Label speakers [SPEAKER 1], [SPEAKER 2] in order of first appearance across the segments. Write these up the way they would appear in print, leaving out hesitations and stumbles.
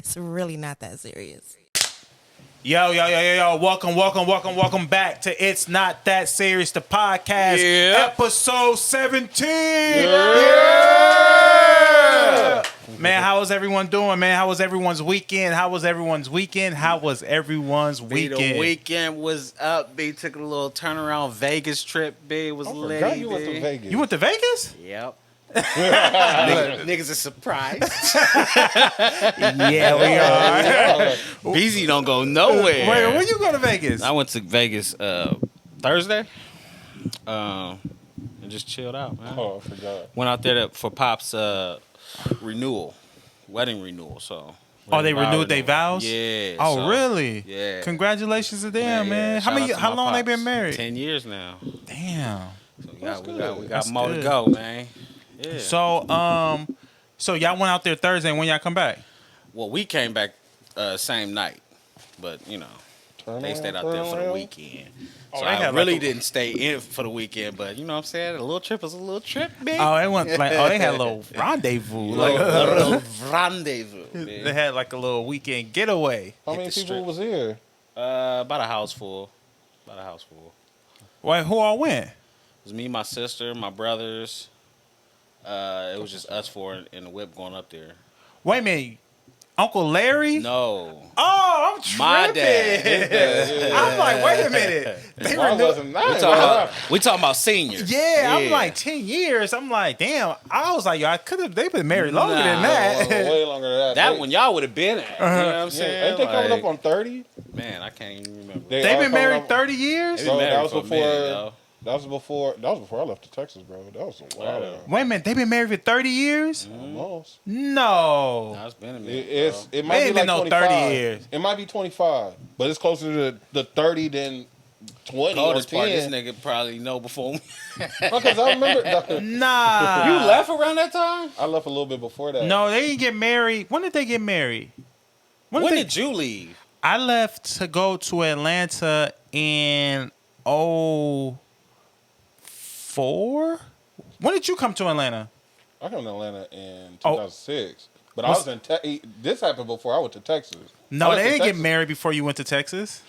[SPEAKER 1] It's really not that serious.
[SPEAKER 2] Yo. Welcome back to It's Not That Serious, the podcast.
[SPEAKER 3] Yeah.
[SPEAKER 2] Episode 17.
[SPEAKER 3] Yeah.
[SPEAKER 2] Man, how was everyone doing, man? How was everyone's weekend?
[SPEAKER 3] The weekend was up, B. Took a little turnaround Vegas trip, B. It was lit.
[SPEAKER 4] forgot you went to Vegas.
[SPEAKER 2] You went to Vegas?
[SPEAKER 3] Yep. Niggas are surprised.
[SPEAKER 2] Yeah, we are.
[SPEAKER 3] BIZZIE don't go nowhere.
[SPEAKER 2] Wait, when you go to Vegas?
[SPEAKER 3] I went to Vegas Thursday. And just chilled out, man.
[SPEAKER 4] Oh, I forgot.
[SPEAKER 3] Went out there for Pop's wedding renewal. So.
[SPEAKER 2] Oh, they renewed their vows?
[SPEAKER 3] Yeah.
[SPEAKER 2] Oh,
[SPEAKER 3] so,
[SPEAKER 2] really?
[SPEAKER 3] Yeah.
[SPEAKER 2] Congratulations to them, man.
[SPEAKER 3] Shout out to
[SPEAKER 2] How
[SPEAKER 3] my
[SPEAKER 2] long they
[SPEAKER 3] pops.
[SPEAKER 2] been married?
[SPEAKER 3] 10 years now.
[SPEAKER 2] Damn.
[SPEAKER 3] So we got
[SPEAKER 2] That's
[SPEAKER 3] more
[SPEAKER 2] good.
[SPEAKER 3] to go, man. Yeah.
[SPEAKER 2] So y'all went out there Thursday. When y'all come back?
[SPEAKER 3] Well, we came back same night, but you know, they stayed out there for the weekend.
[SPEAKER 2] Oh,
[SPEAKER 3] So
[SPEAKER 2] they
[SPEAKER 3] I
[SPEAKER 2] had
[SPEAKER 3] really
[SPEAKER 2] like a-
[SPEAKER 3] didn't stay in for the weekend, but you know what I'm saying? A little trip was a little trip, man.
[SPEAKER 2] Oh, they went they had a little rendezvous.
[SPEAKER 3] a
[SPEAKER 2] Like
[SPEAKER 3] little rendezvous.
[SPEAKER 2] they
[SPEAKER 3] Man.
[SPEAKER 2] had like a little weekend getaway.
[SPEAKER 4] How
[SPEAKER 3] Hit
[SPEAKER 4] many
[SPEAKER 3] the
[SPEAKER 4] people
[SPEAKER 3] strip.
[SPEAKER 4] was here?
[SPEAKER 3] About a house full.
[SPEAKER 2] Wait, who all went?
[SPEAKER 3] It was me, my sister, my brothers. It was just us four in the whip going up there.
[SPEAKER 2] Wait a minute, Uncle Larry?
[SPEAKER 3] No.
[SPEAKER 2] Oh, I'm tripping.
[SPEAKER 3] My dad.
[SPEAKER 2] I'm like, wait a minute. They
[SPEAKER 4] Why
[SPEAKER 2] renewed.
[SPEAKER 4] wasn't nice?
[SPEAKER 3] We talking about seniors.
[SPEAKER 2] Yeah, I'm like 10 years. I'm like, damn. I was like, yo, I could have. They've been married longer than
[SPEAKER 3] Nah.
[SPEAKER 2] that.
[SPEAKER 4] Way longer than that.
[SPEAKER 3] That one y'all would have been at. You know what I'm
[SPEAKER 4] Yeah,
[SPEAKER 3] saying?
[SPEAKER 4] ain't they coming
[SPEAKER 3] Like,
[SPEAKER 4] up on 30?
[SPEAKER 3] Man, I can't even remember.
[SPEAKER 4] They
[SPEAKER 2] They've
[SPEAKER 4] are
[SPEAKER 2] been
[SPEAKER 4] coming
[SPEAKER 2] married
[SPEAKER 4] up-
[SPEAKER 2] 30 years.
[SPEAKER 3] They been
[SPEAKER 4] Bro, that
[SPEAKER 3] married
[SPEAKER 4] was
[SPEAKER 3] for a
[SPEAKER 4] before.
[SPEAKER 3] minute, yo.
[SPEAKER 4] That was before I left to Texas, bro. That was a while ago.
[SPEAKER 2] Wait a minute, they've been married for 30 years?
[SPEAKER 4] Almost.
[SPEAKER 2] No.
[SPEAKER 3] Nah, it's been a minute.
[SPEAKER 4] It might
[SPEAKER 2] They
[SPEAKER 4] be
[SPEAKER 2] ain't
[SPEAKER 4] like
[SPEAKER 2] been no
[SPEAKER 4] 25.
[SPEAKER 2] 30 years.
[SPEAKER 4] It might be 25, but it's closer to the 30 than 20 or
[SPEAKER 3] Coldest part, this
[SPEAKER 4] 10.
[SPEAKER 3] nigga probably know before me.
[SPEAKER 4] Because I remember,
[SPEAKER 2] Nah.
[SPEAKER 3] You left around that time?
[SPEAKER 4] I left a little bit before that.
[SPEAKER 2] No, they didn't get married. When did they get married?
[SPEAKER 3] When
[SPEAKER 2] they-
[SPEAKER 3] did you leave?
[SPEAKER 2] I left to go to Atlanta in 04. When did you come to Atlanta?
[SPEAKER 4] I came to Atlanta in
[SPEAKER 2] Oh.
[SPEAKER 4] 2006. But I was in this happened before I went to Texas.
[SPEAKER 2] No,
[SPEAKER 4] I
[SPEAKER 2] they
[SPEAKER 4] went to
[SPEAKER 2] didn't get
[SPEAKER 4] Texas.
[SPEAKER 2] married before you went to Texas.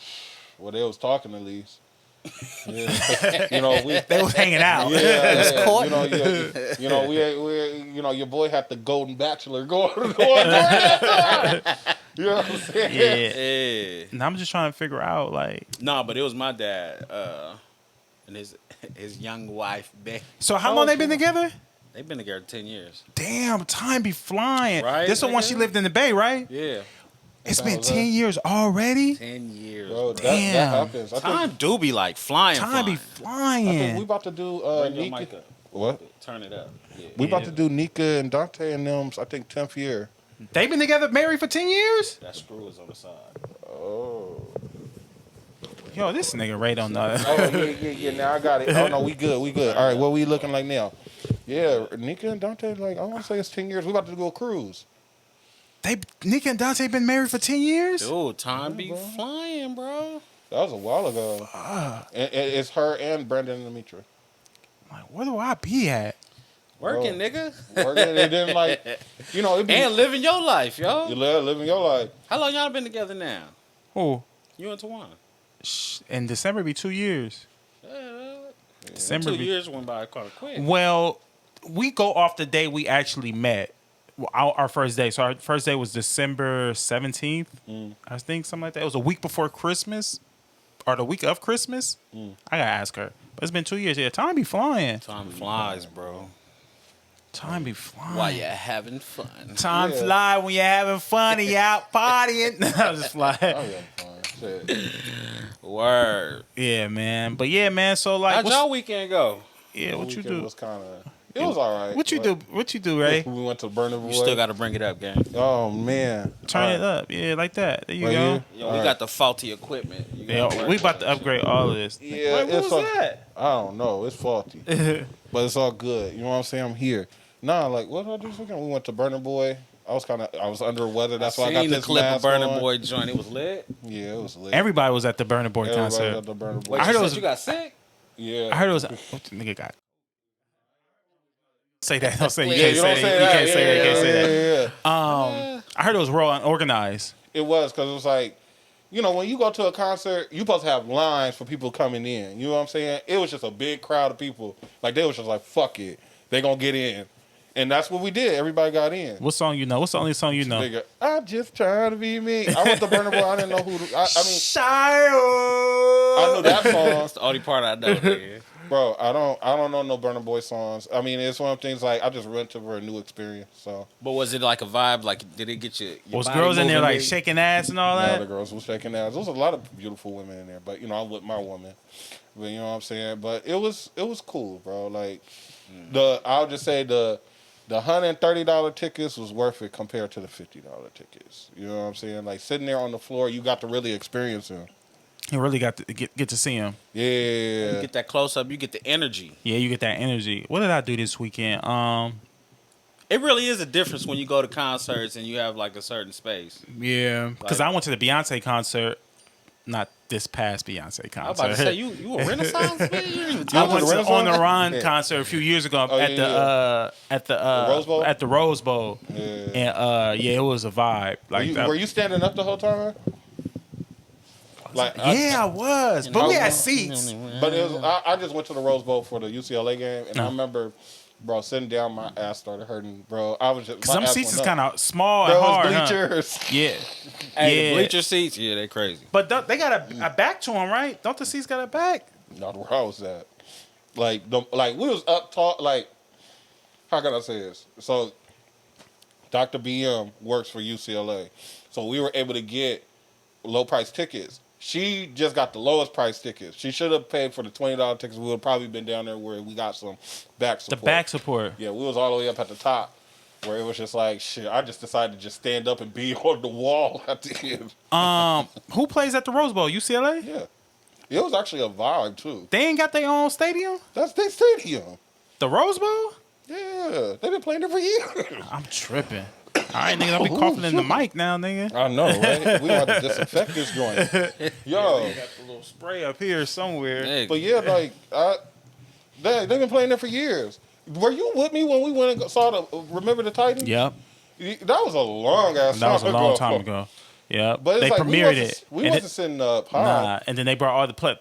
[SPEAKER 4] Well, they was talking at least. Yeah. You know, we.
[SPEAKER 2] They was hanging out.
[SPEAKER 4] Yeah,
[SPEAKER 3] court.
[SPEAKER 4] you know, your boy had the Golden Bachelor going during that time. You know what I'm saying?
[SPEAKER 2] Yeah.
[SPEAKER 3] Yeah.
[SPEAKER 2] And I'm just trying to figure out, like,
[SPEAKER 3] No, but it was my dad and his young wife, Beck.
[SPEAKER 2] so how long they been together?
[SPEAKER 3] They've been together 10 years.
[SPEAKER 2] Damn, time be flying.
[SPEAKER 3] Right,
[SPEAKER 2] This is the one
[SPEAKER 3] nigga?
[SPEAKER 2] she lived in the Bay, right?
[SPEAKER 3] Yeah.
[SPEAKER 2] It's
[SPEAKER 4] That
[SPEAKER 2] been
[SPEAKER 4] was
[SPEAKER 2] 10 years already.
[SPEAKER 3] 10 years.
[SPEAKER 4] Bro,
[SPEAKER 3] bro.
[SPEAKER 4] that
[SPEAKER 2] Damn.
[SPEAKER 4] happens. I
[SPEAKER 3] Time
[SPEAKER 4] think,
[SPEAKER 3] do be like flying.
[SPEAKER 2] Time be
[SPEAKER 4] I think we
[SPEAKER 2] flying.
[SPEAKER 4] about to do
[SPEAKER 3] Bring your
[SPEAKER 4] Nika.
[SPEAKER 3] mic up.
[SPEAKER 4] What?
[SPEAKER 3] Turn it up. Yeah.
[SPEAKER 4] We about to do Nika and Dante and them. I think 10th year.
[SPEAKER 2] They been together, married for 10 years?
[SPEAKER 3] That screw is on the side.
[SPEAKER 4] Oh.
[SPEAKER 2] Yo, this nigga Ray don't know.
[SPEAKER 4] Oh yeah. Now I got it. Oh no, we good. All right, what we looking like now? Yeah, Nika and Dante. Like I want to say it's 10 years. We about to go cruise.
[SPEAKER 2] Nika and Dante been married for 10 years?
[SPEAKER 3] Dude, time be flying, bro.
[SPEAKER 4] That was a while ago. And it's her and Brandon and Demetra.
[SPEAKER 2] Like, where do I be at?
[SPEAKER 3] Working, nigga.
[SPEAKER 4] Working, and then like, you know, it be
[SPEAKER 3] And living your life, yo.
[SPEAKER 4] you living your life.
[SPEAKER 3] How long y'all been together now?
[SPEAKER 2] Oh,
[SPEAKER 3] You and Tawana.
[SPEAKER 2] in December be 2 years. December
[SPEAKER 3] 2
[SPEAKER 2] be.
[SPEAKER 3] years went by quite quick.
[SPEAKER 2] Well, we go off the day we actually met. Well, our first day. So our first day was December 17th. I think something like that. It was a week before Christmas, or the week of Christmas. I gotta ask her. But it's been 2 years. Yeah, time be flying.
[SPEAKER 3] Time flies, bro.
[SPEAKER 2] Time be flying.
[SPEAKER 3] While you're having fun.
[SPEAKER 2] Time
[SPEAKER 4] Yeah.
[SPEAKER 2] fly when you're having fun and you out partying. I'm just flying.
[SPEAKER 4] Oh yeah, fine. Shit.
[SPEAKER 3] Word.
[SPEAKER 2] Yeah, man. But yeah, man. So like,
[SPEAKER 3] How'd
[SPEAKER 2] what's-
[SPEAKER 3] y'all weekend go?
[SPEAKER 2] yeah, what you
[SPEAKER 4] Weekend
[SPEAKER 2] do?
[SPEAKER 4] Was kind of. It was all right.
[SPEAKER 2] What you do? What you do, Ray?
[SPEAKER 4] We went to Burner Boy.
[SPEAKER 3] You still got to bring it up, gang.
[SPEAKER 4] Oh man.
[SPEAKER 2] Turn it up. Yeah, like that. There you
[SPEAKER 4] Right
[SPEAKER 2] go.
[SPEAKER 4] here?
[SPEAKER 3] Yo,
[SPEAKER 4] All
[SPEAKER 3] we
[SPEAKER 4] right.
[SPEAKER 3] got the faulty equipment. You gotta
[SPEAKER 2] Yeah,
[SPEAKER 3] work
[SPEAKER 2] we
[SPEAKER 3] with
[SPEAKER 2] about to
[SPEAKER 3] that
[SPEAKER 2] upgrade all of this.
[SPEAKER 4] Yeah,
[SPEAKER 2] Wait, what
[SPEAKER 4] it's
[SPEAKER 2] was
[SPEAKER 4] all-
[SPEAKER 2] that?
[SPEAKER 4] I don't know. It's faulty, but it's all good. You know what I'm saying? I'm here. Nah, like what did I do this weekend? We went to Burner Boy. I was under the weather. That's why I got
[SPEAKER 3] Seen
[SPEAKER 4] this
[SPEAKER 3] the clip of
[SPEAKER 4] mask
[SPEAKER 3] Burner
[SPEAKER 4] on.
[SPEAKER 3] Boy joint. It was lit.
[SPEAKER 4] Yeah, it was lit.
[SPEAKER 2] Everybody was at the Burner Boy
[SPEAKER 4] Everybody
[SPEAKER 2] concert.
[SPEAKER 4] was at the Burner Boy.
[SPEAKER 3] Wait,
[SPEAKER 2] I heard
[SPEAKER 3] you
[SPEAKER 2] it
[SPEAKER 3] said
[SPEAKER 2] was-
[SPEAKER 3] you got sick?
[SPEAKER 4] Yeah.
[SPEAKER 2] I heard it was. What the nigga got? Say that. Don't say. You
[SPEAKER 4] Yeah,
[SPEAKER 2] can't
[SPEAKER 4] you
[SPEAKER 2] say
[SPEAKER 4] don't
[SPEAKER 2] that.
[SPEAKER 4] say
[SPEAKER 2] You
[SPEAKER 4] that.
[SPEAKER 2] can't say that. You can't say that.
[SPEAKER 4] Yeah.
[SPEAKER 2] I heard it was real unorganized.
[SPEAKER 4] It was because it was like, you know, when you go to a concert, you supposed to have lines for people coming in. You know what I'm saying? It was just a big crowd of people. Like, they was just like, fuck it. They gonna get in. And that's what we did. Everybody got in.
[SPEAKER 2] What song you know? What's the only song you know?
[SPEAKER 4] Nigga, I just trying to be me. I went to Burna Boy. I didn't know who. I mean,
[SPEAKER 2] Shio.
[SPEAKER 4] I knew that song,
[SPEAKER 3] That's the only part I know. Nigga.
[SPEAKER 4] bro. I don't know no Burna Boy songs. I mean, it's one of the things like I just went to for a new experience. So
[SPEAKER 3] But was it like a vibe? Like, did it get your
[SPEAKER 2] Was
[SPEAKER 3] body
[SPEAKER 2] girls in there
[SPEAKER 3] moving,
[SPEAKER 2] like
[SPEAKER 3] nigga?
[SPEAKER 2] shaking ass and all
[SPEAKER 4] yeah,
[SPEAKER 2] that?
[SPEAKER 4] the girls was shaking ass. There was a lot of beautiful women in there, but you know, I'm with my woman. But you know what I'm saying. But it was cool, bro. Like I'll just say the $130 tickets was worth it compared to the $50 tickets. You know what I'm saying? Like sitting there on the floor, you got to really experience him.
[SPEAKER 2] You really got to get to see him.
[SPEAKER 3] You
[SPEAKER 4] Yeah.
[SPEAKER 3] get that close up, you get the energy.
[SPEAKER 2] Yeah, you get that energy. What did I do this weekend?
[SPEAKER 3] It really is a difference when you go to concerts and you have like a certain space.
[SPEAKER 2] Yeah, because
[SPEAKER 3] Like-
[SPEAKER 2] I went to the Beyonce concert, not this past Beyonce concert.
[SPEAKER 3] I was about to say you a Renaissance man. You didn't even
[SPEAKER 2] I
[SPEAKER 3] tell
[SPEAKER 2] went
[SPEAKER 3] us.
[SPEAKER 2] to
[SPEAKER 4] Renaissance?
[SPEAKER 2] On the Run
[SPEAKER 4] Yeah.
[SPEAKER 2] concert a few years ago
[SPEAKER 4] Oh,
[SPEAKER 2] at
[SPEAKER 4] yeah,
[SPEAKER 2] the
[SPEAKER 4] Rose Bowl?
[SPEAKER 2] at the Rose Bowl,
[SPEAKER 4] Yeah.
[SPEAKER 2] and yeah, it was a vibe. Like
[SPEAKER 4] Were you standing up the whole time? Like
[SPEAKER 2] yeah, I was, but we had seats.
[SPEAKER 4] But it was, I just went to the Rose Bowl for the UCLA game, and I remember, bro, sitting down, my ass started hurting, bro. I was just
[SPEAKER 2] Some seats is kind of small and
[SPEAKER 4] bro,
[SPEAKER 2] hard.
[SPEAKER 4] it's
[SPEAKER 2] Huh?
[SPEAKER 4] bleachers.
[SPEAKER 2] Yeah,
[SPEAKER 3] Hey,
[SPEAKER 2] yeah.
[SPEAKER 3] the bleacher seats, yeah, they crazy.
[SPEAKER 2] But they got a back to them, right? Don't the seats got a back?
[SPEAKER 4] Not where I was at. Like we was up top. Like, how can I say this? So, Dr. BM works for UCLA, so we were able to get low price tickets. She just got the lowest price tickets. She should have paid for the $20 tickets. We would have probably been down there where we got some back support.
[SPEAKER 2] The back support.
[SPEAKER 4] Yeah, we was all the way up at the top, where it was just like shit. I just decided to just stand up and be on the wall at the end.
[SPEAKER 2] Who plays at the Rose Bowl? UCLA?
[SPEAKER 4] Yeah, it was actually a vibe too.
[SPEAKER 2] They ain't got their own stadium.
[SPEAKER 4] That's their stadium.
[SPEAKER 2] The Rose Bowl?
[SPEAKER 4] Yeah, they've been playing there for years.
[SPEAKER 2] I'm tripping. All right, nigga, don't be coughing in the mic now, nigga.
[SPEAKER 4] I know, right? We got to disinfect this joint. Yo,
[SPEAKER 2] Got the little spray up here somewhere.
[SPEAKER 3] Nigga.
[SPEAKER 4] but yeah, like they've been playing there for years. Were you with me when we went and saw the Remember the Titans?
[SPEAKER 2] Yep,
[SPEAKER 4] That was a long ass.
[SPEAKER 2] that was a long time ago. Yeah,
[SPEAKER 4] But it's
[SPEAKER 2] they
[SPEAKER 4] like
[SPEAKER 2] premiered it.
[SPEAKER 4] We
[SPEAKER 2] and
[SPEAKER 4] wasn't sitting up high.
[SPEAKER 2] Nah, and then they brought all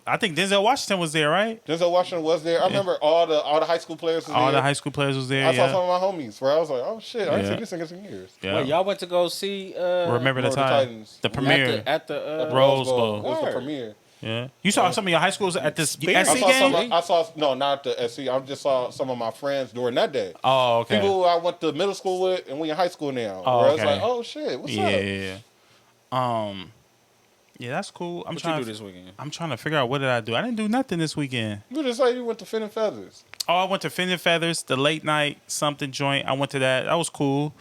[SPEAKER 2] I think Denzel Washington was there, right?
[SPEAKER 4] Denzel Washington was there. I remember all the high school players was
[SPEAKER 2] All
[SPEAKER 4] there.
[SPEAKER 2] the high school players was there.
[SPEAKER 4] I saw
[SPEAKER 2] Yeah,
[SPEAKER 4] some of my homies where I was like, oh shit, I ain't
[SPEAKER 2] Yeah.
[SPEAKER 4] seen this nigga in years.
[SPEAKER 2] yeah.
[SPEAKER 3] Wait, y'all went to go see
[SPEAKER 2] Remember the
[SPEAKER 4] the
[SPEAKER 2] time?
[SPEAKER 4] Titans.
[SPEAKER 2] The premiere.
[SPEAKER 3] at the
[SPEAKER 2] Rose Bowl.
[SPEAKER 4] It was the
[SPEAKER 3] Word.
[SPEAKER 4] premiere.
[SPEAKER 2] Yeah, you saw some of your high schools at this SC
[SPEAKER 4] I saw
[SPEAKER 2] game.
[SPEAKER 4] no, not the SC. I just saw some of my friends during that day.
[SPEAKER 2] Oh, okay.
[SPEAKER 4] People who I went to middle school with, and we in high school now.
[SPEAKER 2] Oh,
[SPEAKER 4] where it's
[SPEAKER 2] okay.
[SPEAKER 4] like, oh shit, what's
[SPEAKER 2] Yeah,
[SPEAKER 4] up?
[SPEAKER 2] yeah, yeah. Yeah, that's cool.
[SPEAKER 3] What you do this weekend?
[SPEAKER 2] I'm trying to figure out what did I do. I didn't do nothing this weekend.
[SPEAKER 4] You just like you went to Fin and Feathers.
[SPEAKER 2] Oh, I went to Fin and Feathers, the late night something joint. I went to that. That was cool.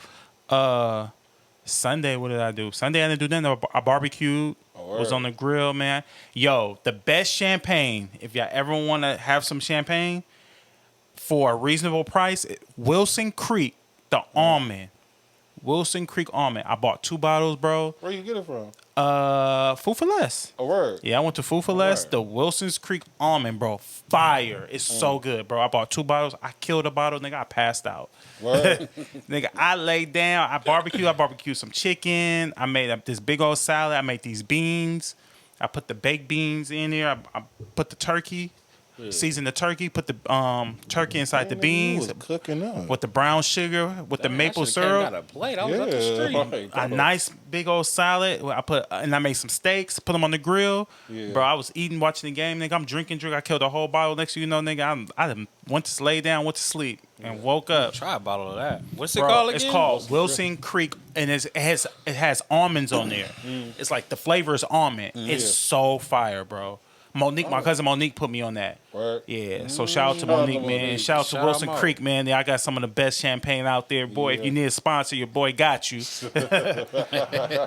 [SPEAKER 2] Sunday, what did I do? Sunday, I didn't do nothing. I barbecued.
[SPEAKER 4] Oh,
[SPEAKER 2] Was
[SPEAKER 4] word.
[SPEAKER 2] on the grill, man. Yo, the best champagne. If y'all ever want to have some champagne for a reasonable price, Wilson Creek, the almond. Wilson Creek almond. I bought 2 bottles, bro.
[SPEAKER 4] Where you get it from?
[SPEAKER 2] Food for Less.
[SPEAKER 4] A word.
[SPEAKER 2] Yeah, I went to Food for Less.
[SPEAKER 4] Word.
[SPEAKER 2] The Wilson's Creek almond, bro. Fire. It's so good, bro. I bought 2 bottles. I killed a bottle, nigga. I passed out.
[SPEAKER 4] Word.
[SPEAKER 2] Nigga, I laid down. I barbecued some chicken. I made up this big old salad. I made these beans. I put the baked beans in there. I put the turkey. Seasoned the turkey. Put the turkey inside the
[SPEAKER 4] You
[SPEAKER 2] beans
[SPEAKER 4] was cooking up.
[SPEAKER 2] with the brown sugar, with the maple
[SPEAKER 3] I
[SPEAKER 2] syrup.
[SPEAKER 3] got a plate. I was up the street.
[SPEAKER 4] right.
[SPEAKER 2] A nice big old salad. And I made some steaks, put them on the grill.
[SPEAKER 4] Yeah.
[SPEAKER 2] Bro, I was eating, watching the game, nigga. I'm drinking. I killed a whole bottle. Next thing you know, nigga, I done went to lay down, went to sleep, and woke up.
[SPEAKER 3] Try a bottle of that. What's it
[SPEAKER 2] Bro,
[SPEAKER 3] called again?
[SPEAKER 2] it's called Wilson Creek, and it has almonds on there. It's like the flavor is almond. It's
[SPEAKER 4] Yeah.
[SPEAKER 2] so fire, bro. Monique, my cousin Monique, put me on that.
[SPEAKER 4] Word.
[SPEAKER 2] Yeah, so shout out to
[SPEAKER 4] Shout out to
[SPEAKER 2] Monique, man.
[SPEAKER 4] Monique.
[SPEAKER 2] Shout out to
[SPEAKER 3] Shout
[SPEAKER 2] Wilson
[SPEAKER 3] out Mo.
[SPEAKER 2] Creek, man. Yeah, I got some of the best champagne out there, boy. If
[SPEAKER 4] Yeah.
[SPEAKER 2] you need a sponsor, your boy got you.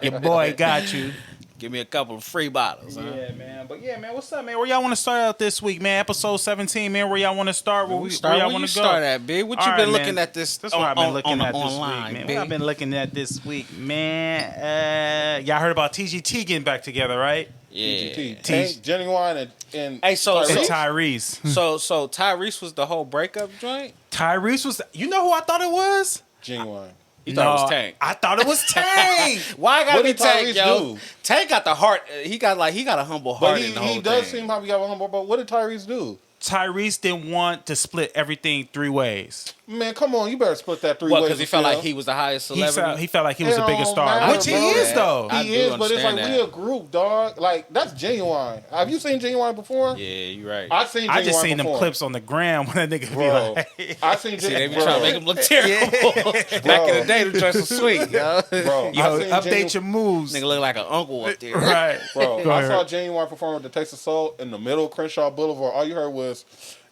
[SPEAKER 2] Your boy got you.
[SPEAKER 3] Give me a couple of free bottles. Huh?
[SPEAKER 2] Yeah, man. But yeah, man, what's up, man? Where y'all want to start out this week, man? Episode 17, man. Where y'all want to start? Where
[SPEAKER 3] Start
[SPEAKER 2] y'all
[SPEAKER 3] where
[SPEAKER 2] want
[SPEAKER 3] you
[SPEAKER 2] to go?
[SPEAKER 3] start at, big. What
[SPEAKER 2] All
[SPEAKER 3] you been
[SPEAKER 2] right,
[SPEAKER 3] looking
[SPEAKER 2] man.
[SPEAKER 3] at this?
[SPEAKER 2] That's what I've been looking at this
[SPEAKER 3] online,
[SPEAKER 2] week, man.
[SPEAKER 3] big?
[SPEAKER 2] What I've been looking at this week, man. Y'all heard about TGT getting back together, right?
[SPEAKER 3] Yeah.
[SPEAKER 4] Tank, Genuine, and
[SPEAKER 3] Hey, so-
[SPEAKER 2] And
[SPEAKER 4] Tyrese?
[SPEAKER 2] Tyrese.
[SPEAKER 3] So Tyrese was the whole breakup joint.
[SPEAKER 2] Tyrese was. You know who I thought it was?
[SPEAKER 4] Genuine.
[SPEAKER 3] You thought it was Tank.
[SPEAKER 2] I thought it was Tank.
[SPEAKER 3] Why I gotta
[SPEAKER 4] What
[SPEAKER 3] be
[SPEAKER 4] did
[SPEAKER 3] Tank,
[SPEAKER 4] Tyrese
[SPEAKER 3] yo?
[SPEAKER 4] do?
[SPEAKER 3] Tank got the heart. He got a humble heart
[SPEAKER 4] But
[SPEAKER 3] in the whole
[SPEAKER 4] he does
[SPEAKER 3] thing.
[SPEAKER 4] seem like he got a humble. But what did Tyrese do?
[SPEAKER 2] Tyrese didn't want to split everything 3 ways.
[SPEAKER 4] Man, come on, you better split that 3
[SPEAKER 3] What?
[SPEAKER 4] ways.
[SPEAKER 3] Because he felt like he was the highest celebrity.
[SPEAKER 2] He felt like he was the
[SPEAKER 4] It
[SPEAKER 2] biggest
[SPEAKER 4] don't
[SPEAKER 2] star,
[SPEAKER 4] matter,
[SPEAKER 2] which he
[SPEAKER 4] bro.
[SPEAKER 2] is though.
[SPEAKER 3] I
[SPEAKER 4] He
[SPEAKER 3] do
[SPEAKER 4] is, but it's like
[SPEAKER 3] understand
[SPEAKER 4] we a
[SPEAKER 3] that.
[SPEAKER 4] group, dog. Like that's Genuine. Have you seen Genuine before?
[SPEAKER 3] Yeah, you're right.
[SPEAKER 4] I seen. Genuine
[SPEAKER 2] I just seen
[SPEAKER 4] before.
[SPEAKER 2] them clips on the gram when that nigga
[SPEAKER 4] Bro,
[SPEAKER 2] be like,
[SPEAKER 4] I seen.
[SPEAKER 3] See, they be
[SPEAKER 4] bro,
[SPEAKER 3] trying to make him look terrible. Back in the day, the dress was sweet, yo.
[SPEAKER 4] bro.
[SPEAKER 2] "Yo,
[SPEAKER 4] I seen
[SPEAKER 2] update your moves."
[SPEAKER 3] Nigga look like an uncle up there.
[SPEAKER 2] Right,
[SPEAKER 4] Bro,
[SPEAKER 2] Go
[SPEAKER 4] I
[SPEAKER 2] ahead.
[SPEAKER 4] saw Genuine perform with the Taste of Soul in the middle of Crenshaw Boulevard. All you heard was,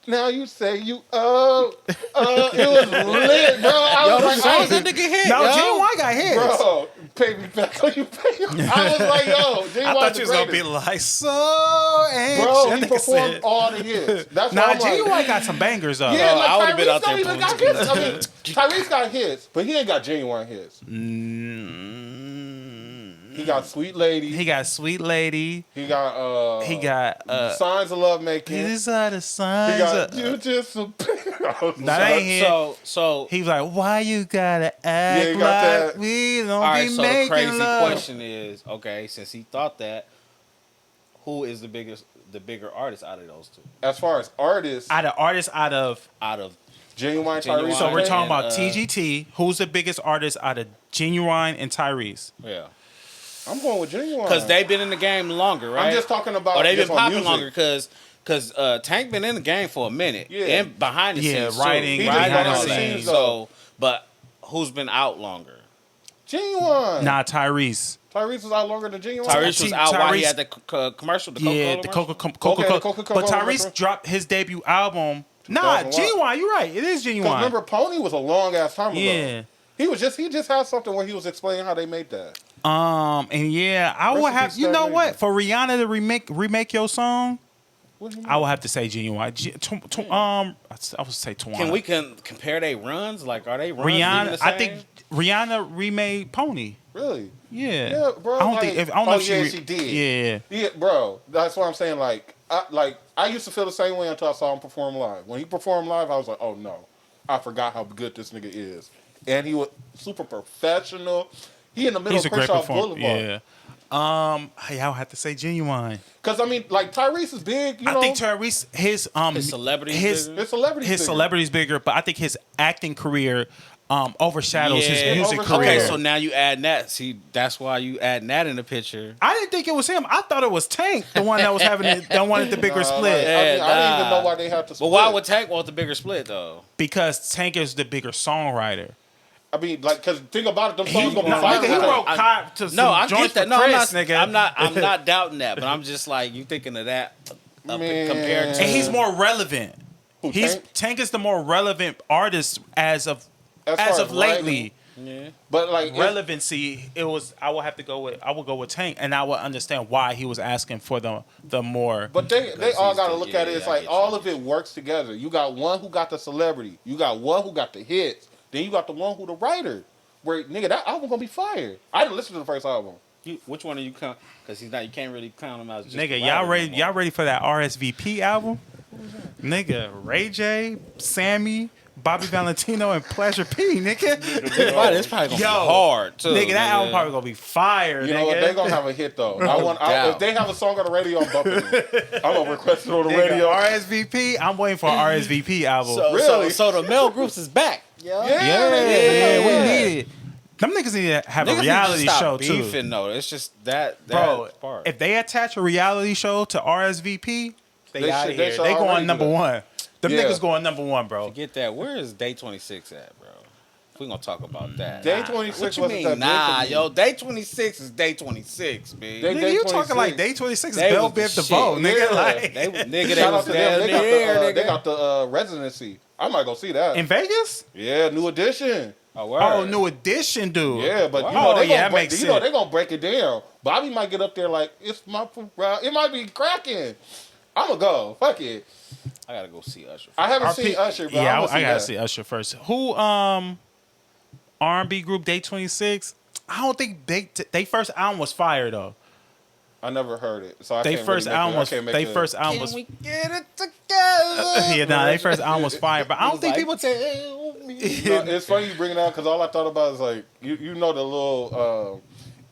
[SPEAKER 4] "Now you say you it was lit, bro. I was like,
[SPEAKER 3] songs that nigga hit,
[SPEAKER 2] No,
[SPEAKER 3] yo.
[SPEAKER 2] Genuine got hits.
[SPEAKER 4] bro, pay me back when you pay me. I was like, yo, Genuine
[SPEAKER 2] I thought
[SPEAKER 4] the
[SPEAKER 2] you was gonna be
[SPEAKER 4] greatest.
[SPEAKER 2] like, so anxious.
[SPEAKER 4] Bro,
[SPEAKER 2] That
[SPEAKER 4] he
[SPEAKER 2] nigga
[SPEAKER 4] performed
[SPEAKER 2] said-
[SPEAKER 4] all the hits. That's
[SPEAKER 2] Nah,
[SPEAKER 4] why I'm
[SPEAKER 2] Genuine
[SPEAKER 4] like,
[SPEAKER 2] got some bangers though.
[SPEAKER 4] yeah, like
[SPEAKER 3] I would've been
[SPEAKER 4] Tyrese
[SPEAKER 3] out there
[SPEAKER 4] don't even got
[SPEAKER 3] pulling
[SPEAKER 4] hits. I mean, Tyrese got hits, but he ain't got Genuine hits. He got Sweet Lady.
[SPEAKER 2] He got Sweet Lady.
[SPEAKER 4] He got
[SPEAKER 2] He got
[SPEAKER 4] Signs of Love Making.
[SPEAKER 2] These are the
[SPEAKER 4] He
[SPEAKER 2] signs.
[SPEAKER 4] got
[SPEAKER 2] of-
[SPEAKER 4] You Just a
[SPEAKER 2] That ain't hit.
[SPEAKER 3] So
[SPEAKER 2] He was like, "Why you gotta act
[SPEAKER 4] he got
[SPEAKER 2] like
[SPEAKER 4] that.
[SPEAKER 2] we don't
[SPEAKER 3] all right.
[SPEAKER 2] be
[SPEAKER 3] So the
[SPEAKER 2] making
[SPEAKER 3] crazy
[SPEAKER 2] love?"
[SPEAKER 3] question is, okay, since he thought that, who is the bigger artist out of those two?
[SPEAKER 4] As far as artists,
[SPEAKER 2] Out of artists, out of
[SPEAKER 3] Out of
[SPEAKER 4] Genuine
[SPEAKER 3] Genuine.
[SPEAKER 4] Tyrese.
[SPEAKER 2] so we're
[SPEAKER 3] And,
[SPEAKER 2] talking about
[SPEAKER 3] uh,
[SPEAKER 2] TGT. Who's the biggest artist out of Genuine and Tyrese?
[SPEAKER 3] yeah,
[SPEAKER 4] I'm going with Genuine.
[SPEAKER 3] because they've been in the game longer, right?
[SPEAKER 4] I'm just talking about.
[SPEAKER 3] Or they've been
[SPEAKER 4] just on
[SPEAKER 3] popping
[SPEAKER 4] music.
[SPEAKER 3] longer because Tank been in the game for a minute.
[SPEAKER 4] Yeah.
[SPEAKER 3] And behind the
[SPEAKER 2] Yeah,
[SPEAKER 3] scenes.
[SPEAKER 2] writing,
[SPEAKER 3] too.
[SPEAKER 4] He
[SPEAKER 2] just
[SPEAKER 3] Writing
[SPEAKER 2] behind
[SPEAKER 3] and
[SPEAKER 2] the
[SPEAKER 3] all that.
[SPEAKER 2] scenes,
[SPEAKER 4] though.
[SPEAKER 3] So, but who's been out longer?
[SPEAKER 4] Genuine.
[SPEAKER 2] Nah, Tyrese.
[SPEAKER 4] Tyrese was out longer than Genuine.
[SPEAKER 3] Tyrese was out while he
[SPEAKER 2] Tyrese-
[SPEAKER 3] had the commercial, the Coca-Cola
[SPEAKER 2] Yeah, the
[SPEAKER 3] commercial?
[SPEAKER 2] Coca-Cola.
[SPEAKER 4] Coca-Cola
[SPEAKER 2] But Tyrese
[SPEAKER 4] commercial.
[SPEAKER 2] dropped his debut album. Nah,
[SPEAKER 4] 2001.
[SPEAKER 2] Genuine. You're right. It is
[SPEAKER 4] Because
[SPEAKER 2] Genuine.
[SPEAKER 4] remember, Pony was a long ass time ago.
[SPEAKER 2] Yeah.
[SPEAKER 4] He just had something where he was explaining how they made that.
[SPEAKER 2] And yeah, I
[SPEAKER 4] Rest
[SPEAKER 2] would
[SPEAKER 4] in
[SPEAKER 2] have.
[SPEAKER 4] peace,
[SPEAKER 2] You know
[SPEAKER 4] Stan
[SPEAKER 2] what?
[SPEAKER 4] Raven.
[SPEAKER 2] For Rihanna to remake your song,
[SPEAKER 4] What do you mean?
[SPEAKER 2] I would have to say Genuine. I would say Tawana.
[SPEAKER 3] Can we compare they runs? Like, are they runs even
[SPEAKER 2] Rihanna?
[SPEAKER 3] the same?
[SPEAKER 2] I think Rihanna remade Pony.
[SPEAKER 4] Really?
[SPEAKER 2] Yeah.
[SPEAKER 4] Yeah, bro.
[SPEAKER 2] I don't
[SPEAKER 4] like,
[SPEAKER 2] think. I don't know if
[SPEAKER 4] yeah,
[SPEAKER 2] she.
[SPEAKER 4] she did.
[SPEAKER 2] Yeah.
[SPEAKER 4] Yeah, bro. That's what I'm saying. Like I used to feel the same way until I saw him perform live. When he performed live, I was like, oh no, I forgot how good this nigga is. And he was super professional. He in the middle
[SPEAKER 2] He's a
[SPEAKER 4] of
[SPEAKER 2] great
[SPEAKER 4] Crenshaw
[SPEAKER 2] performer.
[SPEAKER 4] Boulevard.
[SPEAKER 2] Yeah. Hey, I would have to say Genuine.
[SPEAKER 4] Because I mean, like Tyrese is big. You know,
[SPEAKER 2] I think Tyrese, his
[SPEAKER 3] celebrity
[SPEAKER 2] his
[SPEAKER 3] bigger?
[SPEAKER 4] his celebrity.
[SPEAKER 2] his celebrity's bigger, but I think his acting career overshadows his
[SPEAKER 3] Yeah.
[SPEAKER 2] music
[SPEAKER 4] Overshadows.
[SPEAKER 2] career.
[SPEAKER 3] Okay, so now you add that. See, that's why you adding that in the picture.
[SPEAKER 2] I didn't think it was him. I thought it was Tank, the one that was having it, that wanted the bigger
[SPEAKER 4] Nah,
[SPEAKER 2] split.
[SPEAKER 4] like, I didn't even
[SPEAKER 3] nah.
[SPEAKER 4] know why they had to
[SPEAKER 3] But
[SPEAKER 4] split.
[SPEAKER 3] why would Tank want the bigger split though?
[SPEAKER 2] Because Tank is the bigger songwriter.
[SPEAKER 4] I mean, like, because think about it, them
[SPEAKER 2] He,
[SPEAKER 4] songs gonna be
[SPEAKER 2] no,
[SPEAKER 4] fire.
[SPEAKER 2] nigga, he
[SPEAKER 4] with
[SPEAKER 2] wrote
[SPEAKER 4] that.
[SPEAKER 2] Kai to some
[SPEAKER 3] No, I
[SPEAKER 2] joints
[SPEAKER 3] get that.
[SPEAKER 2] for
[SPEAKER 3] No,
[SPEAKER 2] Chris,
[SPEAKER 3] I'm
[SPEAKER 2] nigga.
[SPEAKER 3] not. I'm not doubting that. But I'm just like you thinking of that
[SPEAKER 4] Man.
[SPEAKER 3] compared to.
[SPEAKER 2] And he's more relevant.
[SPEAKER 4] Who,
[SPEAKER 2] He's
[SPEAKER 4] Tank?
[SPEAKER 2] Tank is the more relevant artist as of
[SPEAKER 4] As far as
[SPEAKER 2] lately.
[SPEAKER 3] Yeah.
[SPEAKER 4] But like,
[SPEAKER 2] Relevancy, it was. I would go with Tank, and I would understand why he was asking for the more.
[SPEAKER 4] But they all got to look at it.
[SPEAKER 3] yeah,
[SPEAKER 4] It's
[SPEAKER 3] I
[SPEAKER 4] like
[SPEAKER 3] get
[SPEAKER 4] all
[SPEAKER 3] you.
[SPEAKER 4] of it works together. You got one who got the celebrity. You got one who got the hits. Then you got the one who the writer. Where nigga, that album gonna be fire. I didn't listen to the first album.
[SPEAKER 3] Which one are you count? Because he's not. You can't really count him as. Just
[SPEAKER 2] Nigga,
[SPEAKER 3] a
[SPEAKER 2] y'all
[SPEAKER 3] rapper
[SPEAKER 2] ready?
[SPEAKER 3] no more.
[SPEAKER 2] Y'all ready for that RSVP album? Nigga, Ray J, Sammy, Bobby Valentino, and Pleasure P. Nigga,
[SPEAKER 3] It's probably gonna be
[SPEAKER 2] Yo,
[SPEAKER 3] hard too.
[SPEAKER 2] nigga, that album probably gonna be fire.
[SPEAKER 4] You
[SPEAKER 2] nigga.
[SPEAKER 4] know what? They gonna have a hit though.
[SPEAKER 3] doubt.
[SPEAKER 4] If they have a song on the radio, I'm bumping it. I'm gonna request it on the
[SPEAKER 2] Nigga,
[SPEAKER 4] radio.
[SPEAKER 2] RSVP. I'm waiting for an RSVP album.
[SPEAKER 4] Really?
[SPEAKER 3] So the male groups is back.
[SPEAKER 4] Yeah,
[SPEAKER 2] yeah, we need it. Them niggas need to have
[SPEAKER 3] Niggas
[SPEAKER 2] a
[SPEAKER 3] need to
[SPEAKER 2] reality
[SPEAKER 3] stop
[SPEAKER 2] show too.
[SPEAKER 3] beefing, though. It's just that
[SPEAKER 2] Bro,
[SPEAKER 3] part.
[SPEAKER 2] if they attach a reality show to RSVP, they
[SPEAKER 4] They
[SPEAKER 2] out
[SPEAKER 4] should-
[SPEAKER 2] of
[SPEAKER 4] they
[SPEAKER 2] here.
[SPEAKER 4] should
[SPEAKER 2] They
[SPEAKER 4] already
[SPEAKER 2] going
[SPEAKER 4] do
[SPEAKER 2] number
[SPEAKER 4] that.
[SPEAKER 2] one. Them
[SPEAKER 4] Yeah.
[SPEAKER 2] niggas going number one, bro.
[SPEAKER 3] Get that. Where is Day 26 at, bro? We gonna talk about that.
[SPEAKER 4] Day
[SPEAKER 3] Nah.
[SPEAKER 4] 26
[SPEAKER 3] What you
[SPEAKER 4] wasn't
[SPEAKER 3] mean?
[SPEAKER 4] that big
[SPEAKER 3] Nah,
[SPEAKER 4] for me.
[SPEAKER 3] yo, Day 26 is Day 26, man.
[SPEAKER 4] They-
[SPEAKER 2] Nigga,
[SPEAKER 4] Day
[SPEAKER 2] you talking
[SPEAKER 4] 26.
[SPEAKER 2] like Day 26 is
[SPEAKER 3] They
[SPEAKER 2] Bell
[SPEAKER 3] was the
[SPEAKER 2] Biv
[SPEAKER 3] shit.
[SPEAKER 2] DeVoe, nigga.
[SPEAKER 4] Yeah.
[SPEAKER 2] Like,
[SPEAKER 3] They
[SPEAKER 4] Shout out
[SPEAKER 3] was
[SPEAKER 4] to them.
[SPEAKER 3] down
[SPEAKER 4] They got
[SPEAKER 3] there,
[SPEAKER 4] the, they
[SPEAKER 3] nigga.
[SPEAKER 4] got the residency. I might go see that.
[SPEAKER 2] in Vegas?
[SPEAKER 4] Yeah, New Edition.
[SPEAKER 3] Oh, word.
[SPEAKER 2] Oh, New Edition, dude.
[SPEAKER 4] Yeah, but you
[SPEAKER 2] Wow.
[SPEAKER 4] know they
[SPEAKER 2] Oh, yeah,
[SPEAKER 4] gonna
[SPEAKER 2] that
[SPEAKER 4] break.
[SPEAKER 2] makes
[SPEAKER 4] You know
[SPEAKER 2] sense.
[SPEAKER 4] they gonna break it down. Bobby might get up there like it's my. It might be cracking. I'ma go. Fuck it.
[SPEAKER 3] I gotta go see Usher.
[SPEAKER 4] I haven't
[SPEAKER 2] Our
[SPEAKER 4] seen
[SPEAKER 2] pe-
[SPEAKER 4] Usher, but
[SPEAKER 2] yeah,
[SPEAKER 4] I'm
[SPEAKER 2] I gotta
[SPEAKER 4] that.
[SPEAKER 2] see Usher first. Who R&B group Day 26? I don't think they first album was fire though.
[SPEAKER 4] I never heard it, so I
[SPEAKER 2] They
[SPEAKER 4] can't
[SPEAKER 2] first
[SPEAKER 4] really make
[SPEAKER 2] album
[SPEAKER 4] it- I
[SPEAKER 2] was
[SPEAKER 4] can't make
[SPEAKER 2] they
[SPEAKER 4] it-
[SPEAKER 2] first album was
[SPEAKER 3] get it together?
[SPEAKER 2] yeah, nah, they first album was fire, but I don't think people
[SPEAKER 3] tell me.
[SPEAKER 4] It's funny you bring it out because all I thought about is like you know the little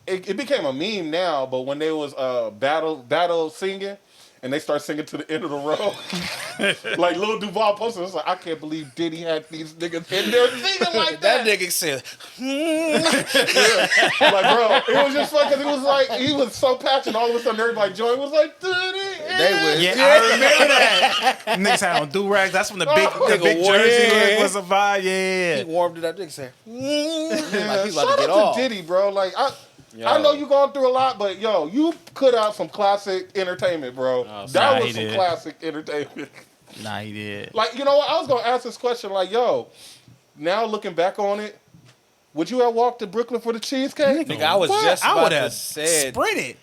[SPEAKER 4] it became a meme now, but when they was battle singing and they start singing to the end of the road, like Lil Duval posted, it's like I can't believe Diddy had these niggas in there singing like that.
[SPEAKER 3] That nigga said,
[SPEAKER 4] Like bro, it was just fun because it was like he was so passionate. All of a sudden, everybody joined was like Diddy.
[SPEAKER 3] they was.
[SPEAKER 2] Yeah, I remember that. Niggas had on do-rags. That's when the big
[SPEAKER 3] Nigga,
[SPEAKER 2] jersey
[SPEAKER 3] yeah.
[SPEAKER 2] was a vibe. Yeah.
[SPEAKER 3] He warmed it up. Nigga said, like he about
[SPEAKER 4] Shout
[SPEAKER 3] to get
[SPEAKER 4] out
[SPEAKER 3] off.
[SPEAKER 4] to Diddy, bro. Like
[SPEAKER 3] Yo.
[SPEAKER 4] I know you going through a lot, but yo, you put out some classic entertainment, bro.
[SPEAKER 3] Oh,
[SPEAKER 4] That
[SPEAKER 2] he
[SPEAKER 4] was some
[SPEAKER 2] did.
[SPEAKER 4] classic entertainment.
[SPEAKER 2] Nah, he did.
[SPEAKER 4] Like, you know what? I was gonna ask this question, like, yo, now looking back on it, would you have walked to Brooklyn for the cheesecake?
[SPEAKER 3] Nigga, I was
[SPEAKER 2] What?
[SPEAKER 3] just
[SPEAKER 2] I
[SPEAKER 3] about
[SPEAKER 2] would
[SPEAKER 3] to
[SPEAKER 2] have
[SPEAKER 3] say.
[SPEAKER 2] sprinted.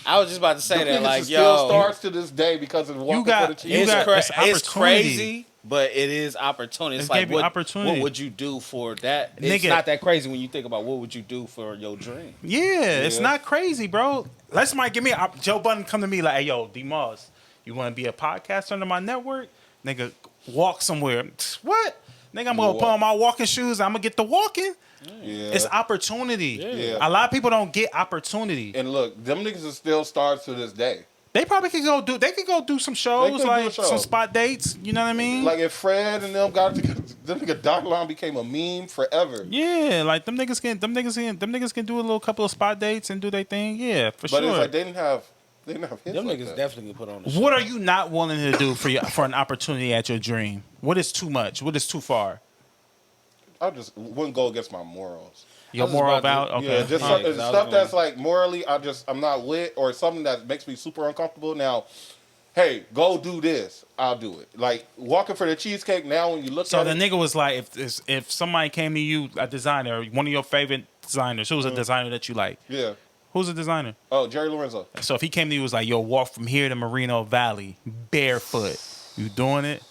[SPEAKER 3] I was just about to say
[SPEAKER 4] Them
[SPEAKER 3] that,
[SPEAKER 4] niggas
[SPEAKER 3] like,
[SPEAKER 4] still
[SPEAKER 3] yo,
[SPEAKER 4] stars to this day because of walking
[SPEAKER 2] got-
[SPEAKER 4] for the
[SPEAKER 2] you
[SPEAKER 4] cheesecake.
[SPEAKER 2] got-
[SPEAKER 3] it's,
[SPEAKER 2] it's
[SPEAKER 3] it's
[SPEAKER 2] opportunity.
[SPEAKER 3] crazy, but it is opportunity. It's
[SPEAKER 2] It's
[SPEAKER 3] like
[SPEAKER 2] gave you
[SPEAKER 3] what,
[SPEAKER 2] opportunity.
[SPEAKER 3] what would you do for that? It's
[SPEAKER 2] Nigga.
[SPEAKER 3] not that crazy when you think about what would you do for your dream.
[SPEAKER 2] Yeah, it's
[SPEAKER 4] Yeah.
[SPEAKER 2] not crazy, bro. Let somebody give me Joe Budden come to me like, hey, yo, D.MOSS, you want to be a podcaster under my network? Nigga, walk somewhere. What? Nigga, I'm going to put on my walking shoes. I'm going to get the walking.
[SPEAKER 4] Yeah.
[SPEAKER 2] It's opportunity.
[SPEAKER 4] Yeah.
[SPEAKER 2] A lot of people don't get opportunity.
[SPEAKER 4] And look, them niggas are still stars to this day.
[SPEAKER 2] They probably could go do some shows,
[SPEAKER 4] could do
[SPEAKER 2] like
[SPEAKER 4] a show.
[SPEAKER 2] some spot dates. You know what I mean?
[SPEAKER 4] Like if Fred and them got together, them nigga Doc Line became a meme forever.
[SPEAKER 2] yeah, like them niggas can do a little couple of spot dates and do their thing. Yeah, for
[SPEAKER 4] But
[SPEAKER 2] sure.
[SPEAKER 4] it's like they didn't have hits
[SPEAKER 3] Them
[SPEAKER 4] like
[SPEAKER 3] niggas
[SPEAKER 4] that.
[SPEAKER 3] definitely can put on the show.
[SPEAKER 2] What are you not willing to do for an opportunity at your dream? What is too much? What is too far?
[SPEAKER 4] I just wouldn't go against my morals.
[SPEAKER 2] Your
[SPEAKER 3] was
[SPEAKER 2] moral
[SPEAKER 3] about to-
[SPEAKER 2] about okay.
[SPEAKER 4] Yeah, just
[SPEAKER 3] Yeah,
[SPEAKER 4] some-
[SPEAKER 3] 'cause I was
[SPEAKER 4] stuff that's
[SPEAKER 3] going-
[SPEAKER 4] like morally, I'm not with, or something that makes me super uncomfortable. Now, hey, go do this. I'll do it. Like walking for the cheesecake. Now, when you look
[SPEAKER 2] So
[SPEAKER 4] at
[SPEAKER 2] the
[SPEAKER 4] it,
[SPEAKER 2] nigga was like, if somebody came to you, a designer, one of your favorite designers, who's a designer that you like?
[SPEAKER 4] yeah.
[SPEAKER 2] Who's a designer?
[SPEAKER 4] Oh, Jerry Lorenzo.
[SPEAKER 2] So if he came to you, was like, yo, walk from here to Merino Valley barefoot. You doing it?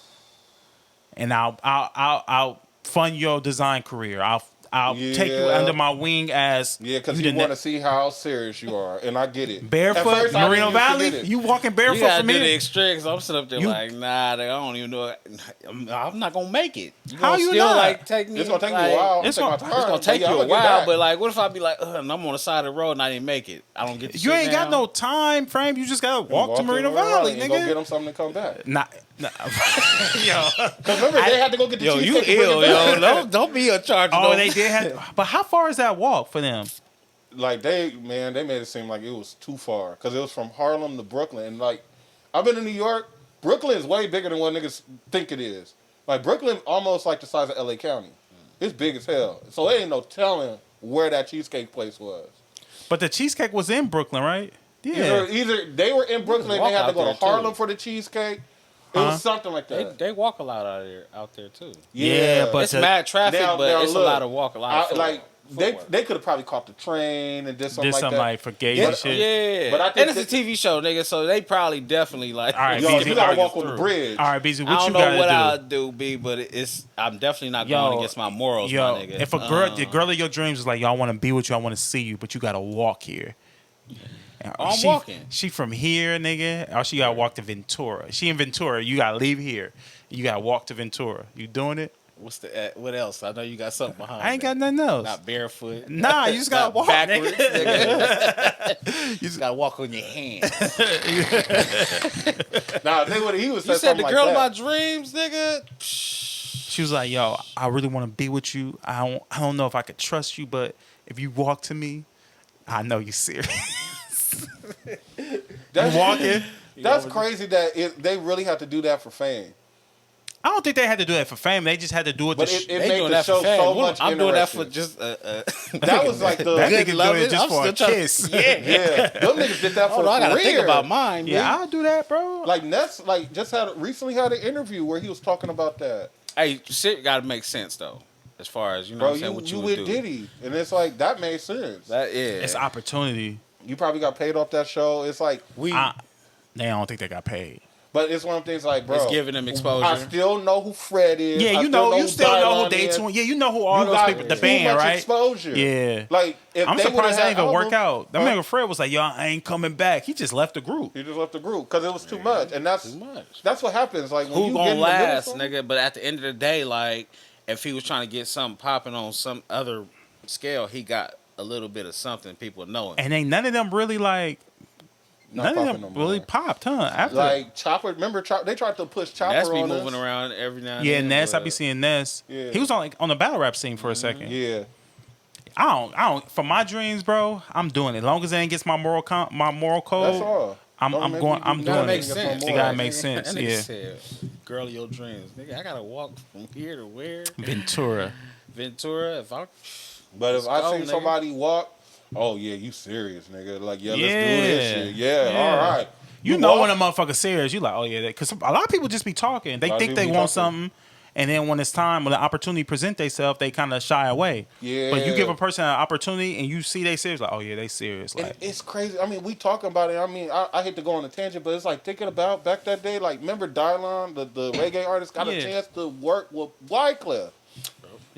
[SPEAKER 2] And I'll fund your design career. I'll take you
[SPEAKER 4] Yeah.
[SPEAKER 2] under my wing as
[SPEAKER 4] Yeah, because
[SPEAKER 2] you
[SPEAKER 4] you
[SPEAKER 2] the
[SPEAKER 4] want
[SPEAKER 2] ne-
[SPEAKER 4] to see how serious you are, and I get it.
[SPEAKER 2] barefoot
[SPEAKER 4] At first, I
[SPEAKER 2] Merino
[SPEAKER 4] didn't used to
[SPEAKER 2] Valley.
[SPEAKER 4] get it.
[SPEAKER 2] You walking
[SPEAKER 3] You
[SPEAKER 2] barefoot
[SPEAKER 3] gotta
[SPEAKER 2] from
[SPEAKER 3] do the
[SPEAKER 2] here?
[SPEAKER 3] extremes. I'm sitting up there
[SPEAKER 2] You-
[SPEAKER 3] like, nah, I don't even know. I'm not gonna make it. You
[SPEAKER 2] How
[SPEAKER 3] gonna
[SPEAKER 2] you
[SPEAKER 3] still
[SPEAKER 2] not?
[SPEAKER 3] like take me?
[SPEAKER 4] It's gonna take me
[SPEAKER 3] like,
[SPEAKER 4] a while.
[SPEAKER 2] It's
[SPEAKER 4] It's
[SPEAKER 2] gonna-
[SPEAKER 4] gonna
[SPEAKER 3] It's gonna take
[SPEAKER 4] yeah,
[SPEAKER 3] you
[SPEAKER 4] I'm
[SPEAKER 3] a
[SPEAKER 4] gonna get
[SPEAKER 3] while,
[SPEAKER 4] back.
[SPEAKER 3] but like, what if I be like, and I'm on the side of the road and I didn't make it? I don't get to
[SPEAKER 2] You
[SPEAKER 3] sit
[SPEAKER 2] ain't got
[SPEAKER 3] down.
[SPEAKER 2] no time frame. You just gotta walk to Merino Valley,
[SPEAKER 4] and go get
[SPEAKER 2] nigga.
[SPEAKER 4] them something to come back.
[SPEAKER 2] Nah. Yo.
[SPEAKER 4] Because remember, they had to go get the
[SPEAKER 3] Yo, you
[SPEAKER 4] cheesecake and bring
[SPEAKER 3] ill,
[SPEAKER 4] it back.
[SPEAKER 3] yo. Don't be in charge.
[SPEAKER 2] Oh,
[SPEAKER 3] of
[SPEAKER 2] they did have. But how far is that walk for them?
[SPEAKER 4] Like they made it seem like it was too far because it was from Harlem to Brooklyn. And like, I've been in New York. Brooklyn is way bigger than what niggas think it is. Like Brooklyn, almost like the size of LA County. It's big as hell. So there ain't no telling where that cheesecake place was.
[SPEAKER 2] But the cheesecake was in Brooklyn, right? Yeah.
[SPEAKER 4] Either they were in Brooklyn, and
[SPEAKER 3] walk
[SPEAKER 4] they had to
[SPEAKER 3] out
[SPEAKER 4] go to
[SPEAKER 3] there, too.
[SPEAKER 4] Harlem for the cheesecake. It
[SPEAKER 2] Huh?
[SPEAKER 4] was something like that.
[SPEAKER 3] They walk a lot out there too.
[SPEAKER 2] Yeah, but
[SPEAKER 3] It's
[SPEAKER 2] to-
[SPEAKER 3] mad traffic,
[SPEAKER 4] Now-
[SPEAKER 3] but
[SPEAKER 4] now
[SPEAKER 3] it's
[SPEAKER 4] look,
[SPEAKER 3] a lot of walk. A lot of footwork.
[SPEAKER 4] like they
[SPEAKER 3] Footwork.
[SPEAKER 4] could have probably caught the train and did something
[SPEAKER 2] Did
[SPEAKER 4] like
[SPEAKER 2] something
[SPEAKER 4] that.
[SPEAKER 2] like for gay
[SPEAKER 4] Yeah,
[SPEAKER 2] and shit.
[SPEAKER 3] Yeah,
[SPEAKER 4] But I think
[SPEAKER 3] and it's a TV show, nigga. So they probably definitely like.
[SPEAKER 2] All right,
[SPEAKER 4] Yo,
[SPEAKER 2] BZ,
[SPEAKER 4] you gotta
[SPEAKER 2] argue
[SPEAKER 4] walk on the
[SPEAKER 2] through.
[SPEAKER 4] bridge.
[SPEAKER 2] All right, BZ,
[SPEAKER 3] I
[SPEAKER 2] what
[SPEAKER 3] don't
[SPEAKER 2] you
[SPEAKER 3] know
[SPEAKER 2] gotta
[SPEAKER 3] what
[SPEAKER 2] do?
[SPEAKER 3] I'll do, B, but I'm definitely not going against my morals, my nigga.
[SPEAKER 2] If a girl, the girl of your dreams is like, yo, I want to be with you, I want to see you, but you gotta walk here. And
[SPEAKER 3] I'm
[SPEAKER 2] she,
[SPEAKER 3] walking.
[SPEAKER 2] She from here, nigga, or she gotta walk to Ventura. She in Ventura, you gotta leave here. You gotta walk to Ventura. You doing it?
[SPEAKER 3] What's the what else? I know you got something behind.
[SPEAKER 2] I ain't
[SPEAKER 3] that.
[SPEAKER 2] got nothing else.
[SPEAKER 3] Not barefoot.
[SPEAKER 2] Nah, you just gotta
[SPEAKER 3] Not
[SPEAKER 2] walk
[SPEAKER 3] backwards.
[SPEAKER 2] nigga.
[SPEAKER 3] Nigga. You just gotta walk on your hands.
[SPEAKER 4] Nah, he was
[SPEAKER 3] You said
[SPEAKER 4] something
[SPEAKER 3] the
[SPEAKER 4] like
[SPEAKER 3] girl
[SPEAKER 4] that.
[SPEAKER 3] of my dreams, nigga.
[SPEAKER 2] She was like, yo, I really want to be with you. I don't know if I could trust you, but if you walk to me, I know you serious.
[SPEAKER 4] That's
[SPEAKER 2] walking.
[SPEAKER 4] That's crazy that they really have to do that for fame.
[SPEAKER 2] I don't think they had to do that for fame. They just had to do it.
[SPEAKER 4] But
[SPEAKER 2] To
[SPEAKER 4] it
[SPEAKER 3] They
[SPEAKER 4] made
[SPEAKER 3] doing
[SPEAKER 4] the
[SPEAKER 3] that
[SPEAKER 4] show
[SPEAKER 3] for fame.
[SPEAKER 4] so much
[SPEAKER 3] I'm doing that for
[SPEAKER 4] interesting.
[SPEAKER 3] just
[SPEAKER 4] That was like the
[SPEAKER 2] that
[SPEAKER 3] good
[SPEAKER 2] nigga doing
[SPEAKER 3] loving.
[SPEAKER 2] it just
[SPEAKER 3] I'm
[SPEAKER 2] for a
[SPEAKER 3] still trying-
[SPEAKER 2] kiss.
[SPEAKER 3] Yeah.
[SPEAKER 4] yeah. Them niggas did that for
[SPEAKER 3] Hold on, I gotta
[SPEAKER 4] career.
[SPEAKER 3] think about mine.
[SPEAKER 2] Yeah,
[SPEAKER 3] Yeah.
[SPEAKER 2] I'll do that, bro.
[SPEAKER 4] Like Ness, like just recently had an interview where he was talking about that.
[SPEAKER 3] Hey, shit gotta make sense though. As far as you know,
[SPEAKER 4] Bro,
[SPEAKER 3] what I'm saying, what
[SPEAKER 4] you
[SPEAKER 3] would
[SPEAKER 4] with
[SPEAKER 3] do.
[SPEAKER 4] Diddy, and it's like that made sense.
[SPEAKER 3] That yeah.
[SPEAKER 2] It's opportunity.
[SPEAKER 4] You probably got paid off that show. It's like
[SPEAKER 3] we.
[SPEAKER 2] They don't think they got paid.
[SPEAKER 4] but it's one of the things like, bro,
[SPEAKER 3] It's giving them exposure.
[SPEAKER 4] I still know who Fred is.
[SPEAKER 2] Yeah,
[SPEAKER 4] I
[SPEAKER 2] you still know who
[SPEAKER 4] Dylon
[SPEAKER 2] Day
[SPEAKER 4] is.
[SPEAKER 2] 20. Yeah, you know who all
[SPEAKER 4] You
[SPEAKER 2] those
[SPEAKER 4] got
[SPEAKER 2] people, the
[SPEAKER 4] too
[SPEAKER 2] band,
[SPEAKER 4] much
[SPEAKER 2] right?
[SPEAKER 4] exposure.
[SPEAKER 2] Yeah.
[SPEAKER 4] Like if
[SPEAKER 2] I'm
[SPEAKER 4] they would've
[SPEAKER 2] surprised that
[SPEAKER 4] had
[SPEAKER 2] ain't even work
[SPEAKER 4] albums-
[SPEAKER 2] out. That
[SPEAKER 4] Huh?
[SPEAKER 2] nigga Fred was like, yo, I ain't coming back. He just left the group.
[SPEAKER 4] He just left the group because it was too much, and that's
[SPEAKER 3] Too much.
[SPEAKER 4] that's what happens. Like when
[SPEAKER 3] Who
[SPEAKER 4] you
[SPEAKER 3] gonna
[SPEAKER 4] get in the middle of
[SPEAKER 3] last,
[SPEAKER 4] something-
[SPEAKER 3] nigga? But at the end of the day, like if he was trying to get something popping on some other scale, he got a little bit of something people know him.
[SPEAKER 2] And ain't none of them really like.
[SPEAKER 4] Not
[SPEAKER 2] None of
[SPEAKER 4] popping
[SPEAKER 2] them
[SPEAKER 4] no
[SPEAKER 2] really
[SPEAKER 4] more.
[SPEAKER 2] popped, huh? After
[SPEAKER 4] Like Chopper, remember they tried to push Chopper
[SPEAKER 3] Ness be
[SPEAKER 4] on
[SPEAKER 3] moving
[SPEAKER 4] us.
[SPEAKER 3] around every now and
[SPEAKER 2] yeah,
[SPEAKER 3] then.
[SPEAKER 2] Ness. I
[SPEAKER 3] but
[SPEAKER 2] be seeing Ness.
[SPEAKER 4] Yeah.
[SPEAKER 2] He was on the battle rap scene for a second.
[SPEAKER 4] Yeah,
[SPEAKER 2] I don't. For my dreams, bro, I'm doing it. As long as it ain't gets my moral code.
[SPEAKER 4] that's all.
[SPEAKER 2] I'm
[SPEAKER 4] Don't make
[SPEAKER 2] going.
[SPEAKER 4] me
[SPEAKER 2] I'm
[SPEAKER 4] do
[SPEAKER 3] Gotta
[SPEAKER 2] doing
[SPEAKER 3] make
[SPEAKER 2] it.
[SPEAKER 3] sense.
[SPEAKER 2] It gotta
[SPEAKER 3] Nigga,
[SPEAKER 2] make sense.
[SPEAKER 3] That nigga
[SPEAKER 2] Yeah.
[SPEAKER 3] said, "Girl of your dreams, nigga. I gotta walk from here to where
[SPEAKER 2] Ventura.
[SPEAKER 3] Ventura. If I,
[SPEAKER 4] But if
[SPEAKER 3] let's
[SPEAKER 4] I
[SPEAKER 3] go,
[SPEAKER 4] seen
[SPEAKER 3] nigga.
[SPEAKER 4] somebody walk, oh yeah, you serious, nigga? Like let's do
[SPEAKER 2] Yeah.
[SPEAKER 4] this shit. Yeah,
[SPEAKER 2] Yeah.
[SPEAKER 4] all right.
[SPEAKER 2] You know
[SPEAKER 4] walk?
[SPEAKER 2] when a motherfucker serious, you like, oh yeah, because a lot of people just be talking. They
[SPEAKER 4] A lot of
[SPEAKER 2] think
[SPEAKER 4] people
[SPEAKER 2] they
[SPEAKER 4] be
[SPEAKER 2] want
[SPEAKER 4] talking.
[SPEAKER 2] something, and then when it's time, when the opportunity present themselves, they kind of shy away.
[SPEAKER 4] Yeah.
[SPEAKER 2] But you give a person an opportunity, and you see they serious, like, oh yeah, they serious.
[SPEAKER 4] And
[SPEAKER 2] Like,
[SPEAKER 4] it's crazy. I mean, we talking about it. I mean, I hate to go on a tangent, but it's like thinking about back that day. Like, remember Dylon, the reggae artist, got
[SPEAKER 2] Yeah.
[SPEAKER 4] a chance to work with Wyclef,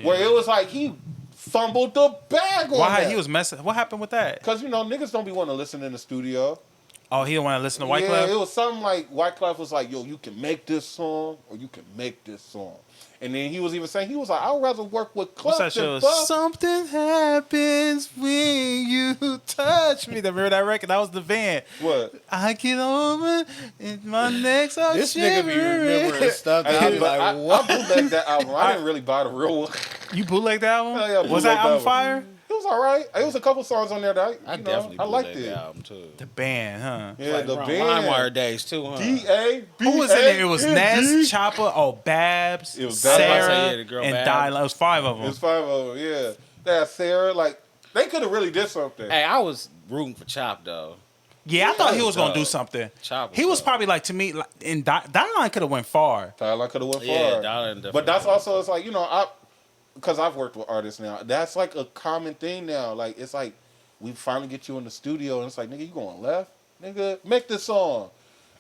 [SPEAKER 4] where it was like he fumbled the bag on
[SPEAKER 2] why
[SPEAKER 4] that.
[SPEAKER 2] he was messing? What happened with that?
[SPEAKER 4] Because niggas don't be wanting to listen in the studio.
[SPEAKER 2] Oh, he don't want to listen to
[SPEAKER 4] Yeah,
[SPEAKER 2] Wyclef.
[SPEAKER 4] it was something like Wyclef was like, yo, you can make this song or you can make this song. And then he was even saying, he was like, I'd rather work with
[SPEAKER 2] What's
[SPEAKER 4] Clef
[SPEAKER 2] that show?
[SPEAKER 4] than Buff.
[SPEAKER 2] Something happens when you touch me. Remember that record? That was the band.
[SPEAKER 4] What?
[SPEAKER 2] I get over and my neck's all
[SPEAKER 3] This nigga be remembering stuff that I be like,
[SPEAKER 4] I
[SPEAKER 3] what?
[SPEAKER 4] bootlegged that album. I didn't really buy the real one.
[SPEAKER 2] You bootleg that album?
[SPEAKER 4] Hell yeah,
[SPEAKER 2] Was that
[SPEAKER 4] bootleg
[SPEAKER 2] album
[SPEAKER 4] that one.
[SPEAKER 2] fire?
[SPEAKER 4] It was all right. It was a couple songs on there that
[SPEAKER 3] I definitely
[SPEAKER 4] I liked
[SPEAKER 3] bootlegged
[SPEAKER 4] it.
[SPEAKER 3] the album too.
[SPEAKER 2] The band, huh?
[SPEAKER 4] Yeah,
[SPEAKER 3] Like
[SPEAKER 4] the
[SPEAKER 3] around
[SPEAKER 4] band.
[SPEAKER 3] LimeWire days too, huh?
[SPEAKER 4] D.A.B.
[SPEAKER 2] Who was in there? It was Ness, Chopper, Babs,
[SPEAKER 4] It was Babs.
[SPEAKER 2] Sarah,
[SPEAKER 3] I was about to say, yeah, the girl
[SPEAKER 2] and
[SPEAKER 3] Babs.
[SPEAKER 2] Dylan. It was 5 of
[SPEAKER 4] It
[SPEAKER 2] them.
[SPEAKER 4] was 5 of them. Yeah, that Sarah. Like they could have really did something.
[SPEAKER 3] Hey, I was rooting for Chop though.
[SPEAKER 2] Yeah, I thought he was gonna do
[SPEAKER 3] dope.
[SPEAKER 2] something.
[SPEAKER 3] Chop was
[SPEAKER 2] He was
[SPEAKER 3] dope.
[SPEAKER 2] probably like, to me, like, in Dylan could have went far.
[SPEAKER 4] Tyler could have went
[SPEAKER 3] Yeah,
[SPEAKER 4] far.
[SPEAKER 3] Dylan definitely
[SPEAKER 4] But that's
[SPEAKER 3] went
[SPEAKER 4] also it's like because I've worked with artists now. That's like a common thing now. Like it's like we finally get you in the studio and it's like nigga, you going left, nigga, make this song.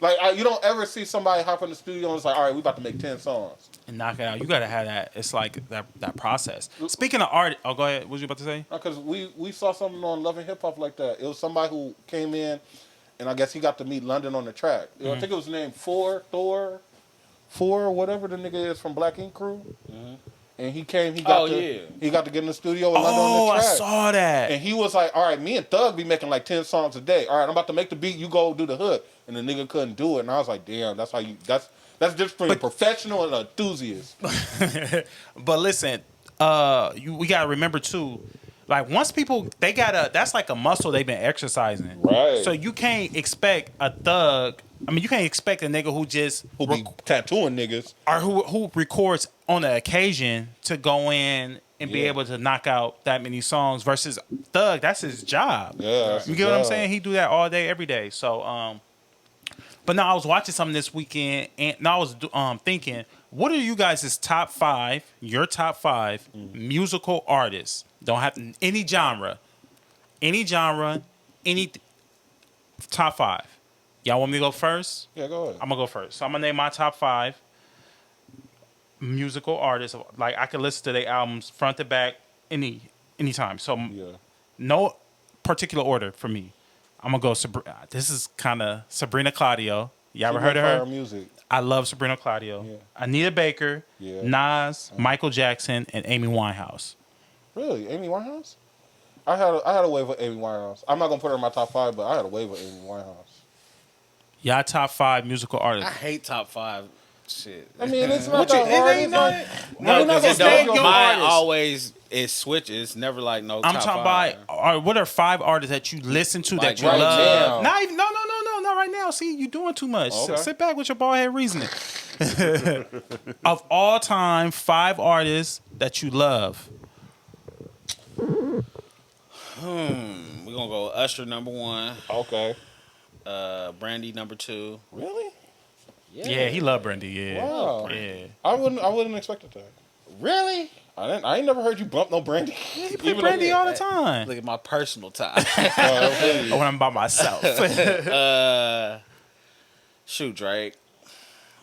[SPEAKER 4] Like you don't ever see somebody hop in the studio and it's like, all right, we about to make 10 songs.
[SPEAKER 2] And knock it out. You gotta have that. It's like that process. Speaking of art, oh, go ahead. What was you about to say?
[SPEAKER 4] Because we saw something on Love and Hip Hop like that. It was somebody who came in, and I guess he got to meet London on the track. I think it was named Thor, whatever the nigga is from Black Ink Crew. And he came. He got he got to get in the studio with London on
[SPEAKER 2] Oh,
[SPEAKER 4] the
[SPEAKER 2] I
[SPEAKER 4] track.
[SPEAKER 2] saw that.
[SPEAKER 4] And he was like, all right, me and Thug be making like 10 songs a day. All right, I'm about to make the beat. You go do the hook. And the nigga couldn't do it. And I was like, damn, that's the difference between a professional and an enthusiast.
[SPEAKER 2] But listen, we gotta remember too. Like once people, that's like a muscle they've been exercising.
[SPEAKER 4] Right.
[SPEAKER 2] So you can't expect a Thug. I mean, you can't expect a nigga who just
[SPEAKER 4] Who be tattooing niggas.
[SPEAKER 2] or who records on the occasion to go in and be
[SPEAKER 4] Yeah.
[SPEAKER 2] able to knock out that many songs versus Thug. That's his job.
[SPEAKER 4] Yeah, that's
[SPEAKER 2] You
[SPEAKER 4] his
[SPEAKER 2] get what I'm
[SPEAKER 4] job.
[SPEAKER 2] saying? He do that all day, every day. So, but no, I was watching something this weekend, and I was thinking, what are you guys' top 5? Your top 5 musical artists? Don't have any genre, any top 5. Y'all want me to go first?
[SPEAKER 4] Yeah, go ahead.
[SPEAKER 2] I'm gonna go first. So I'm gonna name my top 5 musical artists. Like I could listen to their albums front to back anytime. So
[SPEAKER 4] Yeah.
[SPEAKER 2] no particular order for me. I'm gonna go. This is kind of Sabrina Claudio. You ever heard of her?
[SPEAKER 4] Music.
[SPEAKER 2] I love Sabrina Claudio.
[SPEAKER 4] Yeah.
[SPEAKER 2] Anita Baker,
[SPEAKER 4] Yeah.
[SPEAKER 2] Nas, Michael Jackson, and Amy Winehouse.
[SPEAKER 4] Really? Amy Winehouse? I had a wave with Amy Winehouse. I'm not gonna put her in my top 5, but I had a wave with Amy Winehouse.
[SPEAKER 2] Y'all top 5 musical
[SPEAKER 3] I
[SPEAKER 2] artists.
[SPEAKER 3] hate top 5 shit.
[SPEAKER 4] I mean, it's not
[SPEAKER 2] What you-
[SPEAKER 4] that hard.
[SPEAKER 2] it ain't
[SPEAKER 4] It's like,
[SPEAKER 2] No,
[SPEAKER 4] we're not
[SPEAKER 2] 'cause
[SPEAKER 4] gonna
[SPEAKER 2] it's
[SPEAKER 4] say
[SPEAKER 2] not
[SPEAKER 4] your
[SPEAKER 3] Mine
[SPEAKER 2] artist.
[SPEAKER 3] always it switches. Never like no.
[SPEAKER 2] I'm
[SPEAKER 3] top
[SPEAKER 2] talking
[SPEAKER 3] 5.
[SPEAKER 2] about what are 5 artists that you listen to
[SPEAKER 3] Like
[SPEAKER 2] that you
[SPEAKER 4] right
[SPEAKER 2] love?
[SPEAKER 4] now.
[SPEAKER 2] Not even not right now. See, you doing too much.
[SPEAKER 4] Okay.
[SPEAKER 2] Sit back with your bald head reasoning. Of all time, 5 artists that you love.
[SPEAKER 3] We're gonna go Usher number 1,
[SPEAKER 4] Okay.
[SPEAKER 3] Brandy number 2.
[SPEAKER 4] Really?
[SPEAKER 2] Yeah, he loved Brandy. Yeah,
[SPEAKER 4] Wow.
[SPEAKER 2] yeah.
[SPEAKER 4] I wouldn't expect it that.
[SPEAKER 3] Really?
[SPEAKER 4] I ain't never heard you bump no Brandy.
[SPEAKER 2] He play Brandy all the time.
[SPEAKER 3] Look at my personal time.
[SPEAKER 2] When I'm by myself.
[SPEAKER 3] Shoot, Drake.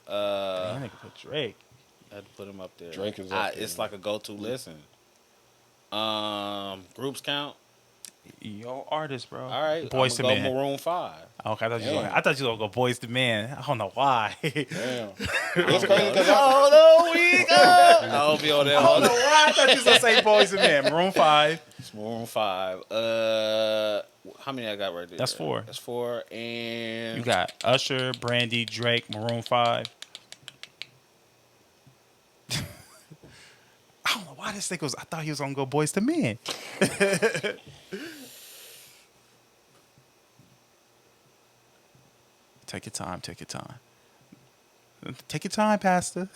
[SPEAKER 2] That nigga put Drake.
[SPEAKER 3] I had to put him up there.
[SPEAKER 4] Drake is up there.
[SPEAKER 3] It's like a go-to listen. Groups count.
[SPEAKER 2] Yo, artist, bro.
[SPEAKER 3] All right,
[SPEAKER 2] Boys to
[SPEAKER 3] I'm gonna
[SPEAKER 2] Men.
[SPEAKER 3] go Maroon 5.
[SPEAKER 2] Okay,
[SPEAKER 4] Damn.
[SPEAKER 2] I thought you were gonna go Boys to Men. I don't know why.
[SPEAKER 4] Damn. It's crazy because
[SPEAKER 3] Oh no, we go. I'll be on there.
[SPEAKER 2] I don't know why I thought you was gonna say Boys to Men. Maroon 5.
[SPEAKER 3] It's Maroon 5. How many I got right there?
[SPEAKER 2] That's 4.
[SPEAKER 3] That's 4, and
[SPEAKER 2] You got Usher, Brandy, Drake, Maroon 5. I don't know why this nigga was. I thought he was gonna go Boys to Men. Take your time. Take your time. Take your time, Pastor.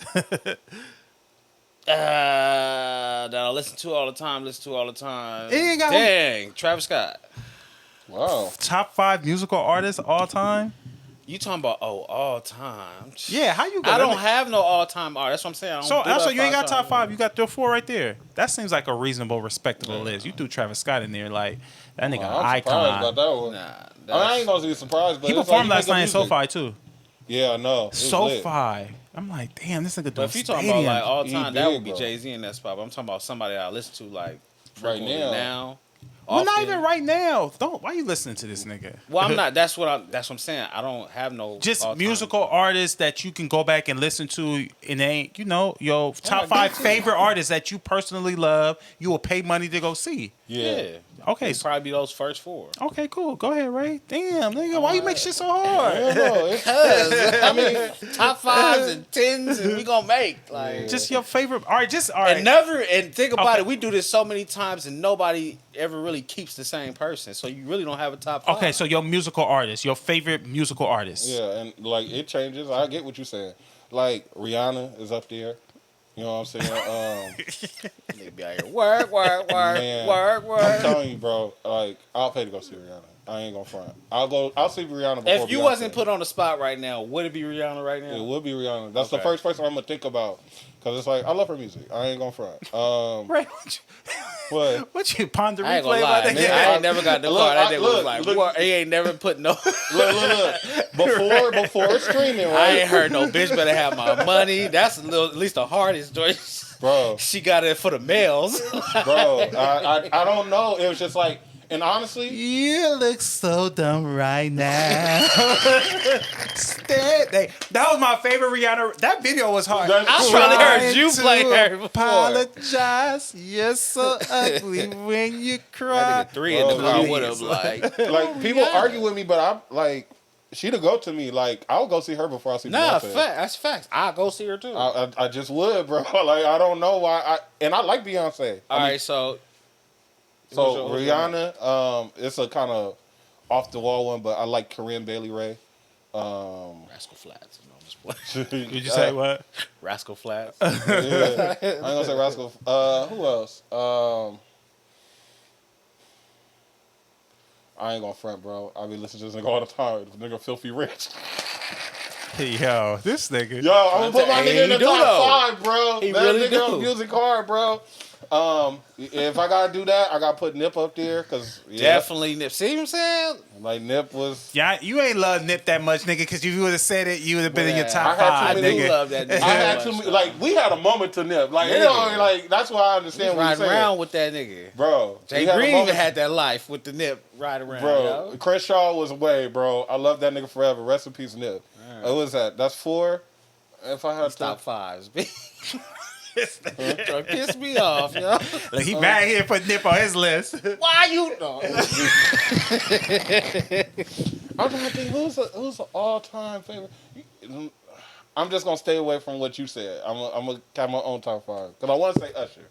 [SPEAKER 3] that I listen to all the time.
[SPEAKER 2] He ain't got
[SPEAKER 3] Dang, Travis Scott.
[SPEAKER 4] wow.
[SPEAKER 2] Top 5 musical artists all time.
[SPEAKER 3] You talking about all time?
[SPEAKER 2] Yeah, how you?
[SPEAKER 3] I don't have no all time art. That's what I'm saying. I don't
[SPEAKER 2] So
[SPEAKER 3] do
[SPEAKER 2] also
[SPEAKER 3] that
[SPEAKER 2] you ain't got
[SPEAKER 3] 5
[SPEAKER 2] top
[SPEAKER 3] times.
[SPEAKER 2] 5. You got the 4 right there. That seems like a reasonable, respectable list. You threw Travis Scott in there, like that nigga
[SPEAKER 4] I'm surprised
[SPEAKER 2] icon.
[SPEAKER 4] about that one.
[SPEAKER 3] Nah,
[SPEAKER 4] I ain't gonna be surprised, but
[SPEAKER 2] He
[SPEAKER 4] it's
[SPEAKER 2] performed
[SPEAKER 4] like
[SPEAKER 2] last
[SPEAKER 4] you
[SPEAKER 2] night in
[SPEAKER 4] make good music.
[SPEAKER 2] SoFi too.
[SPEAKER 4] Yeah, I know. It was lit.
[SPEAKER 2] SoFi. I'm like, damn, this nigga doing
[SPEAKER 3] But if you talking about like all
[SPEAKER 4] He
[SPEAKER 3] time, that
[SPEAKER 4] big,
[SPEAKER 3] would be
[SPEAKER 4] bro.
[SPEAKER 3] Jay-Z in that spot. But I'm talking about somebody I listen to like
[SPEAKER 4] Right
[SPEAKER 3] frequently
[SPEAKER 4] now.
[SPEAKER 2] well, not
[SPEAKER 3] often.
[SPEAKER 2] even right now. Don't. Why you listening to this nigga?
[SPEAKER 3] Well, I'm not. That's what I'm saying. I don't have no
[SPEAKER 2] Just
[SPEAKER 3] all-time.
[SPEAKER 2] musical artists that you can go back and listen to, and ain't your top
[SPEAKER 3] I
[SPEAKER 2] 5
[SPEAKER 3] got to.
[SPEAKER 2] favorite artists that you personally love. You will pay money to go see.
[SPEAKER 3] Yeah.
[SPEAKER 2] Okay,
[SPEAKER 3] It'd probably be those first 4.
[SPEAKER 2] okay, cool. Go ahead, Ray. Damn, nigga, why you make shit so hard?
[SPEAKER 4] I don't know. It's-
[SPEAKER 3] I mean, top 5s and 10s, and we gonna make like.
[SPEAKER 2] Just your favorite. All right, just all right.
[SPEAKER 3] And think about
[SPEAKER 2] Okay.
[SPEAKER 3] it. We do this so many times, and nobody ever really keeps the same person. So you really don't have a top 5.
[SPEAKER 2] Okay, so your musical artist, your favorite musical artist.
[SPEAKER 4] Yeah, and like it changes. I get what you're saying. Like Rihanna is up there. You know what I'm saying?
[SPEAKER 3] Nigga be out here work,
[SPEAKER 4] Man, I'm
[SPEAKER 3] work.
[SPEAKER 4] telling you, bro. Like I'll pay to go see Rihanna. I ain't gonna front. I'll see Rihanna before
[SPEAKER 3] If you
[SPEAKER 4] Beyonce.
[SPEAKER 3] wasn't put on the spot right now, would it be Rihanna right now?
[SPEAKER 4] It would be Rihanna. That's the
[SPEAKER 3] Okay.
[SPEAKER 4] first person I'm gonna think about because it's like I love her music. I ain't gonna front.
[SPEAKER 2] Ray,
[SPEAKER 4] What?
[SPEAKER 2] what you ponder
[SPEAKER 3] I ain't
[SPEAKER 2] replay
[SPEAKER 3] gonna lie,
[SPEAKER 2] about
[SPEAKER 3] man.
[SPEAKER 2] that?
[SPEAKER 3] I ain't never got the
[SPEAKER 4] Look,
[SPEAKER 3] car. That
[SPEAKER 4] I-
[SPEAKER 3] nigga
[SPEAKER 4] look,
[SPEAKER 3] was like,
[SPEAKER 4] look.
[SPEAKER 3] what? He ain't never put no.
[SPEAKER 4] Look. Before streaming, right?
[SPEAKER 3] I ain't heard no bitch better have my money. That's a little, at least the hardest joint.
[SPEAKER 4] Bro,
[SPEAKER 3] She got it for the males.
[SPEAKER 4] bro. I don't know. It was just like, and honestly,
[SPEAKER 2] You look so dumb right now. That was my favorite Rihanna. That video was hard.
[SPEAKER 4] That's
[SPEAKER 3] I
[SPEAKER 4] cool.
[SPEAKER 3] probably heard
[SPEAKER 2] Trying
[SPEAKER 3] you
[SPEAKER 2] to
[SPEAKER 3] play her before.
[SPEAKER 2] Apologize. You're so ugly when you cry.
[SPEAKER 3] That nigga 3 in the
[SPEAKER 4] Bro,
[SPEAKER 3] car
[SPEAKER 4] please.
[SPEAKER 3] with him, like.
[SPEAKER 4] like people argue with me, but I'm like, she the go to me. Like I'll go see her before I see
[SPEAKER 3] Nah,
[SPEAKER 4] Beyonce.
[SPEAKER 3] that's facts. I'll go see her too.
[SPEAKER 4] I just would, bro. Like I don't know why. And I like Beyonce.
[SPEAKER 3] All right, so
[SPEAKER 4] So
[SPEAKER 3] who's your-
[SPEAKER 4] Rihanna, it's a kind of off the wall one, but I like Corinne Bailey Ray.
[SPEAKER 3] Rascal Flats. No, I'm just playing.
[SPEAKER 2] Did you say what?
[SPEAKER 3] Rascal Flats.
[SPEAKER 4] Yeah. I ain't gonna say Rascal. Who else? I ain't gonna front, bro. I be listening to this nigga all the time. This nigga filthy rich.
[SPEAKER 2] Yo, this nigga.
[SPEAKER 4] Yo, I'm gonna put my
[SPEAKER 3] Hey,
[SPEAKER 4] nigga in the
[SPEAKER 3] he do
[SPEAKER 4] top 5, bro.
[SPEAKER 3] He
[SPEAKER 4] That
[SPEAKER 3] really
[SPEAKER 4] nigga
[SPEAKER 3] do.
[SPEAKER 4] on music hard, bro. If I gotta do that, I gotta put Nip up there, cause
[SPEAKER 3] Definitely Nip. See what I'm saying?
[SPEAKER 4] like Nip was.
[SPEAKER 2] Yeah, you ain't love Nip that much, nigga, because if you would have said it, you would have been in your
[SPEAKER 3] Man,
[SPEAKER 2] top
[SPEAKER 4] I had
[SPEAKER 2] 5,
[SPEAKER 4] too
[SPEAKER 3] I
[SPEAKER 4] many-
[SPEAKER 3] do
[SPEAKER 2] nigga.
[SPEAKER 3] love that nigga.
[SPEAKER 4] I had
[SPEAKER 3] so
[SPEAKER 4] to
[SPEAKER 3] much,
[SPEAKER 4] like we had a moment to Nip, like you
[SPEAKER 3] Nigga.
[SPEAKER 4] know, like that's why I understand what
[SPEAKER 3] riding
[SPEAKER 4] you're saying,
[SPEAKER 3] around with that nigga.
[SPEAKER 4] bro.
[SPEAKER 3] Jay
[SPEAKER 4] we had a
[SPEAKER 3] Green
[SPEAKER 4] moment-
[SPEAKER 3] even had that life with the Nip riding around.
[SPEAKER 4] bro.
[SPEAKER 3] Yo.
[SPEAKER 4] Chris Shaw was away, bro. I love that nigga forever. Rest in peace, Nip. What was that? That's 4. If I had
[SPEAKER 3] Top
[SPEAKER 4] to,
[SPEAKER 3] 5s. Trying to piss me off, yo.
[SPEAKER 2] Like, he mad here put Nip on his list.
[SPEAKER 3] Why you know?
[SPEAKER 4] I'm trying to think who's an all time favorite. I'm just gonna stay away from what you said. I'm gonna have my own top 5 because I want to say Usher,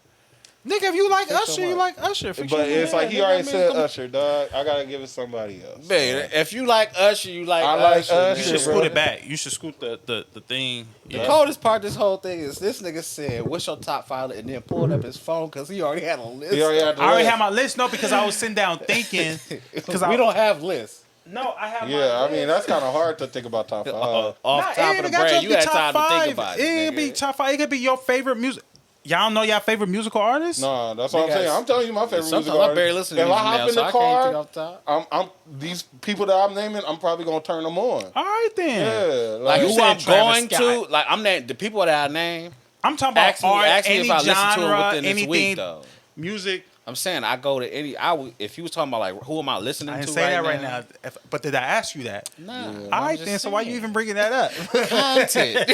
[SPEAKER 2] Nigga, if you like
[SPEAKER 4] Think
[SPEAKER 2] Usher,
[SPEAKER 4] so
[SPEAKER 2] you
[SPEAKER 4] much.
[SPEAKER 2] like Usher. For
[SPEAKER 4] but
[SPEAKER 2] sure.
[SPEAKER 4] it's like he
[SPEAKER 3] nigga,
[SPEAKER 4] already
[SPEAKER 3] I mean,
[SPEAKER 4] said
[SPEAKER 3] come-
[SPEAKER 4] Usher, dog. I gotta give it somebody else.
[SPEAKER 3] Man, if you like Usher, you like
[SPEAKER 4] I like
[SPEAKER 3] Usher.
[SPEAKER 4] Usher,
[SPEAKER 3] man.
[SPEAKER 2] You should
[SPEAKER 4] bro.
[SPEAKER 2] scoot it back. You should scoot the thing.
[SPEAKER 3] The
[SPEAKER 2] Yeah.
[SPEAKER 3] coldest part of this whole thing is this nigga said, "What's your top 5?" and then pulled up his phone because he already had a list.
[SPEAKER 4] He already had the
[SPEAKER 2] I already
[SPEAKER 4] list.
[SPEAKER 2] had my list, no, because I was sitting down thinking. Because
[SPEAKER 3] we don't have lists.
[SPEAKER 2] No, I have.
[SPEAKER 4] Yeah, I mean that's kind of hard to think about top 5.
[SPEAKER 3] Off
[SPEAKER 2] Nah,
[SPEAKER 3] top
[SPEAKER 2] it
[SPEAKER 3] of
[SPEAKER 2] ain't
[SPEAKER 3] the
[SPEAKER 2] got
[SPEAKER 3] brain,
[SPEAKER 2] to
[SPEAKER 3] you
[SPEAKER 2] be
[SPEAKER 3] had
[SPEAKER 2] top
[SPEAKER 3] time to
[SPEAKER 2] 5.
[SPEAKER 3] think about it.
[SPEAKER 2] It ain't
[SPEAKER 3] nigga.
[SPEAKER 2] be top 5. It could be your favorite music. Y'all know y'all favorite musical artists?
[SPEAKER 4] Nah, that's what I'm
[SPEAKER 3] Nigga,
[SPEAKER 4] saying. I'm telling you my favorite music
[SPEAKER 3] Sometimes I barely
[SPEAKER 4] artist.
[SPEAKER 3] listen to
[SPEAKER 4] If
[SPEAKER 3] music
[SPEAKER 4] I hop
[SPEAKER 3] now,
[SPEAKER 4] in
[SPEAKER 3] so
[SPEAKER 4] the
[SPEAKER 3] I can't think
[SPEAKER 4] car,
[SPEAKER 3] off top.
[SPEAKER 4] I'm these people that I'm naming. I'm probably gonna turn them on.
[SPEAKER 2] All right then.
[SPEAKER 4] Yeah,
[SPEAKER 3] Like
[SPEAKER 2] You
[SPEAKER 3] who
[SPEAKER 2] said
[SPEAKER 3] I'm
[SPEAKER 2] Travis
[SPEAKER 3] going to,
[SPEAKER 2] Scott.
[SPEAKER 3] like I'm the people that I name.
[SPEAKER 2] I'm talking about
[SPEAKER 3] Ask me,
[SPEAKER 2] art,
[SPEAKER 3] ask me
[SPEAKER 2] any
[SPEAKER 3] if I listen to
[SPEAKER 2] genre,
[SPEAKER 3] it within this
[SPEAKER 2] anything,
[SPEAKER 3] week though.
[SPEAKER 2] music.
[SPEAKER 3] I'm saying I go to any. If you was talking about like who am I listening
[SPEAKER 2] I
[SPEAKER 3] to
[SPEAKER 2] didn't say that right
[SPEAKER 3] now?
[SPEAKER 2] now. But did I ask you that?
[SPEAKER 3] Nah.
[SPEAKER 2] All right then. So why you even bringing that up?
[SPEAKER 3] content?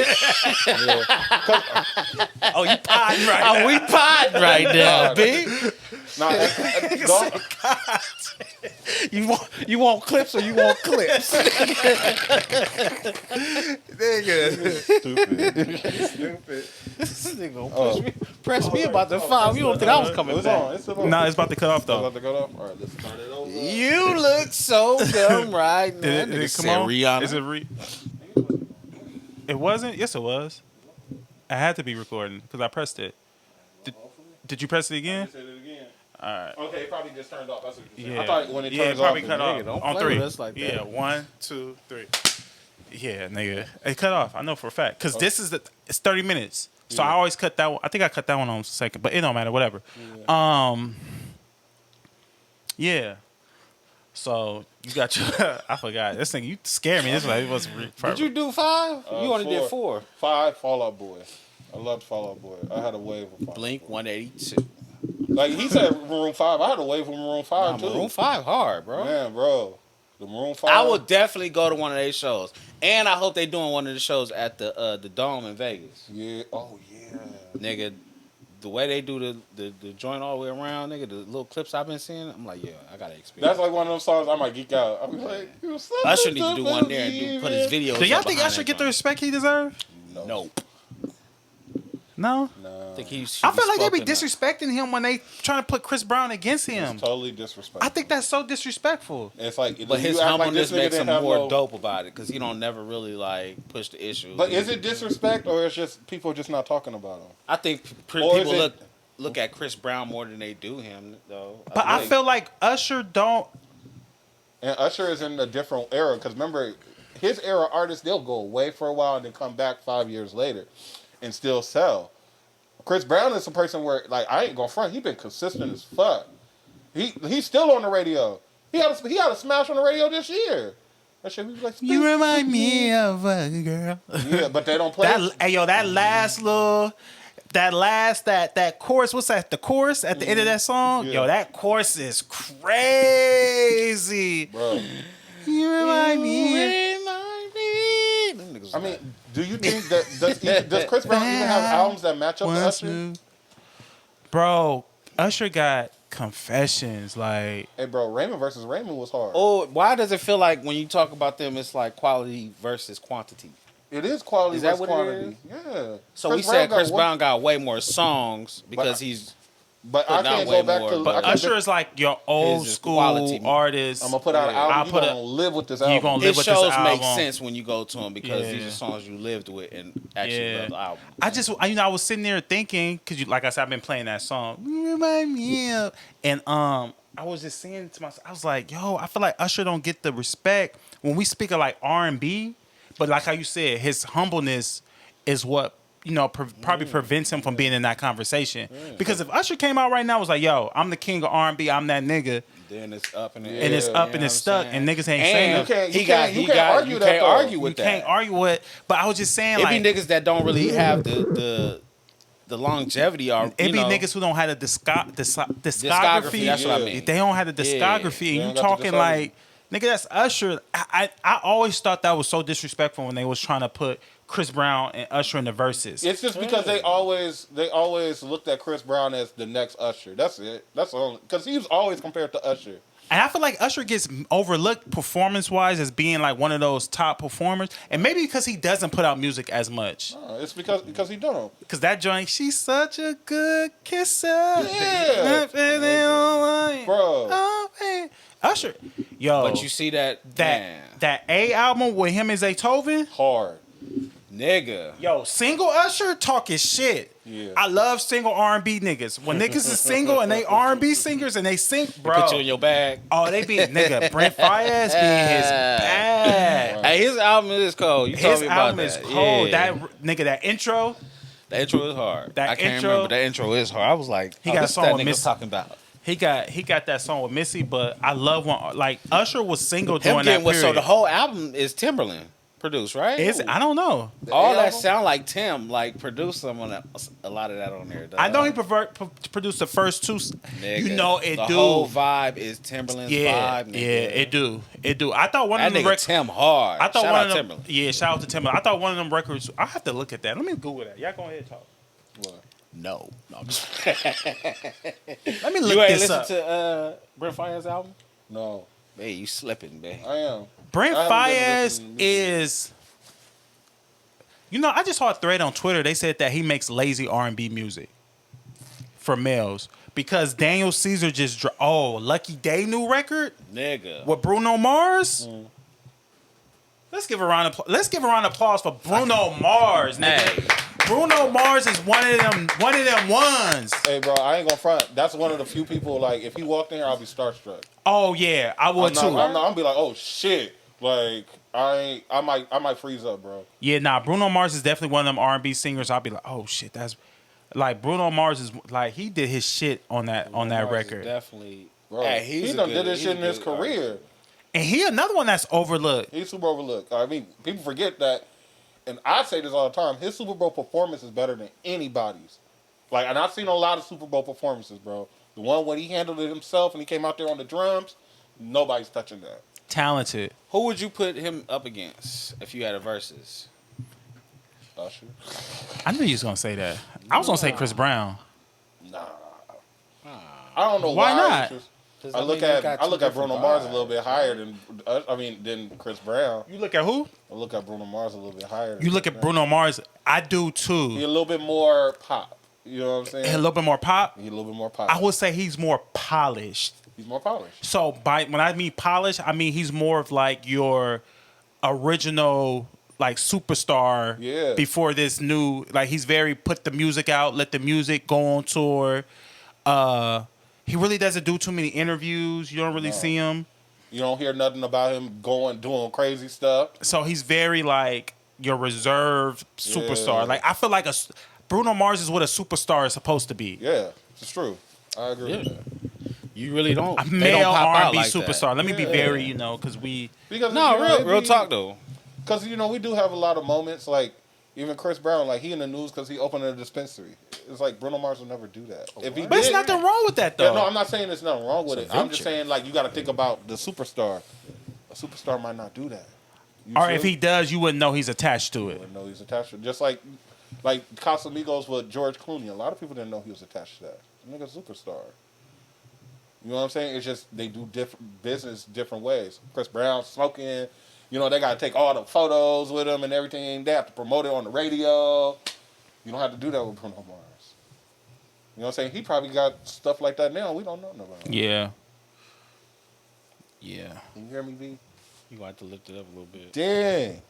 [SPEAKER 2] Oh, you potting right now.
[SPEAKER 3] Oh, we potting right now, B.
[SPEAKER 4] Nah,
[SPEAKER 3] You want clips or you want clips?
[SPEAKER 4] stupid.
[SPEAKER 3] This nigga gonna press me about the 5. You don't think I was coming
[SPEAKER 4] It's
[SPEAKER 3] back?
[SPEAKER 4] on. It's on.
[SPEAKER 2] No, it's about to cut off
[SPEAKER 4] It's
[SPEAKER 2] though.
[SPEAKER 4] about to go off. All right, let's start it over.
[SPEAKER 3] You look so dumb right now.
[SPEAKER 2] Did
[SPEAKER 3] Nigga
[SPEAKER 2] it come
[SPEAKER 3] said
[SPEAKER 2] on?
[SPEAKER 3] Rihanna.
[SPEAKER 2] Is it It wasn't? Yes, it was. I had to be recording because I pressed it. Did you press it again?
[SPEAKER 4] Say it again.
[SPEAKER 2] All right.
[SPEAKER 4] Okay, it probably just turned off. That's what you're saying.
[SPEAKER 2] Yeah.
[SPEAKER 4] I thought when it
[SPEAKER 2] Yeah,
[SPEAKER 4] turns
[SPEAKER 2] it probably
[SPEAKER 4] off,
[SPEAKER 2] cut off.
[SPEAKER 3] don't
[SPEAKER 2] On
[SPEAKER 3] play
[SPEAKER 2] 3.
[SPEAKER 3] with us like that.
[SPEAKER 2] Yeah, 1, 2, 3. Yeah, nigga. It cut off. I know for a fact. Because this is it's 30 minutes. So I always cut that one. I think I cut that one on second, but it don't matter. Whatever. Yeah. So you got your. I forgot. This thing, you scared me. This like it was.
[SPEAKER 3] Did you do 5? You only did 4.
[SPEAKER 4] 5, Fall Out Boy. I loved Fall Out Boy. I had a wave of 5.
[SPEAKER 3] Blink 182.
[SPEAKER 4] Like he said, Maroon 5. I had a wave of Maroon 5 too.
[SPEAKER 3] Maroon 5 hard, bro.
[SPEAKER 4] Man, bro. The Maroon 5.
[SPEAKER 3] I will definitely go to one of their shows, and I hope they doing one of the shows at the Dome in Vegas.
[SPEAKER 4] Yeah. Oh yeah.
[SPEAKER 3] Nigga, the way they do the joint all the way around, nigga, the little clips I've been seeing, I'm like, yeah, I gotta experience.
[SPEAKER 4] That's like one of those songs I might geek out. I'll be like,
[SPEAKER 3] Usher need to do one there and put his videos.
[SPEAKER 2] Do y'all
[SPEAKER 3] up
[SPEAKER 2] think
[SPEAKER 3] behind
[SPEAKER 2] Usher
[SPEAKER 3] that
[SPEAKER 2] get the
[SPEAKER 3] joint.
[SPEAKER 2] respect he deserves?
[SPEAKER 3] Nope.
[SPEAKER 2] No.
[SPEAKER 3] I think he should
[SPEAKER 2] I feel like they be
[SPEAKER 3] spoken up.
[SPEAKER 2] disrespecting him when they trying to put Chris Brown against him.
[SPEAKER 4] It's totally disrespectful.
[SPEAKER 2] I think that's so disrespectful.
[SPEAKER 4] It's like,
[SPEAKER 3] But his
[SPEAKER 4] you act like
[SPEAKER 3] humbleness
[SPEAKER 4] this nigga
[SPEAKER 3] makes him
[SPEAKER 4] didn't have
[SPEAKER 3] more
[SPEAKER 4] no-
[SPEAKER 3] dope about it because he don't never really like push the issue.
[SPEAKER 4] But is it disrespect or it's just people just not talking about him?
[SPEAKER 3] I think
[SPEAKER 4] Or is
[SPEAKER 3] people
[SPEAKER 4] it-
[SPEAKER 3] look at Chris Brown more than they do him though.
[SPEAKER 2] But I feel like Usher don't.
[SPEAKER 4] And Usher is in a different era because remember, his era artists they'll go away for a while and then come back 5 years later, and still sell. Chris Brown is a person where like I ain't gonna front. He been consistent as fuck. He's still on the radio. He had a smash on the radio this year. That shit we like.
[SPEAKER 2] You remind me of a girl.
[SPEAKER 4] Yeah, but they don't play.
[SPEAKER 2] That last little. That chorus, what's that? The chorus at the end of that song?
[SPEAKER 4] Yeah.
[SPEAKER 2] Yo, that chorus is crazy.
[SPEAKER 4] Bro.
[SPEAKER 2] You remind me.
[SPEAKER 4] I mean, do you think that does Chris Brown even have albums that match up to Usher?
[SPEAKER 2] Bro, Usher got Confessions. Like,
[SPEAKER 4] Hey, bro, Raymond versus Raymond was hard.
[SPEAKER 3] Oh, why does it feel like when you talk about them, it's like quality versus quantity?
[SPEAKER 4] It is quality
[SPEAKER 3] Is that
[SPEAKER 4] versus
[SPEAKER 3] what it
[SPEAKER 4] quantity. Yeah.
[SPEAKER 3] So
[SPEAKER 4] Chris
[SPEAKER 3] we said
[SPEAKER 4] got
[SPEAKER 3] Chris
[SPEAKER 4] one-
[SPEAKER 3] Brown got way more songs because he's.
[SPEAKER 4] But I
[SPEAKER 3] putting out
[SPEAKER 4] can't
[SPEAKER 3] way
[SPEAKER 4] go back
[SPEAKER 3] more,
[SPEAKER 4] to.
[SPEAKER 3] but
[SPEAKER 4] I can't
[SPEAKER 2] Usher
[SPEAKER 4] just-
[SPEAKER 2] is like your old
[SPEAKER 3] His is
[SPEAKER 2] school
[SPEAKER 3] quality.
[SPEAKER 2] artist.
[SPEAKER 4] I'm gonna put out an
[SPEAKER 2] I'll
[SPEAKER 4] album.
[SPEAKER 2] put
[SPEAKER 4] You
[SPEAKER 2] a-
[SPEAKER 4] gonna live with this
[SPEAKER 2] You
[SPEAKER 4] album.
[SPEAKER 2] gonna live
[SPEAKER 3] His
[SPEAKER 2] with this
[SPEAKER 3] shows make
[SPEAKER 2] album.
[SPEAKER 3] sense when you go to him because these
[SPEAKER 2] Yeah.
[SPEAKER 3] are songs you lived with and actually
[SPEAKER 2] Yeah.
[SPEAKER 3] love the album.
[SPEAKER 2] I was sitting there thinking because like I said, I've been playing that song. You remind me of, and I was just saying to myself, I was like, yo, I feel like Usher don't get the respect when we speak of like R&B, but like how you said, his humbleness is what probably prevents him from being in that conversation. Because if Usher came out right now, and was like, yo, I'm the king of R&B, I'm that nigga,
[SPEAKER 3] Then it's up and
[SPEAKER 2] and it's up and it's stuck, and niggas ain't saying
[SPEAKER 3] And
[SPEAKER 2] nothing.
[SPEAKER 4] You can't argue
[SPEAKER 3] you
[SPEAKER 4] that,
[SPEAKER 3] can't
[SPEAKER 4] though.
[SPEAKER 3] argue with
[SPEAKER 2] You
[SPEAKER 3] that.
[SPEAKER 2] can't argue with. But I was just saying,
[SPEAKER 3] It
[SPEAKER 2] like,
[SPEAKER 3] be niggas that don't really have the longevity or
[SPEAKER 2] it be niggas who don't have the discography.
[SPEAKER 3] discography. That's what I mean.
[SPEAKER 2] They don't have the discography,
[SPEAKER 4] They
[SPEAKER 2] and
[SPEAKER 4] don't
[SPEAKER 2] you
[SPEAKER 4] got the
[SPEAKER 2] talking
[SPEAKER 4] discography.
[SPEAKER 2] like, nigga, that's Usher. I always thought that was so disrespectful when they was trying to put Chris Brown and Usher in the verses.
[SPEAKER 4] It's just because they always looked at Chris Brown as the next Usher. That's it. That's all. Because he was always compared to Usher.
[SPEAKER 2] And I feel like Usher gets overlooked performance-wise as being like one of those top performers, and maybe because he doesn't put out music as much.
[SPEAKER 4] It's because he don't.
[SPEAKER 2] Because that joint, she's such a good kisser.
[SPEAKER 4] Yeah. Bro.
[SPEAKER 2] Oh, man. Usher, yo.
[SPEAKER 3] But you see that
[SPEAKER 2] that A album with him and Zaytoven,
[SPEAKER 4] Hard.
[SPEAKER 3] nigga.
[SPEAKER 2] yo, single Usher talking shit.
[SPEAKER 4] Yeah.
[SPEAKER 2] I love single R&B niggas. When niggas is single and they R&B singers and they sing, bro.
[SPEAKER 3] Put you in your bag.
[SPEAKER 2] Oh, they be nigga. Brent Faiyaz be in his bag.
[SPEAKER 3] Hey, his album is cold. You told
[SPEAKER 2] His
[SPEAKER 3] me about
[SPEAKER 2] album
[SPEAKER 3] that.
[SPEAKER 2] is cold.
[SPEAKER 3] Yeah.
[SPEAKER 2] That nigga, that intro.
[SPEAKER 3] The intro is hard.
[SPEAKER 2] That
[SPEAKER 3] I can't
[SPEAKER 2] intro-
[SPEAKER 3] remember. That intro is hard. I was like,
[SPEAKER 2] He got a
[SPEAKER 3] what's
[SPEAKER 2] song
[SPEAKER 3] that
[SPEAKER 2] with
[SPEAKER 3] nigga
[SPEAKER 2] Miss-
[SPEAKER 3] talking about?
[SPEAKER 2] He got that song with Missy, but I love when like Usher was single
[SPEAKER 3] Him
[SPEAKER 2] during that
[SPEAKER 3] getting
[SPEAKER 2] period.
[SPEAKER 3] so the whole album is Timberland produced, right?
[SPEAKER 2] I don't know.
[SPEAKER 3] All that
[SPEAKER 4] album?
[SPEAKER 3] sound like Tim, like produced some of that, a lot of that on there. Dog.
[SPEAKER 2] I know he produced the first two.
[SPEAKER 3] Nigga,
[SPEAKER 2] You know it,
[SPEAKER 3] the
[SPEAKER 2] dude.
[SPEAKER 3] whole vibe is Timberland's
[SPEAKER 2] Yeah,
[SPEAKER 3] vibe.
[SPEAKER 2] yeah,
[SPEAKER 3] Nigga.
[SPEAKER 2] it do. I thought one
[SPEAKER 3] That
[SPEAKER 2] of them
[SPEAKER 3] nigga Tim hard.
[SPEAKER 2] I thought
[SPEAKER 3] Shout
[SPEAKER 2] one
[SPEAKER 3] out
[SPEAKER 2] of them.
[SPEAKER 3] Timberland.
[SPEAKER 2] Yeah, shout out to Timberland. I thought one of them records. I have to look at that. Let me Google that. Y'all go ahead and talk.
[SPEAKER 4] What?
[SPEAKER 3] No, I'm just.
[SPEAKER 2] Let me look
[SPEAKER 3] You ain't
[SPEAKER 2] this
[SPEAKER 3] listen
[SPEAKER 2] up.
[SPEAKER 3] to Brent Faiyaz's album?
[SPEAKER 4] No,
[SPEAKER 3] Hey, you slipping, man.
[SPEAKER 4] I am.
[SPEAKER 2] Brent
[SPEAKER 4] I haven't been
[SPEAKER 2] Faiyaz
[SPEAKER 4] listening to music.
[SPEAKER 2] is. You know, I just saw a thread on Twitter. They said that he makes lazy R&B music for males because Daniel Caesar just Lucky Day new record
[SPEAKER 3] Nigga.
[SPEAKER 2] with Bruno Mars. Let's give a round of applause for Bruno Mars, nigga.
[SPEAKER 3] Hey.
[SPEAKER 2] Bruno Mars is one of them ones.
[SPEAKER 4] Hey, bro, I ain't gonna front. That's one of the few people, like, if he walked in here, I'll be starstruck.
[SPEAKER 2] Oh yeah, I would too.
[SPEAKER 4] I'm gonna be like, oh shit. Like, I might freeze up, bro.
[SPEAKER 2] Yeah, nah, Bruno Mars is definitely one of them R&B singers. I'll be like, oh shit, that's like Bruno Mars is like he did his shit on that
[SPEAKER 3] Mars is
[SPEAKER 2] record,
[SPEAKER 3] Definitely.
[SPEAKER 4] Bro,
[SPEAKER 3] Hey,
[SPEAKER 4] he done did this shit in his career.
[SPEAKER 2] and he another one that's overlooked.
[SPEAKER 4] He's super overlooked. I mean, people forget that, and I say this all the time. His Super Bowl performance is better than anybody's. Like, and I've seen a lot of Super Bowl performances, bro. The one when he handled it himself and he came out there on the drums, nobody's touching that.
[SPEAKER 2] Talented.
[SPEAKER 3] Who would you put him up against if you had a versus?
[SPEAKER 4] Usher.
[SPEAKER 2] I knew you was gonna say that. I was gonna say Chris Brown.
[SPEAKER 4] Nah. I don't know
[SPEAKER 2] Why
[SPEAKER 4] why.
[SPEAKER 2] not?
[SPEAKER 4] I look at Bruno Mars a little bit higher than Chris Brown.
[SPEAKER 2] You look at who?
[SPEAKER 4] I look at Bruno Mars a little bit higher.
[SPEAKER 2] You look at Bruno Mars. I do
[SPEAKER 4] He
[SPEAKER 2] too.
[SPEAKER 4] a little bit more pop. You know what I'm saying?
[SPEAKER 2] A little bit more pop.
[SPEAKER 4] He a little bit more pop.
[SPEAKER 2] I would say he's more polished.
[SPEAKER 4] He's more polished.
[SPEAKER 2] So when I mean polished, I mean he's more of like your original like superstar.
[SPEAKER 4] Yeah.
[SPEAKER 2] Before this new, like he's very put the music out, let the music go on tour. He really doesn't do too many interviews. You don't really see him.
[SPEAKER 4] You don't hear nothing about him doing crazy stuff.
[SPEAKER 2] So he's very like your reserved superstar.
[SPEAKER 4] Yeah.
[SPEAKER 2] Like I feel like Bruno Mars is what a superstar is supposed to be.
[SPEAKER 4] Yeah, it's true. I agree with that.
[SPEAKER 3] You really don't.
[SPEAKER 2] A
[SPEAKER 3] they don't
[SPEAKER 2] male
[SPEAKER 3] pop out
[SPEAKER 2] R&B
[SPEAKER 3] like
[SPEAKER 2] superstar.
[SPEAKER 3] that.
[SPEAKER 2] Let me be very, because we.
[SPEAKER 4] Because
[SPEAKER 3] No, real talk though.
[SPEAKER 4] Because we do have a lot of moments like even Chris Brown, like he in the news because he opened a dispensary. It's like Bruno Mars will never do that. If he
[SPEAKER 2] But there's
[SPEAKER 4] did,
[SPEAKER 2] nothing wrong with that
[SPEAKER 4] Yeah,
[SPEAKER 2] though.
[SPEAKER 4] no, I'm not saying there's nothing wrong with
[SPEAKER 3] It's
[SPEAKER 4] it.
[SPEAKER 3] a
[SPEAKER 4] I'm just
[SPEAKER 3] venture.
[SPEAKER 4] saying like you got to think about the superstar. A superstar might not do that. You
[SPEAKER 2] Or
[SPEAKER 4] feel
[SPEAKER 2] if
[SPEAKER 4] me?
[SPEAKER 2] he does, you wouldn't know he's attached to
[SPEAKER 4] You
[SPEAKER 2] it.
[SPEAKER 4] wouldn't know he's attached to it. Just like Casamigos with George Clooney. A lot of people didn't know he was attached to that. The nigga's a superstar. You know what I'm saying? It's just they do different business different ways. Chris Brown smoking. They got to take all the photos with him and everything. They have to promote it on the radio. You don't have to do that with Bruno Mars. You know what I'm saying? He probably got stuff like that now. We don't know about.
[SPEAKER 2] Yeah. Yeah.
[SPEAKER 4] Can you hear me, B?
[SPEAKER 3] You got to lift it up a little bit.
[SPEAKER 4] Dang.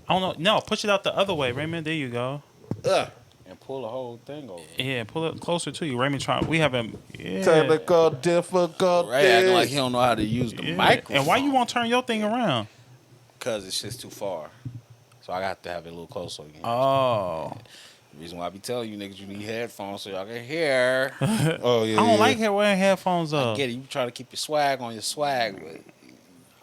[SPEAKER 2] I don't know. No, push it out the other way, Raymond. There you go.
[SPEAKER 4] Ugh.
[SPEAKER 3] And pull the whole thing over.
[SPEAKER 2] Yeah, pull it closer to you, Raymond. We haven't. Yeah.
[SPEAKER 4] Technical difficulties.
[SPEAKER 3] Ray acting like he don't know how to use the
[SPEAKER 2] Yeah.
[SPEAKER 3] microphone.
[SPEAKER 2] And why you won't turn your thing around?
[SPEAKER 3] Because it's just too far. So I got to have it a little closer again.
[SPEAKER 2] Oh.
[SPEAKER 3] The reason why I be telling you niggas you need headphones so y'all can hear.
[SPEAKER 4] Oh yeah.
[SPEAKER 2] I don't like wearing headphones
[SPEAKER 3] I
[SPEAKER 2] up.
[SPEAKER 3] get it. You try to keep your swag on your swag, but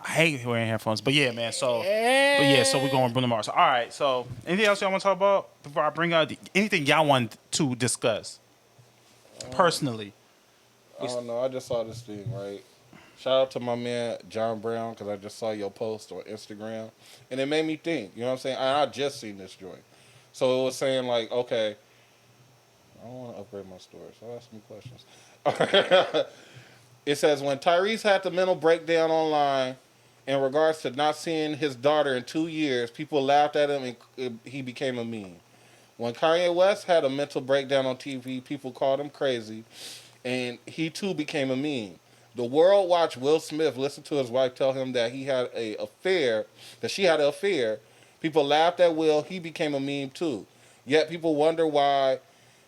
[SPEAKER 2] I hate wearing headphones. But yeah, man. So we're going Bruno Mars. All right. So anything else y'all want to talk about before I bring out anything y'all want to discuss personally?
[SPEAKER 4] I don't know. I just saw this thing, right? Shout out to my man John Brown because I just saw your post on Instagram, and it made me think. You know what I'm saying? I just seen this joint, so it was saying like, okay, I don't want to upgrade my story, so ask me questions. It says when Tyrese had the mental breakdown online in regards to not seeing his daughter in 2 years, people laughed at him and he became a meme. When Kanye West had a mental breakdown on TV, people called him crazy, and he too became a meme. The world watched Will Smith listen to his wife tell him that she had an affair. People laughed at Will. He became a meme too. Yet people wonder why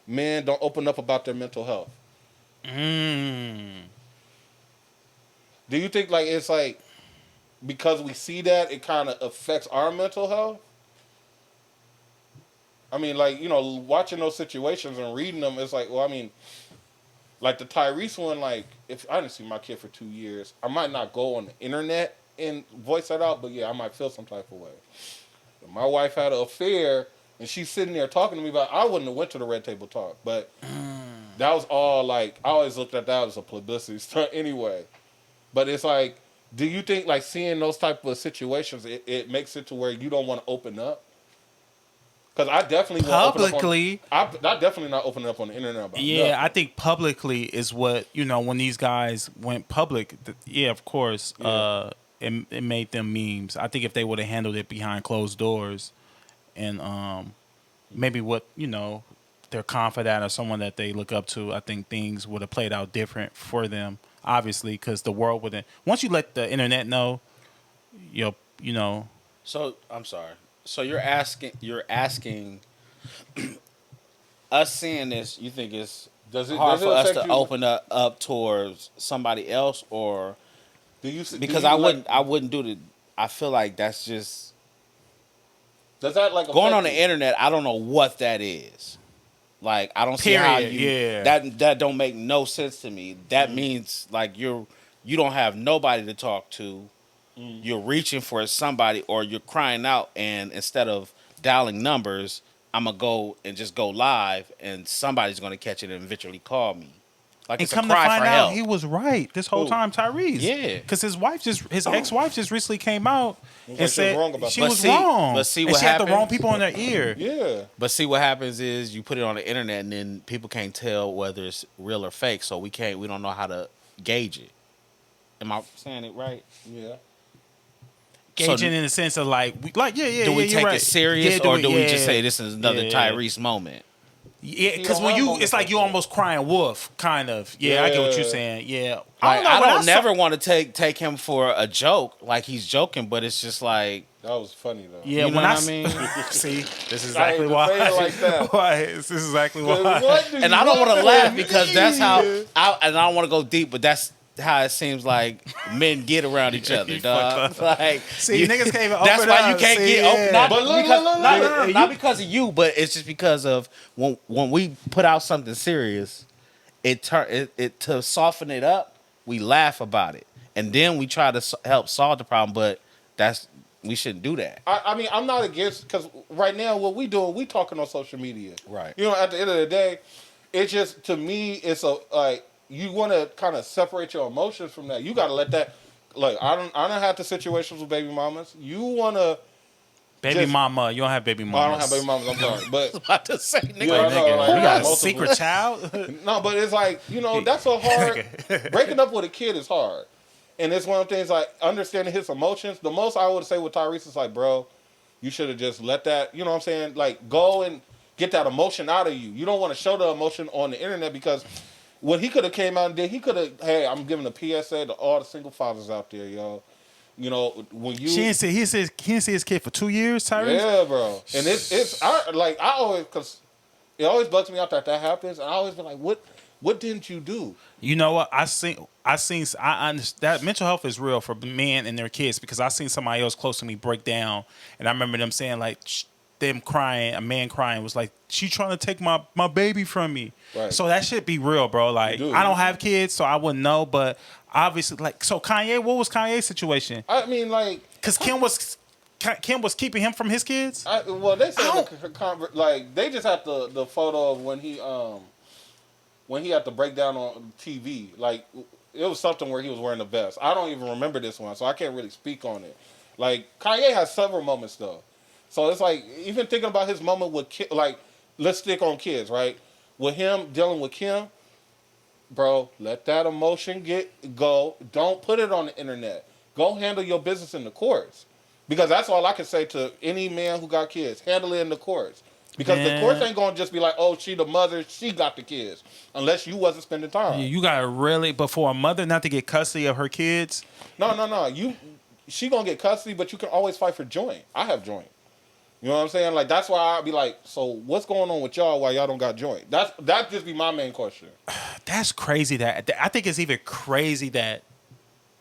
[SPEAKER 4] men don't open up about their mental health. Do you think like it's like because we see that it kind of affects our mental health? I mean, like, watching those situations and reading them, it's like, well, I mean, like the Tyrese one, like, if I didn't see my kid for 2 years, I might not go on the internet and voice that out, but yeah, I might feel some type of way. my wife had an affair, and she's sitting there talking to me about. I wouldn't have went to the red table talk, but that was all like I always looked at that as a publicity stunt anyway. But it's like, do you think like seeing those type of situations, it makes it to where you don't want to open up? Because I definitely won't
[SPEAKER 2] publicly.
[SPEAKER 4] I'm definitely not opening up on the internet about
[SPEAKER 2] Yeah,
[SPEAKER 4] nothing.
[SPEAKER 2] I think publicly is what when these guys went public. Yeah, of course.
[SPEAKER 4] Yeah.
[SPEAKER 2] It made them memes. I think if they would have handled it behind closed doors, and maybe what their confidant or someone that they look up to, I think things would have played out different for them. Obviously, because the world wouldn't. Once you let the internet know,
[SPEAKER 3] So I'm sorry. So you're asking us seeing this. You think it's hard for us to open up towards somebody else, or because I wouldn't do the. I feel like that's just
[SPEAKER 4] does that like
[SPEAKER 3] going on
[SPEAKER 4] you?
[SPEAKER 3] the internet. I don't know what that is. Like I don't see
[SPEAKER 2] Period,
[SPEAKER 3] how you
[SPEAKER 2] yeah.
[SPEAKER 3] that don't make no sense to me. That means like you don't have nobody to talk to. You're reaching for somebody, or you're crying out, and instead of dialing numbers, I'm gonna go and just go live, and somebody's gonna catch it and eventually call me. Like
[SPEAKER 2] And
[SPEAKER 3] it's
[SPEAKER 2] come
[SPEAKER 3] a
[SPEAKER 2] to
[SPEAKER 3] cry
[SPEAKER 2] find
[SPEAKER 3] for
[SPEAKER 2] out,
[SPEAKER 3] help.
[SPEAKER 2] he was right this whole time, Tyrese.
[SPEAKER 3] Yeah.
[SPEAKER 2] Because his ex-wife just recently came out and
[SPEAKER 4] she was
[SPEAKER 2] said
[SPEAKER 4] wrong about
[SPEAKER 2] she
[SPEAKER 4] that.
[SPEAKER 2] was wrong.
[SPEAKER 3] But see
[SPEAKER 2] and
[SPEAKER 3] what
[SPEAKER 2] she had the wrong
[SPEAKER 3] happens?
[SPEAKER 2] people in her ear.
[SPEAKER 4] Yeah.
[SPEAKER 3] But see what happens is you put it on the internet, and then people can't tell whether it's real or fake. So we don't know how to gauge it. Am I saying it right?
[SPEAKER 4] Yeah.
[SPEAKER 2] Gauging in the sense of do we
[SPEAKER 3] take
[SPEAKER 2] right.
[SPEAKER 3] it serious, or do we just say this is another
[SPEAKER 2] Yeah.
[SPEAKER 3] Tyrese moment?
[SPEAKER 2] Yeah, because when it's like you almost crying wolf, kind of. Yeah, I get what you're saying. Yeah,
[SPEAKER 3] Like, I
[SPEAKER 2] when
[SPEAKER 3] don't never want to take him for a joke, like he's joking, but it's just like
[SPEAKER 4] That was funny though.
[SPEAKER 2] Yeah,
[SPEAKER 3] You know
[SPEAKER 2] when
[SPEAKER 3] what I mean?
[SPEAKER 2] see, this is
[SPEAKER 4] I
[SPEAKER 2] exactly
[SPEAKER 4] ain't
[SPEAKER 2] why.
[SPEAKER 4] saying it like that.
[SPEAKER 2] Why? This is exactly why.
[SPEAKER 4] What do
[SPEAKER 3] and
[SPEAKER 4] you
[SPEAKER 3] I don't want to
[SPEAKER 4] want
[SPEAKER 3] laugh
[SPEAKER 4] from
[SPEAKER 3] because
[SPEAKER 4] me?
[SPEAKER 3] that's how I don't want to go deep, but that's how it seems like men get around each other,
[SPEAKER 2] You
[SPEAKER 3] dog.
[SPEAKER 2] fucked up.
[SPEAKER 3] Like
[SPEAKER 2] See, niggas can't even
[SPEAKER 3] That's
[SPEAKER 2] open
[SPEAKER 3] why
[SPEAKER 2] up.
[SPEAKER 3] you can't
[SPEAKER 2] See,
[SPEAKER 3] get
[SPEAKER 2] yeah.
[SPEAKER 3] open. Not
[SPEAKER 4] But look,
[SPEAKER 3] because,
[SPEAKER 4] look,
[SPEAKER 3] not,
[SPEAKER 4] look,
[SPEAKER 3] no, no,
[SPEAKER 4] you-
[SPEAKER 3] not because of you, but it's just because of when we put out something serious, it to soften it up. We laugh about it, and then we try to help solve the problem. But we shouldn't do that.
[SPEAKER 4] I mean, I'm not against, because right now what we doing, we talking on social media.
[SPEAKER 3] Right.
[SPEAKER 4] You know, at the end of the day, it's just, to me, it's you want to kind of separate your emotions from that. You got to let that, like, I don't have the situations with baby mamas. You want to.
[SPEAKER 2] Baby mama, you don't have baby mamas.
[SPEAKER 4] I don't have baby mamas, I'm sorry. But,
[SPEAKER 3] About to say, nigga.
[SPEAKER 4] yeah, I know, like,
[SPEAKER 2] you
[SPEAKER 4] I
[SPEAKER 2] got a
[SPEAKER 4] multiple-
[SPEAKER 2] secret child?
[SPEAKER 4] No, but it's like, that's a hard, breaking up with a kid is hard. And it's one of the things, like, understanding his emotions. The most I would say with Tyrese is like, bro, you should have just let that, you know what I'm saying? Like, go and get that emotion out of you. You don't want to show the emotion on the internet, because what he could have came out and did, he could have, hey, I'm giving a PSA to all the single fathers out there, yo. You know, when you...
[SPEAKER 2] He didn't see his kid for 2 years, Tyrese?
[SPEAKER 4] Yeah, bro. And I always, because it always bugs me out that happens. And I always be like, what didn't you do?
[SPEAKER 2] You know what? I understand that mental health is real for men and their kids, because I seen somebody else close to me break down, and I remember them saying like them crying, a man crying was like, she trying to take my baby from me.
[SPEAKER 4] Right.
[SPEAKER 2] So that should be real, bro. Like, I don't have kids, so I wouldn't know, but obviously, like, so Kanye, what was Kanye's situation?
[SPEAKER 4] I mean, like,
[SPEAKER 2] Because Kim was keeping him from his kids.
[SPEAKER 4] they said they just had the photo of when he had to break down on TV. Like, it was something where he was wearing a vest. I don't even remember this one, so I can't really speak on it. Like, Kanye has several moments though. So it's like, even thinking about his moment with like, let's stick on kids, right? With him dealing with Kim, bro, let that emotion go. Don't put it on the internet. Go handle your business in the courts. Because that's all I can say to any man who got kids. Handle it in the courts. Because the courts ain't going to just be like, oh, she the mother, she got the kids. Unless you wasn't spending time.
[SPEAKER 2] You got to really, but for a mother not to get custody of her kids.
[SPEAKER 4] No. She going to get custody, but you can always fight for joint. I have joint. You know what I'm saying? Like, that's why I'd be like, so what's going on with y'all while y'all don't got joint? That just be my main question.
[SPEAKER 2] That's crazy. I think it's even crazy that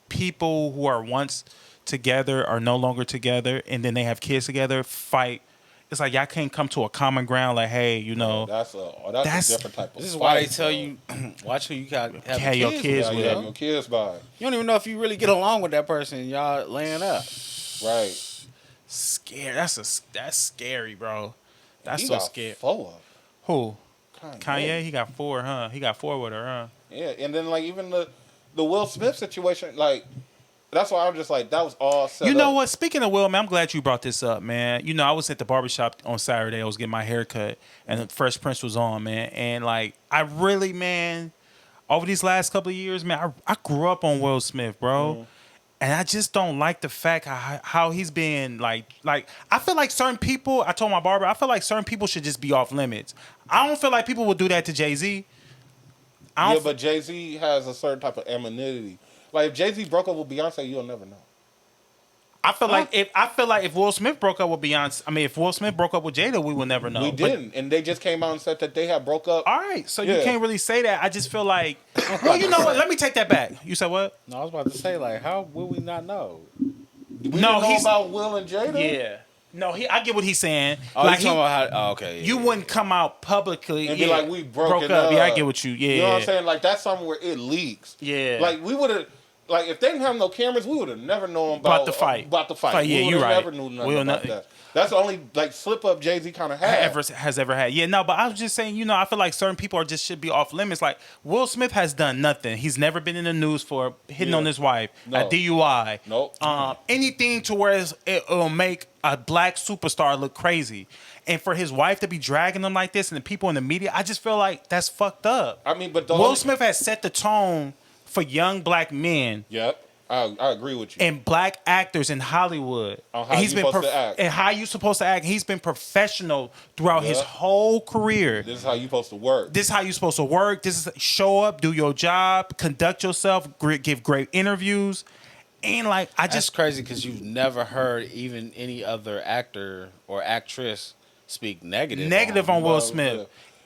[SPEAKER 2] people who are once together are no longer together, and then they have kids together, fight. It's like y'all can't come to a common ground. Like, hey,
[SPEAKER 4] That's a different type of.
[SPEAKER 3] This is
[SPEAKER 4] fight,
[SPEAKER 3] why they
[SPEAKER 4] bro.
[SPEAKER 3] tell you watch who you got
[SPEAKER 2] Have your kids
[SPEAKER 4] You
[SPEAKER 2] with.
[SPEAKER 4] have your kids by.
[SPEAKER 3] You don't even know if you really get along with that person. Y'all laying up.
[SPEAKER 4] Right.
[SPEAKER 2] Scary. That's scary, bro. That's
[SPEAKER 4] He
[SPEAKER 2] so
[SPEAKER 4] got
[SPEAKER 2] scary.
[SPEAKER 4] 4.
[SPEAKER 2] Who?
[SPEAKER 4] Kanye.
[SPEAKER 2] Kanye? He got 4, huh? He got 4 with her, huh?
[SPEAKER 4] Yeah, and then like even the Will Smith situation, like that's why I'm just like that was all set
[SPEAKER 2] You know
[SPEAKER 4] up.
[SPEAKER 2] what? Speaking of Will, man, I'm glad you brought this up, man. You know, I was at the barbershop on Saturday. I was getting my hair cut, and the Fresh Prince was on, man. And, like, I really, man, over these last couple of years, man, I grew up on Will Smith, bro. And I just don't like the fact how he's been, like, I feel like certain people, I told my barber, I feel like certain people should just be off limits. I don't feel like people would do that to Jay-Z.
[SPEAKER 4] Yeah, but Jay-Z has a certain type of anonymity. Like if Jay-Z broke up with Beyonce, you'll never know.
[SPEAKER 2] I feel like if Will Smith broke up with Beyonce, I mean, if Will Smith broke up with Jada, we will never know.
[SPEAKER 4] We didn't, and they just came out and said that they had broke up.
[SPEAKER 2] All right, so you
[SPEAKER 4] Yeah.
[SPEAKER 2] can't really say that. I just feel like, well, you know what? Let me take that back. You said what?
[SPEAKER 3] No, I was about to say, like, how will we not know?
[SPEAKER 4] We didn't know about Will and Jada.
[SPEAKER 2] Yeah. No, I get what he's saying.
[SPEAKER 3] Oh,
[SPEAKER 2] like
[SPEAKER 3] you talking about how? Oh, okay.
[SPEAKER 2] you wouldn't come out publicly
[SPEAKER 4] And be like, we broke
[SPEAKER 2] up. Yeah, I
[SPEAKER 4] up.
[SPEAKER 2] get what you. Yeah.
[SPEAKER 4] You know what I'm saying? Like that's something where it leaks.
[SPEAKER 2] Yeah.
[SPEAKER 4] Like we would have. Like if they didn't have no cameras, we would have never known about
[SPEAKER 2] the fight.
[SPEAKER 4] About the fight.
[SPEAKER 2] Yeah,
[SPEAKER 4] we
[SPEAKER 2] you're right.
[SPEAKER 4] Never knew nothing about that. That's the only like slip up Jay-Z kind of had.
[SPEAKER 2] Has ever had. Yeah, no, but I was just saying, you know, I feel like certain people are just should be off limits. Like Will Smith has done nothing. He's never been in the news for hitting on his wife, a DUI.
[SPEAKER 4] Nope.
[SPEAKER 2] Anything to where it'll make a black superstar look crazy. And for his wife to be dragging him like this and the people in the media, I just feel like that's fucked up.
[SPEAKER 4] I mean, but
[SPEAKER 2] Will Smith has set the tone for young black men.
[SPEAKER 4] Yep. I agree with you.
[SPEAKER 2] And black actors in Hollywood.
[SPEAKER 4] On how you supposed to act.
[SPEAKER 2] And how you supposed to act. He's been professional throughout his whole career.
[SPEAKER 4] This is how you supposed to work.
[SPEAKER 2] This is how you supposed to work. This is show up, do your job, conduct yourself, give great interviews. And like
[SPEAKER 3] That's crazy because you've never heard even any other actor or actress speak negative
[SPEAKER 2] on Will Smith.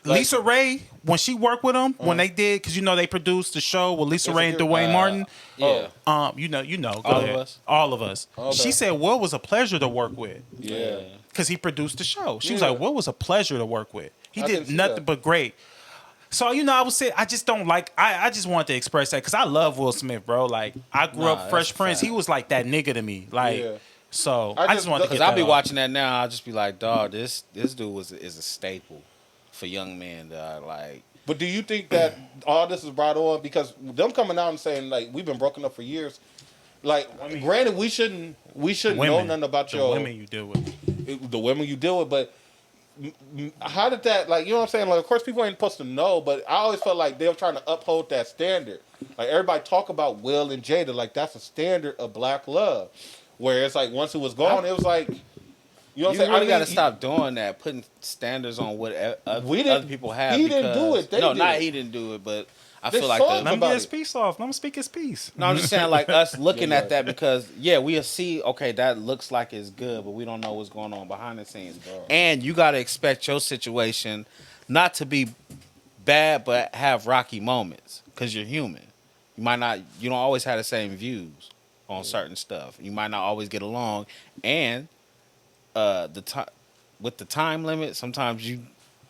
[SPEAKER 4] Yeah.
[SPEAKER 2] Lisa Ray, when she worked with him, when they did, because you know they produced the show with Lisa Ray and Dwayne Martin.
[SPEAKER 3] Yeah.
[SPEAKER 2] You know, go
[SPEAKER 3] All
[SPEAKER 2] ahead.
[SPEAKER 3] of us.
[SPEAKER 2] All of us.
[SPEAKER 4] Okay.
[SPEAKER 2] She said Will was a pleasure to work with.
[SPEAKER 4] Yeah.
[SPEAKER 2] Because he produced the show. She was
[SPEAKER 4] Yeah.
[SPEAKER 2] like, Will was a pleasure to work with. He
[SPEAKER 4] I can
[SPEAKER 2] did
[SPEAKER 4] see
[SPEAKER 2] nothing
[SPEAKER 4] that.
[SPEAKER 2] but great. So, you know, I would say I just don't like, I just wanted to express that because I love Will Smith, bro. Like, I grew up Fresh
[SPEAKER 3] that's a
[SPEAKER 2] Prince.
[SPEAKER 3] fact.
[SPEAKER 2] He was like that nigga to me. Like,
[SPEAKER 4] Yeah.
[SPEAKER 2] so
[SPEAKER 4] I
[SPEAKER 2] I
[SPEAKER 4] just-
[SPEAKER 2] just wanted to
[SPEAKER 3] Because
[SPEAKER 2] get
[SPEAKER 3] I'll
[SPEAKER 2] that
[SPEAKER 3] be
[SPEAKER 2] off.
[SPEAKER 3] watching that now. I'll just be like, dog, this dude is a staple for young men. Dog. Like,
[SPEAKER 4] But do you think that all this is brought on because them coming out and saying like we've been broken up for years? Like, granted, we shouldn't know nothing about your
[SPEAKER 2] women you deal with.
[SPEAKER 4] the women you deal with, but how did that, like, you know what I'm saying? Like, of course, people ain't supposed to know, but I always felt like they were trying to uphold that standard. Like, everybody talk about Will and Jada, like, that's a standard of black love. Where it's like, once it was gone, it was like, you know what
[SPEAKER 3] you
[SPEAKER 4] I'm saying?
[SPEAKER 3] really got to stop doing that, putting standards on what other people have.
[SPEAKER 4] He didn't do it. They
[SPEAKER 3] no,
[SPEAKER 4] did
[SPEAKER 3] not
[SPEAKER 4] it.
[SPEAKER 3] he didn't do it, but I
[SPEAKER 4] This
[SPEAKER 3] feel like
[SPEAKER 4] song-
[SPEAKER 2] Let him
[SPEAKER 4] about
[SPEAKER 2] get his
[SPEAKER 4] it.
[SPEAKER 2] piece off. Let him speak his piece.
[SPEAKER 3] No, I'm just saying, like us looking
[SPEAKER 4] Yeah,
[SPEAKER 3] at that because we'll see. Okay, that looks like it's good, but we don't know what's going on behind the scenes. And you got to expect your situation not to be bad, but have rocky moments because you're human. You might not. You don't always have the same views on certain stuff. You might not always get along, and the time with the time limit, sometimes you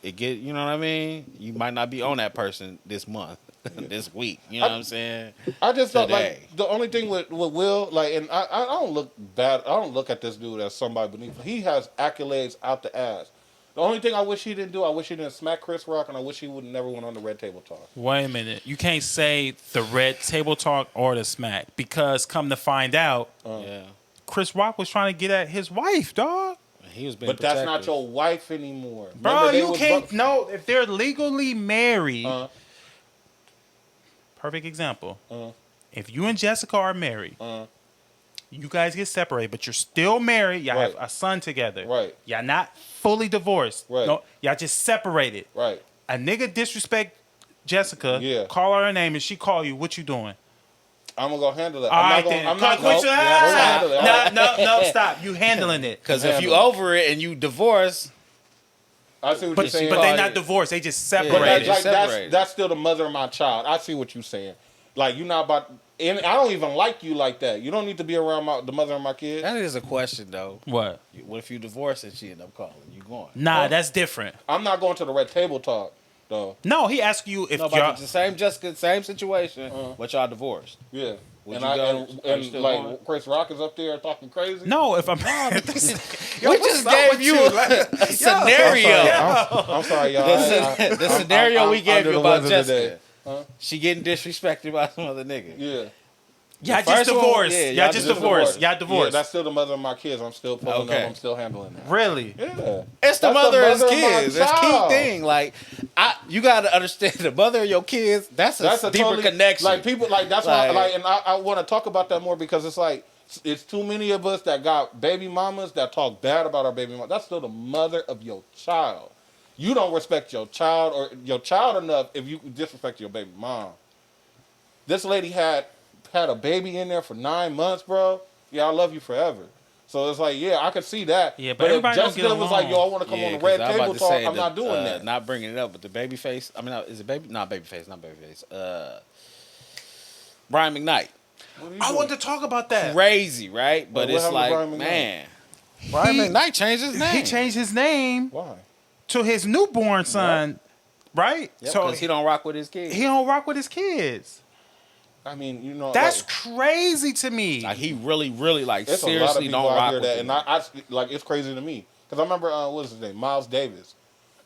[SPEAKER 3] know what I mean. You might not be on that person this month, this week. You know what I'm saying?
[SPEAKER 4] I just don't
[SPEAKER 3] Today.
[SPEAKER 4] like the only thing with Will, like, and I don't look bad. I don't look at this dude as somebody beneath him. He has accolades out the ass. The only thing I wish he didn't do, I wish he didn't smack Chris Rock, and I wish he would never went on the Red Table Talk.
[SPEAKER 2] Wait a minute. You can't say the red table talk or the smack because come to find out,
[SPEAKER 3] Yeah,
[SPEAKER 2] Chris Rock was trying to get at his wife, dog.
[SPEAKER 3] he was being
[SPEAKER 4] But that's
[SPEAKER 3] protective.
[SPEAKER 4] not your wife anymore.
[SPEAKER 2] Bro,
[SPEAKER 4] Remember, they
[SPEAKER 2] you
[SPEAKER 4] was
[SPEAKER 2] can't.
[SPEAKER 4] bu-
[SPEAKER 2] No, if they're legally married, perfect example. If you and Jessica are married, you guys get separated, but you're still married. Y'all have
[SPEAKER 4] Right.
[SPEAKER 2] a son together.
[SPEAKER 4] Right.
[SPEAKER 2] Y'all not fully divorced.
[SPEAKER 4] Right.
[SPEAKER 2] No, y'all just separated.
[SPEAKER 4] Right.
[SPEAKER 2] A nigga disrespect Jessica,
[SPEAKER 4] Yeah.
[SPEAKER 2] call her name, and she call you. What you doing?
[SPEAKER 4] I'm gonna go handle it.
[SPEAKER 2] All right,
[SPEAKER 4] I'm not
[SPEAKER 2] then.
[SPEAKER 4] gonna. I'm not
[SPEAKER 2] Quit
[SPEAKER 4] gonna.
[SPEAKER 2] your-
[SPEAKER 4] I'm gonna handle it.
[SPEAKER 2] No, stop. You handling it.
[SPEAKER 3] Because if you over it and you divorce,
[SPEAKER 4] I see what
[SPEAKER 2] But
[SPEAKER 4] you're saying.
[SPEAKER 2] they not divorced. They just
[SPEAKER 4] But
[SPEAKER 2] separated.
[SPEAKER 4] that's, like,
[SPEAKER 3] Separated.
[SPEAKER 4] that's still the mother of my child. I see what you're saying. Like, you're not about. And I don't even like you like that. You don't need to be around the mother of my kids.
[SPEAKER 3] that is a question though.
[SPEAKER 2] What?
[SPEAKER 3] What if you divorce and she end up calling you going?
[SPEAKER 2] Nah, that's different.
[SPEAKER 4] I'm not going to the Red Table Talk, though.
[SPEAKER 2] No, he asked you if
[SPEAKER 3] No,
[SPEAKER 2] y'all.
[SPEAKER 3] but the same Jessica, same situation, but y'all divorced.
[SPEAKER 4] Yeah.
[SPEAKER 3] Would
[SPEAKER 4] and
[SPEAKER 3] you go? Are you
[SPEAKER 4] and
[SPEAKER 3] still
[SPEAKER 4] like
[SPEAKER 3] going?
[SPEAKER 4] Chris Rock is up there talking crazy.
[SPEAKER 2] No, if I'm.
[SPEAKER 3] We just gave you a scenario.
[SPEAKER 4] I'm sorry, y'all.
[SPEAKER 3] The scenario we gave
[SPEAKER 4] under
[SPEAKER 3] you
[SPEAKER 4] the
[SPEAKER 3] about
[SPEAKER 4] weather
[SPEAKER 3] Jessica.
[SPEAKER 4] today. Huh?
[SPEAKER 3] She getting disrespected by some other nigga.
[SPEAKER 4] Yeah.
[SPEAKER 2] Y'all just
[SPEAKER 3] first one,
[SPEAKER 2] divorced.
[SPEAKER 3] yeah,
[SPEAKER 2] Y'all just divorced. Y'all
[SPEAKER 4] Yeah,
[SPEAKER 2] divorced.
[SPEAKER 4] that's still the mother of my kids. I'm still pulling
[SPEAKER 3] Okay.
[SPEAKER 4] up. I'm still handling that.
[SPEAKER 2] Really?
[SPEAKER 4] Yeah.
[SPEAKER 3] It's the
[SPEAKER 4] That's
[SPEAKER 3] mother of his
[SPEAKER 4] my
[SPEAKER 3] kids. That's key
[SPEAKER 4] child.
[SPEAKER 3] thing. Like, you got to understand the mother of your kids. That's a deeper
[SPEAKER 4] totally,
[SPEAKER 3] connection.
[SPEAKER 4] Like people, like that's why, like, and I want to talk about that more because it's like it's too many of us that got baby mamas that talk bad about our baby mama. That's still the mother of your child. You don't respect your child or your child enough if you disrespect your baby mom. This lady had a baby in there for 9 months, bro. Yeah, I love you forever. So it's like, yeah, I could see that.
[SPEAKER 2] Yeah, but
[SPEAKER 4] if
[SPEAKER 2] everybody don't
[SPEAKER 4] Jessica
[SPEAKER 2] get
[SPEAKER 4] was like, yo, I want to come on the red table talk, I'm not doing that.
[SPEAKER 3] Not bringing it up, but the baby face. I mean, is it baby? Not baby face. Not baby face. Brian McKnight.
[SPEAKER 2] I wanted to talk about that.
[SPEAKER 3] Crazy, right? But
[SPEAKER 4] what
[SPEAKER 3] it's
[SPEAKER 4] happened to
[SPEAKER 3] like,
[SPEAKER 4] Brian McKnight?
[SPEAKER 3] man, Brian McKnight changed his name.
[SPEAKER 2] He changed his name
[SPEAKER 4] Why?
[SPEAKER 2] to his newborn son, right?
[SPEAKER 3] Yep,
[SPEAKER 2] So
[SPEAKER 3] because he don't rock with his kids.
[SPEAKER 2] he don't rock with his kids.
[SPEAKER 4] I mean, you know,
[SPEAKER 2] That's
[SPEAKER 4] like,
[SPEAKER 2] crazy to me.
[SPEAKER 3] Like he really, really like
[SPEAKER 4] it's
[SPEAKER 3] seriously
[SPEAKER 4] a lot of people
[SPEAKER 3] don't
[SPEAKER 4] out
[SPEAKER 3] rock
[SPEAKER 4] here
[SPEAKER 3] with
[SPEAKER 4] that,
[SPEAKER 3] them.
[SPEAKER 4] and I like it's crazy to me because I remember what was his name, Miles Davis.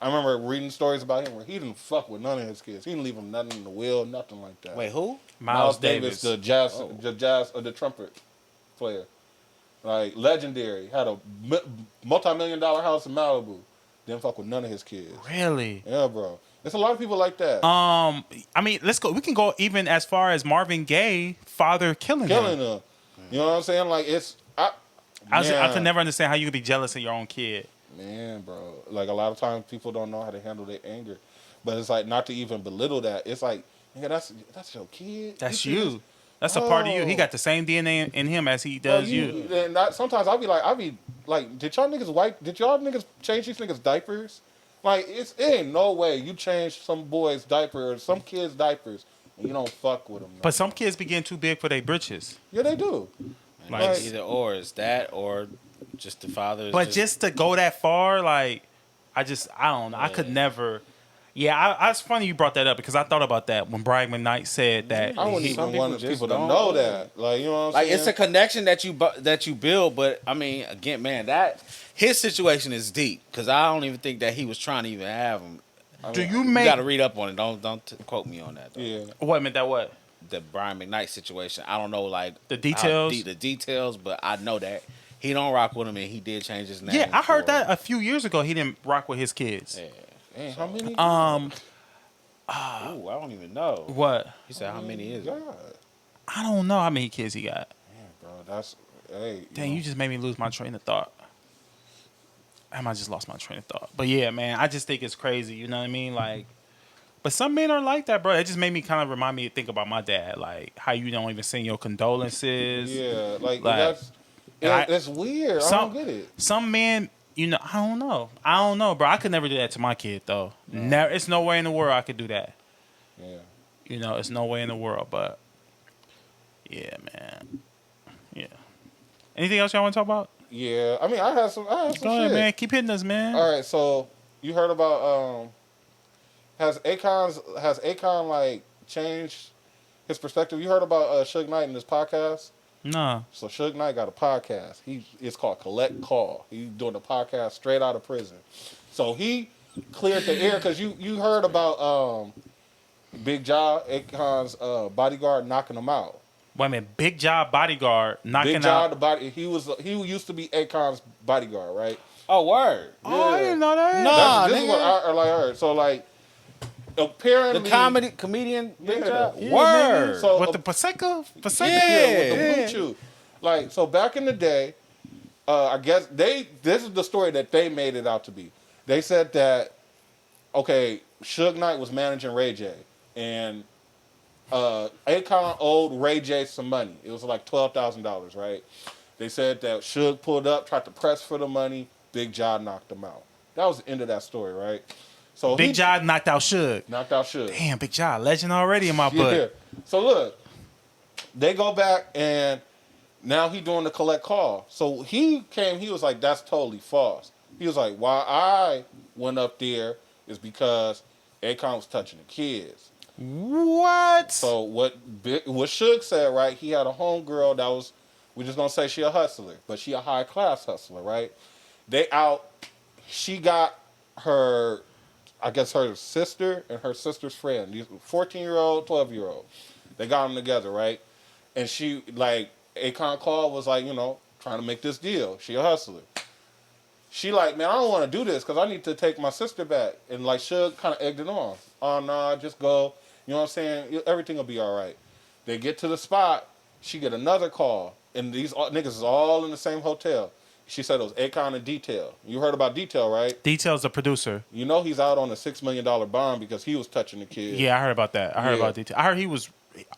[SPEAKER 4] I remember reading stories about him where he didn't fuck with none of his kids. He didn't leave them nothing in the will, nothing like that.
[SPEAKER 3] Wait, who?
[SPEAKER 2] Miles Davis.
[SPEAKER 4] the the trumpet player, like legendary, had a multi-million-dollar house in Malibu. Didn't fuck with none of his kids.
[SPEAKER 2] Really?
[SPEAKER 4] Yeah, bro. There's a lot of people like that.
[SPEAKER 2] I mean, let's go. We can go even as far as Marvin Gaye, father killing him.
[SPEAKER 4] them. You know what I'm saying? Like it's
[SPEAKER 2] I could never understand how you could be jealous of your own kid.
[SPEAKER 4] Man, bro. Like a lot of times people don't know how to handle their anger. But it's like not to even belittle that. It's like, yeah, that's your kid.
[SPEAKER 2] That's you. That's a part of you. He got the same DNA in him as he does you.
[SPEAKER 4] And sometimes I'll be like, did y'all niggas change these niggas diapers? Like it ain't no way you change some boys' diapers, some kids' diapers, and you don't fuck with them.
[SPEAKER 2] But some kids be getting too big for their britches.
[SPEAKER 4] Yeah, they do.
[SPEAKER 3] Like either or, is that or just the father.
[SPEAKER 2] But just to go that far, like, I don't know. I could never. Yeah, it's funny you brought that up because I thought about that when Brian McKnight said that.
[SPEAKER 4] I wouldn't even want people to know that. Like, you know what I'm saying?
[SPEAKER 3] Like, it's a connection that you build, but I mean, again, man, that his situation is deep because I don't even think that he was trying to even have him. You got to read up on it. Don't quote me on that. Though.
[SPEAKER 4] Yeah.
[SPEAKER 2] What meant that? What?
[SPEAKER 3] The Brian McKnight situation. I don't know, like
[SPEAKER 2] the details.
[SPEAKER 3] The details, but I know that he don't rock with him, and he did change his name.
[SPEAKER 2] Yeah, I heard that a few years ago. He didn't rock with his kids.
[SPEAKER 3] Yeah.
[SPEAKER 4] Man, how many?
[SPEAKER 3] I don't even know.
[SPEAKER 2] What?
[SPEAKER 3] He said, how many is it?
[SPEAKER 4] God.
[SPEAKER 2] I don't know how many kids he got.
[SPEAKER 4] Man, bro, that's
[SPEAKER 2] Dang, you just made me lose my train of thought. I just lost my train of thought. But yeah, man, I just think it's crazy. You know what I mean? Like, but some men are like that, bro. It just made me kind of remind me to think about my dad, like how you don't even send your condolences.
[SPEAKER 4] Yeah, like
[SPEAKER 2] that's
[SPEAKER 4] that's weird. I don't get it.
[SPEAKER 2] Some men, you know, I don't know, bro. I could never do that to my kid, though. Never. It's no way in the world I could do that.
[SPEAKER 4] Yeah.
[SPEAKER 2] You know, it's no way in the world. But yeah, man. Yeah. Anything else y'all want to talk about?
[SPEAKER 4] Yeah, I mean, I had some
[SPEAKER 2] Go ahead,
[SPEAKER 4] shit.
[SPEAKER 2] man. Keep hitting us, man.
[SPEAKER 4] All right, so you heard about has Akon like changed his perspective? You heard about Suge Knight in his podcast?
[SPEAKER 2] No.
[SPEAKER 4] So Suge Knight got a podcast. It's called Collect Call. He's doing a podcast straight out of prison. So he cleared the air because you heard about Big Jaw, Akon's bodyguard, knocking him out.
[SPEAKER 2] Wait a minute. Big Job bodyguard knocking
[SPEAKER 4] Big Jaw,
[SPEAKER 2] out.
[SPEAKER 4] he used to be Akon's bodyguard, right?
[SPEAKER 3] Oh, word.
[SPEAKER 2] Oh, I didn't know that.
[SPEAKER 3] No.
[SPEAKER 4] This is what I heard. So like, apparently
[SPEAKER 3] The comedian Big Job?
[SPEAKER 4] Yeah,
[SPEAKER 3] Word.
[SPEAKER 4] nigga. So
[SPEAKER 2] With the Prosecco? Prosecco?
[SPEAKER 4] yeah, with the blue chew. Like, so back in the day, I guess this is the story that they made it out to be. They said that, okay, Suge Knight was managing Ray J, and Akon owed Ray J some money. It was like $12,000, right? They said that Suge pulled up, tried to press for the money. Big John knocked him out. That was the end of that story, right? So
[SPEAKER 2] Big Job knocked out Suge.
[SPEAKER 4] knocked out Suge.
[SPEAKER 2] Damn, Big Job, legend already in my book.
[SPEAKER 4] Yeah. So look, they go back and now he doing the collect call. So he was like, that's totally false. He was like, why I went up there is because Akon was touching the kids.
[SPEAKER 2] What?
[SPEAKER 4] So what Suge said, right? He had a homegirl that was, we're just gonna say she a hustler, but she a high class hustler, right? They out. She got her, I guess her sister and her sister's friend. These 14-year-old, 12-year-old. They got them together, right? And she like Akon called was like, trying to make this deal. She a hustler. She like, man, I don't want to do this because I need to take my sister back. And like Suge kind of egged it on. Oh, nah, just go. You know what I'm saying? Everything will be all right. They get to the spot. She get another call. And these niggas is all in the same hotel. She said it was Akon and Detail. You heard about Detail, right?
[SPEAKER 2] Detail's the producer.
[SPEAKER 4] You know he's out on a $6 million bond because he was touching the kid.
[SPEAKER 2] Yeah, I heard about that. I heard about Detail. I heard he was...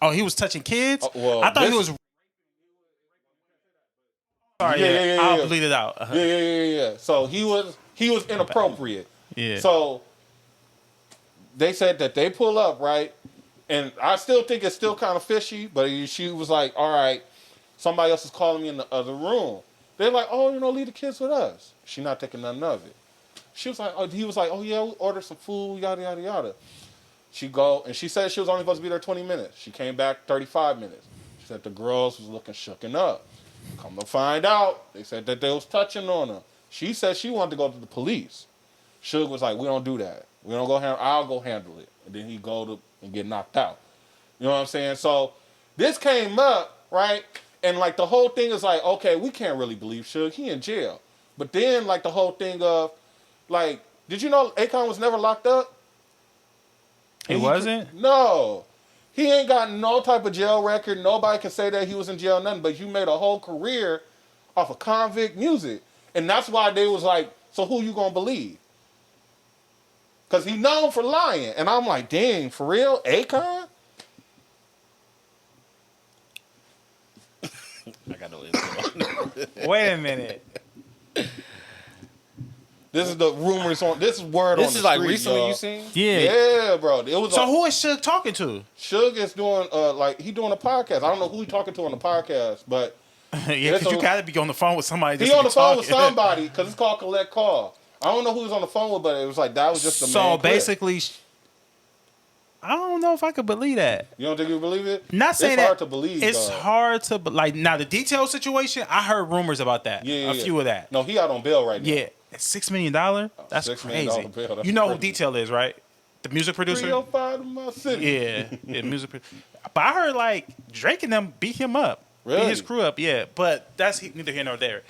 [SPEAKER 2] Oh, he was touching kids?
[SPEAKER 4] Well,
[SPEAKER 2] I thought he was... Sorry,
[SPEAKER 4] yeah.
[SPEAKER 2] I'll bleed it out. Uh-huh.
[SPEAKER 4] Yeah. So he was inappropriate.
[SPEAKER 2] Yeah.
[SPEAKER 4] So they said that they pull up, right? And I still think it's still kind of fishy, but she was like, all right, somebody else is calling me in the other room. They're like, oh, leave the kids with us. She not taking none of it. She was like, he was like, oh yeah, we'll order some food, yada, yada, yada. She go, and she said she was only supposed to be there 20 minutes. She came back 35 minutes. She said the girls was looking shooken up. Come to find out, they said that they was touching on her. She said she wanted to go to the police. Suge was like, we don't do that. We don't go handle. I'll go handle it. And then he go and get knocked out. You know what I'm saying? So this came up, right? And like the whole thing is like, okay, we can't really believe Suge. He in jail. But then like the whole thing of, like, did you know Akon was never locked up?
[SPEAKER 2] He wasn't?
[SPEAKER 4] No. He ain't got no type of jail record. Nobody can say that he was in jail, nothing. But you made a whole career off of convict music. And that's why they was like, so who you gonna believe? Because he known for lying. And I'm like, dang, for real? Akon?
[SPEAKER 3] I got no info.
[SPEAKER 2] Wait a minute.
[SPEAKER 4] This is the rumors on. This is word on the street.
[SPEAKER 3] This is like recently
[SPEAKER 4] y'all.
[SPEAKER 3] you seen?
[SPEAKER 2] Yeah.
[SPEAKER 4] Yeah, bro. It was.
[SPEAKER 2] So who is Suge talking to?
[SPEAKER 4] Suge is doing he doing a podcast. I don't know who he talking to on the podcast, but
[SPEAKER 2] Yeah, because you got to be on the phone with somebody.
[SPEAKER 4] he
[SPEAKER 2] Just
[SPEAKER 4] on
[SPEAKER 2] to
[SPEAKER 4] the
[SPEAKER 2] be
[SPEAKER 4] phone with
[SPEAKER 2] talking.
[SPEAKER 4] somebody because it's called Collect Call. I don't know who was on the phone with, but it was like that was just the main
[SPEAKER 2] So
[SPEAKER 4] clip.
[SPEAKER 2] basically, I don't know if I could believe that.
[SPEAKER 4] You don't think you believe it?
[SPEAKER 2] Not saying
[SPEAKER 4] it's
[SPEAKER 2] that
[SPEAKER 4] hard to believe.
[SPEAKER 2] It's
[SPEAKER 4] dog.
[SPEAKER 2] hard to like now the detail situation. I heard rumors about that.
[SPEAKER 4] Yeah,
[SPEAKER 2] a few of that.
[SPEAKER 4] No, he out on bail right now.
[SPEAKER 2] Yeah, $6 million. That's
[SPEAKER 4] $6
[SPEAKER 2] crazy.
[SPEAKER 4] million bail, that's
[SPEAKER 2] You know who
[SPEAKER 4] crazy.
[SPEAKER 2] Detail is, right? The music producer.
[SPEAKER 4] 305 in my city.
[SPEAKER 2] Yeah, music. But I heard like Drake and them beat him up,
[SPEAKER 4] Really?
[SPEAKER 2] beat his crew up. Yeah, but that's neither here nor there.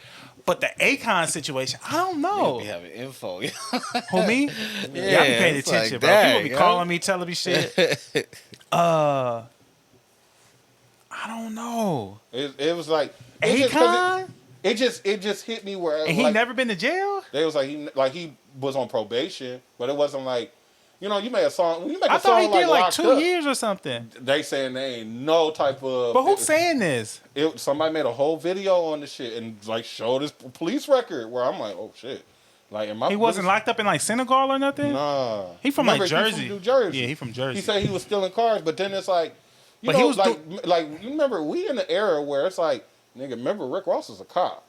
[SPEAKER 2] But the Akon situation, I don't know.
[SPEAKER 3] We having info.
[SPEAKER 2] Who me? Yeah, I be paying
[SPEAKER 3] it's
[SPEAKER 2] attention,
[SPEAKER 3] like,
[SPEAKER 2] bro.
[SPEAKER 3] dang,
[SPEAKER 2] People be
[SPEAKER 3] yo.
[SPEAKER 2] calling me, telling me shit. I don't know.
[SPEAKER 4] It was like
[SPEAKER 2] Akon?
[SPEAKER 4] It just hit me where
[SPEAKER 2] And he never been to jail?
[SPEAKER 4] they was like he was on probation, but it wasn't like you made a song. When you make
[SPEAKER 2] I
[SPEAKER 4] a
[SPEAKER 2] thought
[SPEAKER 4] song
[SPEAKER 2] he did like
[SPEAKER 4] Locked
[SPEAKER 2] 2
[SPEAKER 4] Up,
[SPEAKER 2] years or something.
[SPEAKER 4] They saying they ain't no type of.
[SPEAKER 2] But who's saying this?
[SPEAKER 4] Somebody made a whole video on the shit and like showed his police record where I'm like, oh shit, like am I?
[SPEAKER 2] He wasn't locked up in like Senegal or nothing?
[SPEAKER 4] Nah,
[SPEAKER 2] He from
[SPEAKER 4] Remember,
[SPEAKER 2] like Jersey.
[SPEAKER 4] He from New Jersey.
[SPEAKER 2] Yeah, he from Jersey.
[SPEAKER 4] He said he was stealing cars, but then it's like,
[SPEAKER 2] But he was
[SPEAKER 4] like you remember we in the era where it's like, nigga, remember Rick Ross is a cop.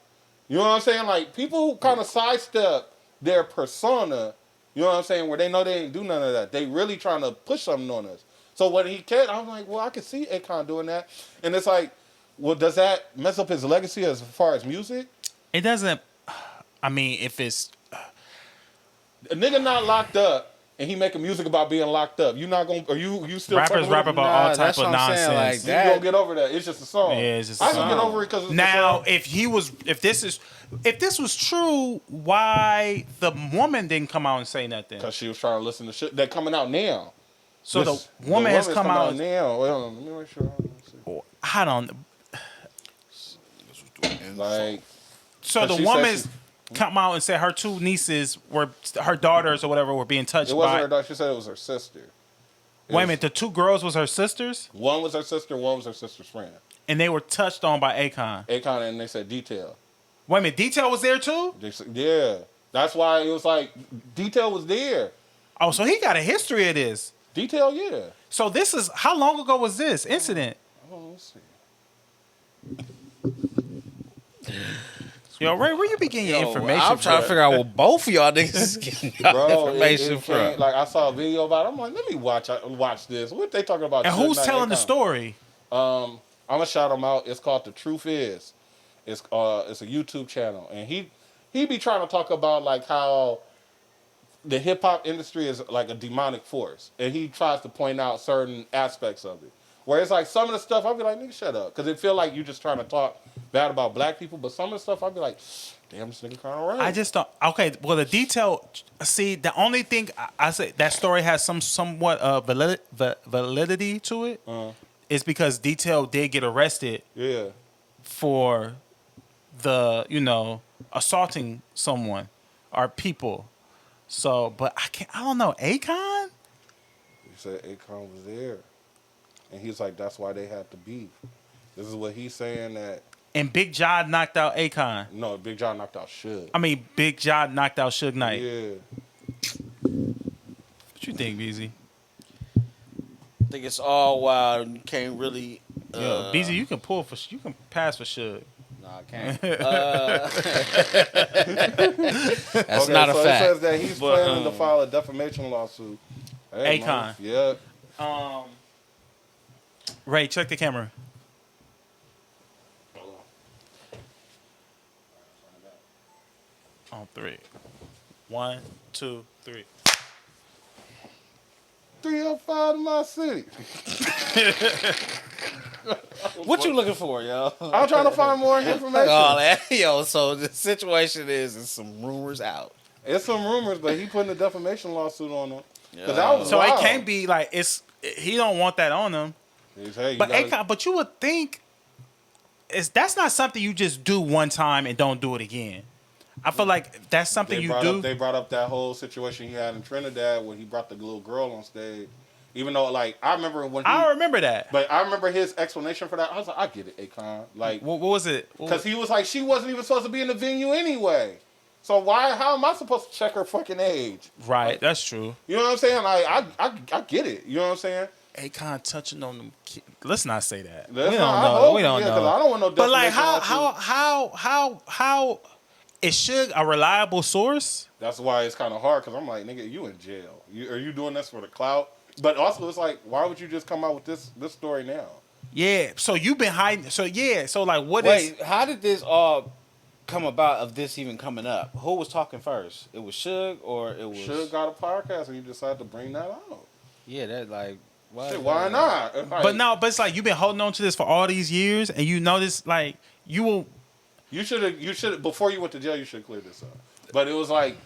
[SPEAKER 4] You know what I'm saying? Like people who kind of sidestep their persona. You know what I'm saying? Where they know they ain't do none of that. They really trying to push something on us. So when he can't, I'm like, well, I can see Akon doing that. And it's like, well, does that mess up his legacy as far as music?
[SPEAKER 2] It doesn't. I mean, if it's
[SPEAKER 4] A nigga not locked up and he making music about being locked up. You not gonna? Are you still?
[SPEAKER 2] rappers
[SPEAKER 4] fucking
[SPEAKER 2] rap
[SPEAKER 4] with him?
[SPEAKER 2] about all
[SPEAKER 3] Nah,
[SPEAKER 2] type
[SPEAKER 3] that's
[SPEAKER 2] of
[SPEAKER 3] what I'm saying,
[SPEAKER 2] nonsense.
[SPEAKER 3] like
[SPEAKER 4] You gonna get over that? It's just a song.
[SPEAKER 2] Yeah, it's just a
[SPEAKER 4] I can get
[SPEAKER 2] song.
[SPEAKER 4] over it because
[SPEAKER 2] Now, if this was true, why the woman didn't come out and say nothing?
[SPEAKER 4] because she was trying to listen to shit that coming out now.
[SPEAKER 2] So
[SPEAKER 4] This-
[SPEAKER 2] the woman has
[SPEAKER 4] woman's
[SPEAKER 2] come
[SPEAKER 4] coming
[SPEAKER 2] out.
[SPEAKER 4] now. Well, let me make sure.
[SPEAKER 2] I don't.
[SPEAKER 4] Like,
[SPEAKER 2] So
[SPEAKER 4] 'cause
[SPEAKER 2] the
[SPEAKER 4] she said
[SPEAKER 2] woman's come out and said her two nieces were her daughters or whatever were being touched
[SPEAKER 4] it wasn't
[SPEAKER 2] by.
[SPEAKER 4] her daughter. She said it was her sister.
[SPEAKER 2] Wait a minute, the two girls was her sisters,
[SPEAKER 4] One was her sister. One was her sister's friend.
[SPEAKER 2] and they were touched on by Akon.
[SPEAKER 4] Akon and they said Detail.
[SPEAKER 2] Wait a minute, Detail was there too.
[SPEAKER 4] They said, yeah, that's why it was like Detail was there.
[SPEAKER 2] Oh, so he got a history of this.
[SPEAKER 4] Detail, yeah.
[SPEAKER 2] So this is how long ago was this incident?
[SPEAKER 4] Oh, let's see.
[SPEAKER 2] Yo, Ray, where you be getting your information
[SPEAKER 3] I'm trying to
[SPEAKER 2] from?
[SPEAKER 3] figure out what both of y'all niggas is getting y'all
[SPEAKER 4] Bro,
[SPEAKER 3] information
[SPEAKER 4] it
[SPEAKER 3] from.
[SPEAKER 4] came, like I saw a video about it. I'm like, let me watch this. What they talking about?
[SPEAKER 2] And
[SPEAKER 4] Suge
[SPEAKER 2] who's
[SPEAKER 4] Knight,
[SPEAKER 2] telling the
[SPEAKER 4] Akon?
[SPEAKER 2] story?
[SPEAKER 4] I'm gonna shout him out. It's called The Truth Is. It's a YouTube channel, and he be trying to talk about like how the hip hop industry is like a demonic force, and he tries to point out certain aspects of it. Where it's like some of the stuff I'll be like, nigga, shut up, because it feel like you just trying to talk bad about black people, but some of the stuff I'll be like, damn, this nigga kind of right.
[SPEAKER 2] I just don't. Okay, well, the detail. See, the only thing I say that story has somewhat validity to it is because Detail did get arrested
[SPEAKER 4] Yeah.
[SPEAKER 2] for the assaulting someone or people. So, but I don't know. Akon?
[SPEAKER 4] He said Akon was there, and he's like, that's why they had to beef. This is what he's saying that.
[SPEAKER 2] And Big John knocked out Akon.
[SPEAKER 4] No, Big John knocked out Suge.
[SPEAKER 2] I mean, Big John knocked out Suge Knight.
[SPEAKER 4] Yeah.
[SPEAKER 2] What you think, BZ?
[SPEAKER 3] I think it's all wild. You can't really.
[SPEAKER 2] Yo, BZ, you can pass for Suge.
[SPEAKER 3] No, I can't. That's not a
[SPEAKER 4] so
[SPEAKER 3] fact.
[SPEAKER 4] it says that he's planning to file a defamation lawsuit. Hey,
[SPEAKER 2] Akon.
[SPEAKER 4] man. Yeah.
[SPEAKER 2] Ray, check the camera. On 3. 1, 2, 3.
[SPEAKER 4] 305 in my city.
[SPEAKER 3] What you looking for, yo?
[SPEAKER 4] I'm trying to find more information.
[SPEAKER 3] All that, yo. So the situation is some rumors out.
[SPEAKER 4] It's some rumors, but he putting a defamation lawsuit on him.
[SPEAKER 3] Yeah.
[SPEAKER 4] That was
[SPEAKER 2] So
[SPEAKER 4] wild.
[SPEAKER 2] it can't be like he don't want that on him.
[SPEAKER 4] Hey, you
[SPEAKER 2] But
[SPEAKER 4] gotta-
[SPEAKER 2] Akon, but you would think that's not something you just do one time and don't do it again. I feel like that's something you do.
[SPEAKER 4] They brought up that whole situation he had in Trinidad when he brought the little girl on stage. Even though, like, I remember when
[SPEAKER 2] I remember that.
[SPEAKER 4] But I remember his explanation for that. I was like, I get it, Akon. Like,
[SPEAKER 2] What was it?
[SPEAKER 4] because he was like, she wasn't even supposed to be in the venue anyway. So how am I supposed to check her fucking age?
[SPEAKER 2] Right,
[SPEAKER 4] Like,
[SPEAKER 2] that's true.
[SPEAKER 4] you know what I'm saying? Like, I get it. You know what I'm saying?
[SPEAKER 2] Akon touching on them kids. Let's not say that.
[SPEAKER 4] That's
[SPEAKER 2] We
[SPEAKER 4] not-
[SPEAKER 2] don't
[SPEAKER 4] I
[SPEAKER 2] know.
[SPEAKER 4] hope-
[SPEAKER 2] We don't
[SPEAKER 4] yeah, 'cause
[SPEAKER 2] know.
[SPEAKER 4] I don't want no
[SPEAKER 2] But like,
[SPEAKER 4] defamation lawsuit.
[SPEAKER 2] how is Suge a reliable source?
[SPEAKER 4] That's why it's kind of hard, because I'm like, nigga, you in jail. Are you doing this for the clout? But also, it's like, why would you just come out with this story now?
[SPEAKER 2] Yeah. So you've been hiding. So yeah. So like, what is?
[SPEAKER 3] Wait, how did this all come about of this even coming up? Who was talking first? It was Suge or it was...
[SPEAKER 4] Suge got a podcast, and you decided to bring that out.
[SPEAKER 3] Yeah, that like...
[SPEAKER 4] Shit, why not? Like,
[SPEAKER 2] But it's like you've been holding on to this for all these years, and you notice like you will.
[SPEAKER 4] You should before you went to jail, you should clear this up. But it was like,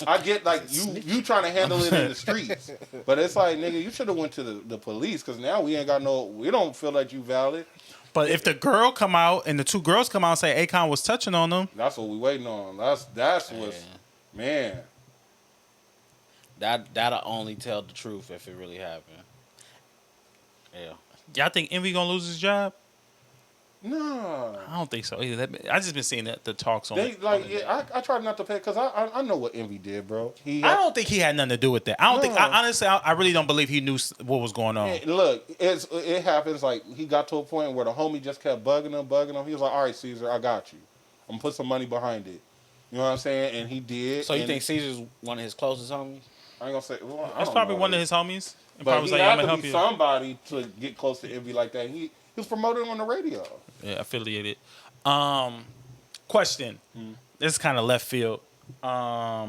[SPEAKER 4] I get like you trying to handle it in the streets, but it's like, nigga, you should have went to the police, because now we don't feel like you valid.
[SPEAKER 2] But if the girl come out and the two girls come out and say Akon was touching on them,
[SPEAKER 4] That's what we waiting on. That's what's man.
[SPEAKER 3] That'll only tell the truth if it really happened. Yeah.
[SPEAKER 2] y'all think Envy gonna lose his job?
[SPEAKER 4] No.
[SPEAKER 2] I don't think so either. I just been seeing the talks on.
[SPEAKER 4] They like, yeah, I tried not to pay, because I know what Envy did, bro.
[SPEAKER 2] I don't think he had nothing to do with that. I don't think.
[SPEAKER 4] No.
[SPEAKER 2] Honestly, I really don't believe he knew what was going on.
[SPEAKER 4] Hey, look, it happens. Like, he got to a point where the homie just kept bugging him. He was like, "All right, Caesar, I got you. I'm gonna put some money behind it." You know what I'm saying? And he did.
[SPEAKER 3] So you
[SPEAKER 4] and
[SPEAKER 3] think Caesar's one of his closest homies?
[SPEAKER 4] I ain't gonna say. Well, I
[SPEAKER 2] That's
[SPEAKER 4] don't
[SPEAKER 2] probably
[SPEAKER 4] know.
[SPEAKER 2] one of his homies. And
[SPEAKER 4] But
[SPEAKER 2] probably
[SPEAKER 4] he
[SPEAKER 2] was like,
[SPEAKER 4] had
[SPEAKER 2] I'm gonna
[SPEAKER 4] to
[SPEAKER 2] help
[SPEAKER 4] be
[SPEAKER 2] you.
[SPEAKER 4] somebody to get close to Envy like that. He was promoted on the radio.
[SPEAKER 2] Yeah, affiliated. Question. This is kind of left field. I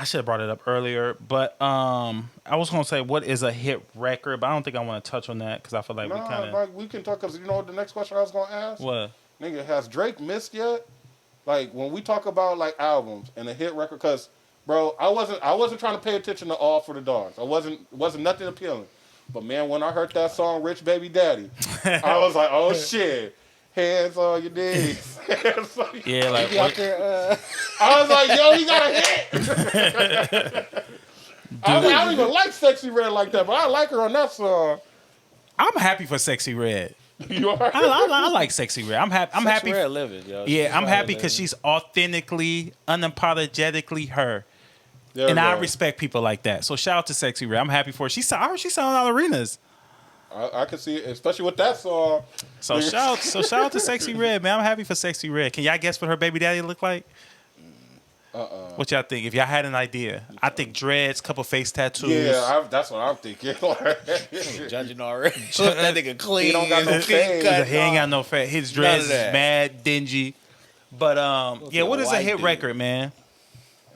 [SPEAKER 2] should have brought it up earlier, but I was gonna say, what is a hit record? But I don't think I want to touch on that because I feel like we kind of.
[SPEAKER 4] Like, we can talk, because you know what the next question I was gonna ask?
[SPEAKER 2] What?
[SPEAKER 4] Nigga, has Drake missed yet? Like, when we talk about like albums and a hit record, because bro, I wasn't trying to pay attention to All for the Dogs. I wasn't nothing appealing. But man, when I heard that song "Rich Baby Daddy," I was like, oh shit, hands on your knees.
[SPEAKER 2] Yeah, like
[SPEAKER 3] He out there,
[SPEAKER 4] I was like, yo, he got a hit. I don't even like Sexy Red like that, but I like her on that song.
[SPEAKER 2] I'm happy for Sexy Red.
[SPEAKER 4] You all right?
[SPEAKER 2] I like Sexy Red. I'm happy. I'm
[SPEAKER 3] Sexy
[SPEAKER 2] happy.
[SPEAKER 3] Red living, yo.
[SPEAKER 2] Yeah,
[SPEAKER 3] She's
[SPEAKER 2] I'm
[SPEAKER 3] out
[SPEAKER 2] happy
[SPEAKER 3] here
[SPEAKER 2] because
[SPEAKER 3] living.
[SPEAKER 2] she's authentically, unapologetically her.
[SPEAKER 4] There
[SPEAKER 2] And
[SPEAKER 4] we
[SPEAKER 2] I
[SPEAKER 4] go.
[SPEAKER 2] respect people like that. So shout out to Sexy Red. I'm happy for her. I heard she's selling out arenas.
[SPEAKER 4] I can see it, especially with that song.
[SPEAKER 2] So shout out to Sexy Red, man. I'm happy for Sexy Red. Can y'all guess what her baby daddy look like? What y'all think? If y'all had an idea, I think dreads, couple face tattoos.
[SPEAKER 4] Yeah, that's what I'm thinking.
[SPEAKER 3] Judging already. That nigga clean.
[SPEAKER 4] He don't got no fade.
[SPEAKER 2] He ain't got no fat. His dreads is mad dingy. But yeah, what is a hit record, man?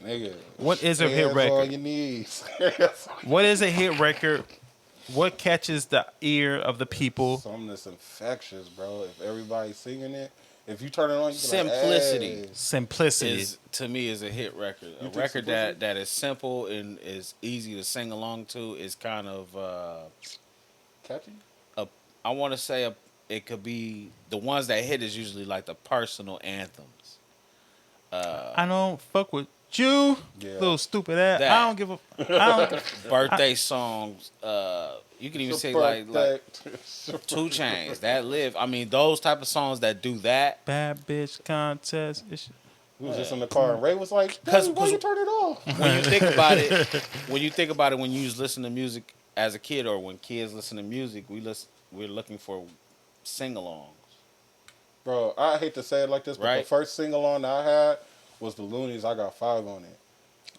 [SPEAKER 4] Nigga,
[SPEAKER 2] what is a hit record?
[SPEAKER 4] On your knees.
[SPEAKER 2] What is a hit record? What catches the ear of the people?
[SPEAKER 4] Something that's infectious, bro. If everybody's singing it, if you turn it on, you
[SPEAKER 3] simplicity.
[SPEAKER 4] Like, hey.
[SPEAKER 2] Simplicity
[SPEAKER 3] to me is a hit record. A record that is simple and is easy to sing along to is kind of
[SPEAKER 4] catchy.
[SPEAKER 3] I want to say it could be the ones that hit is usually like the personal anthems.
[SPEAKER 2] I don't fuck with you, little stupid ass.
[SPEAKER 3] That.
[SPEAKER 2] I don't give a.
[SPEAKER 3] Birthday songs. You can even say like 2 Chainz that live. I mean, those type of songs that do that.
[SPEAKER 2] Bad bitch contest.
[SPEAKER 4] We was just in the car and Ray was like, why you turn it off?
[SPEAKER 3] When you think about it, when you listen to music as a kid or when kids listen to music, we're looking for sing-alongs.
[SPEAKER 4] Bro, I hate to say it like this, but the first sing-along that I had was the Loonies. I Got 5 on it.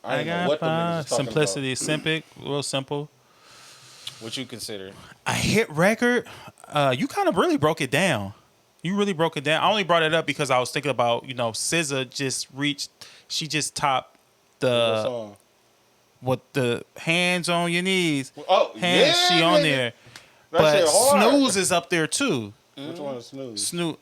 [SPEAKER 4] I didn't know what the niggas was talking
[SPEAKER 2] Simplicity,
[SPEAKER 4] about.
[SPEAKER 2] simple, real simple.
[SPEAKER 3] What you consider
[SPEAKER 2] a hit record? You kind of really broke it down. You really broke it down. I only brought it up because I was thinking about, SZA just reached. She just topped the with the hands on your knees.
[SPEAKER 4] Oh,
[SPEAKER 2] hands,
[SPEAKER 4] yeah,
[SPEAKER 2] she on there. But Snooze is up there too.
[SPEAKER 4] Which one is Snooze?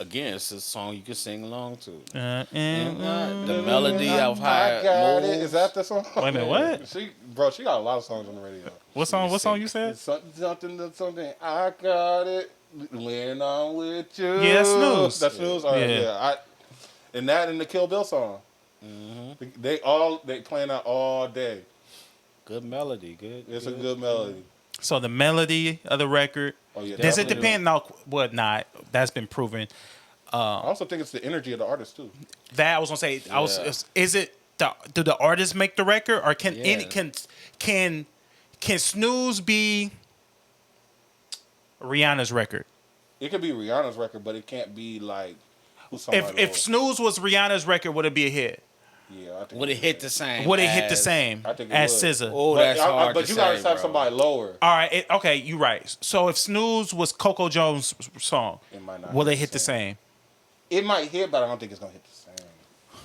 [SPEAKER 3] Again, it's a song you can sing along to.
[SPEAKER 2] The
[SPEAKER 3] melody of how it moves.
[SPEAKER 4] Is that the song?
[SPEAKER 2] Wait a minute, what?
[SPEAKER 4] She got a lot of songs on the radio.
[SPEAKER 2] What song? What song you said?
[SPEAKER 4] Something. I got it when I'm with you.
[SPEAKER 2] Yeah, that's Snooze.
[SPEAKER 4] That's Snooze. All right, yeah. And that and the Kill Bill song. Mm-hmm. They playing that all day.
[SPEAKER 3] Good melody.
[SPEAKER 4] It's a good melody.
[SPEAKER 2] So the melody of the record.
[SPEAKER 4] Oh, yeah,
[SPEAKER 2] does it depend on what not? That's been proven.
[SPEAKER 4] I also think it's the energy of the artist too.
[SPEAKER 2] That I was gonna say. Is it do the artists make the record, or can Snooze be Rihanna's record?
[SPEAKER 4] It could be Rihanna's record, but it can't be like.
[SPEAKER 2] If Snooze was Rihanna's record, would it be a hit?
[SPEAKER 4] Yeah, I think
[SPEAKER 3] would it hit the same?
[SPEAKER 2] Would it hit the same as SZA?
[SPEAKER 3] Oh, that's hard.
[SPEAKER 4] But you gotta have somebody lower.
[SPEAKER 2] All right, okay, you're right. So if Snooze was Coco Jones' song, will they hit the same?
[SPEAKER 4] It might hit, but I don't think it's gonna hit the same.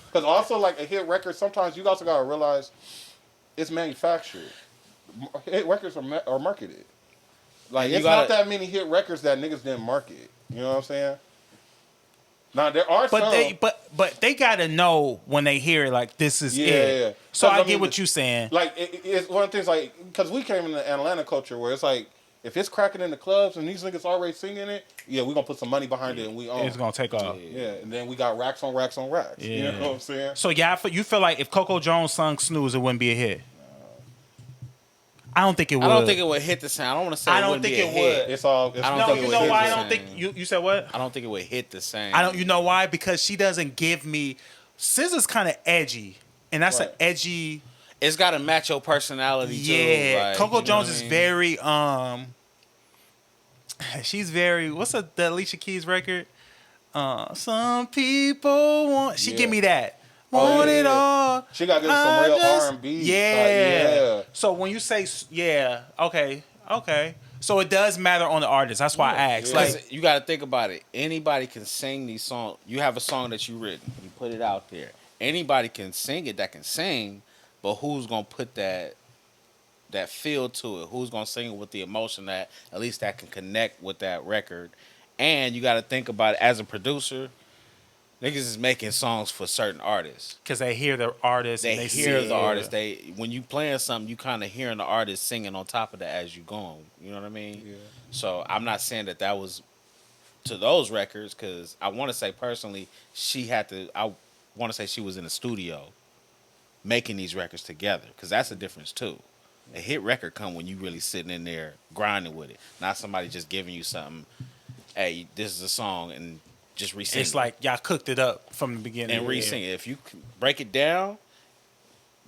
[SPEAKER 4] Because also, like a hit record, sometimes you also gotta realize it's manufactured. Hit records are marketed. Like it's not that many hit records that niggas didn't market. You know what I'm saying? Now there are some,
[SPEAKER 2] but they gotta know when they hear it, like this is it.
[SPEAKER 4] Yeah.
[SPEAKER 2] So I get what you're saying.
[SPEAKER 4] Like it's one of the things, like because we came in the Atlanta culture where it's like if it's cracking in the clubs and these niggas already singing it, we're gonna put some money behind it and we own.
[SPEAKER 2] It's gonna take off.
[SPEAKER 4] Yeah, and then we got racks on racks on racks.
[SPEAKER 2] Yeah.
[SPEAKER 4] You know what I'm saying?
[SPEAKER 2] So you feel like if Coco Jones sung Snooze, it wouldn't be a hit. I don't think it would.
[SPEAKER 3] I don't think it would hit the same. I don't want to say. I don't think it would.
[SPEAKER 4] It's all. It's
[SPEAKER 3] I don't think
[SPEAKER 2] you know why I don't think you said what?
[SPEAKER 3] I don't think it would hit the same.
[SPEAKER 2] I don't. You know why? Because she doesn't give me. SZA's kind of edgy, and that's an edgy.
[SPEAKER 3] It's got to match your personality too.
[SPEAKER 2] Yeah,
[SPEAKER 3] like,
[SPEAKER 2] Coco Jones is very. She's very. What's the Alicia Keys record? Some people want. She give me that. Want it all.
[SPEAKER 4] She got to get some real R&B.
[SPEAKER 2] Yeah. So when you say okay. So it does matter on the artist. That's why I asked.
[SPEAKER 3] Like you got to think about it. Anybody can sing these songs. You have a song that you written. You put it out there. Anybody can sing it that can sing, but who's gonna put that feel to it? Who's gonna sing it with the emotion that at least that can connect with that record? And you got to think about it as a producer. Niggas is making songs for certain artists
[SPEAKER 2] because they hear the artist.
[SPEAKER 3] They hear the artist. When you playing something, you kind of hearing the artist singing on top of that as you going. You know what I mean? Yeah. So I'm not saying that was to those records because I want to say personally she had to. I want to say she was in the studio making these records together because that's a difference too. A hit record come when you really sitting in there grinding with it, not somebody just giving you something. Hey, this is a song and. Just re-sing.
[SPEAKER 2] It's like y'all cooked it up from the beginning
[SPEAKER 3] and re-sing it. If you break it down,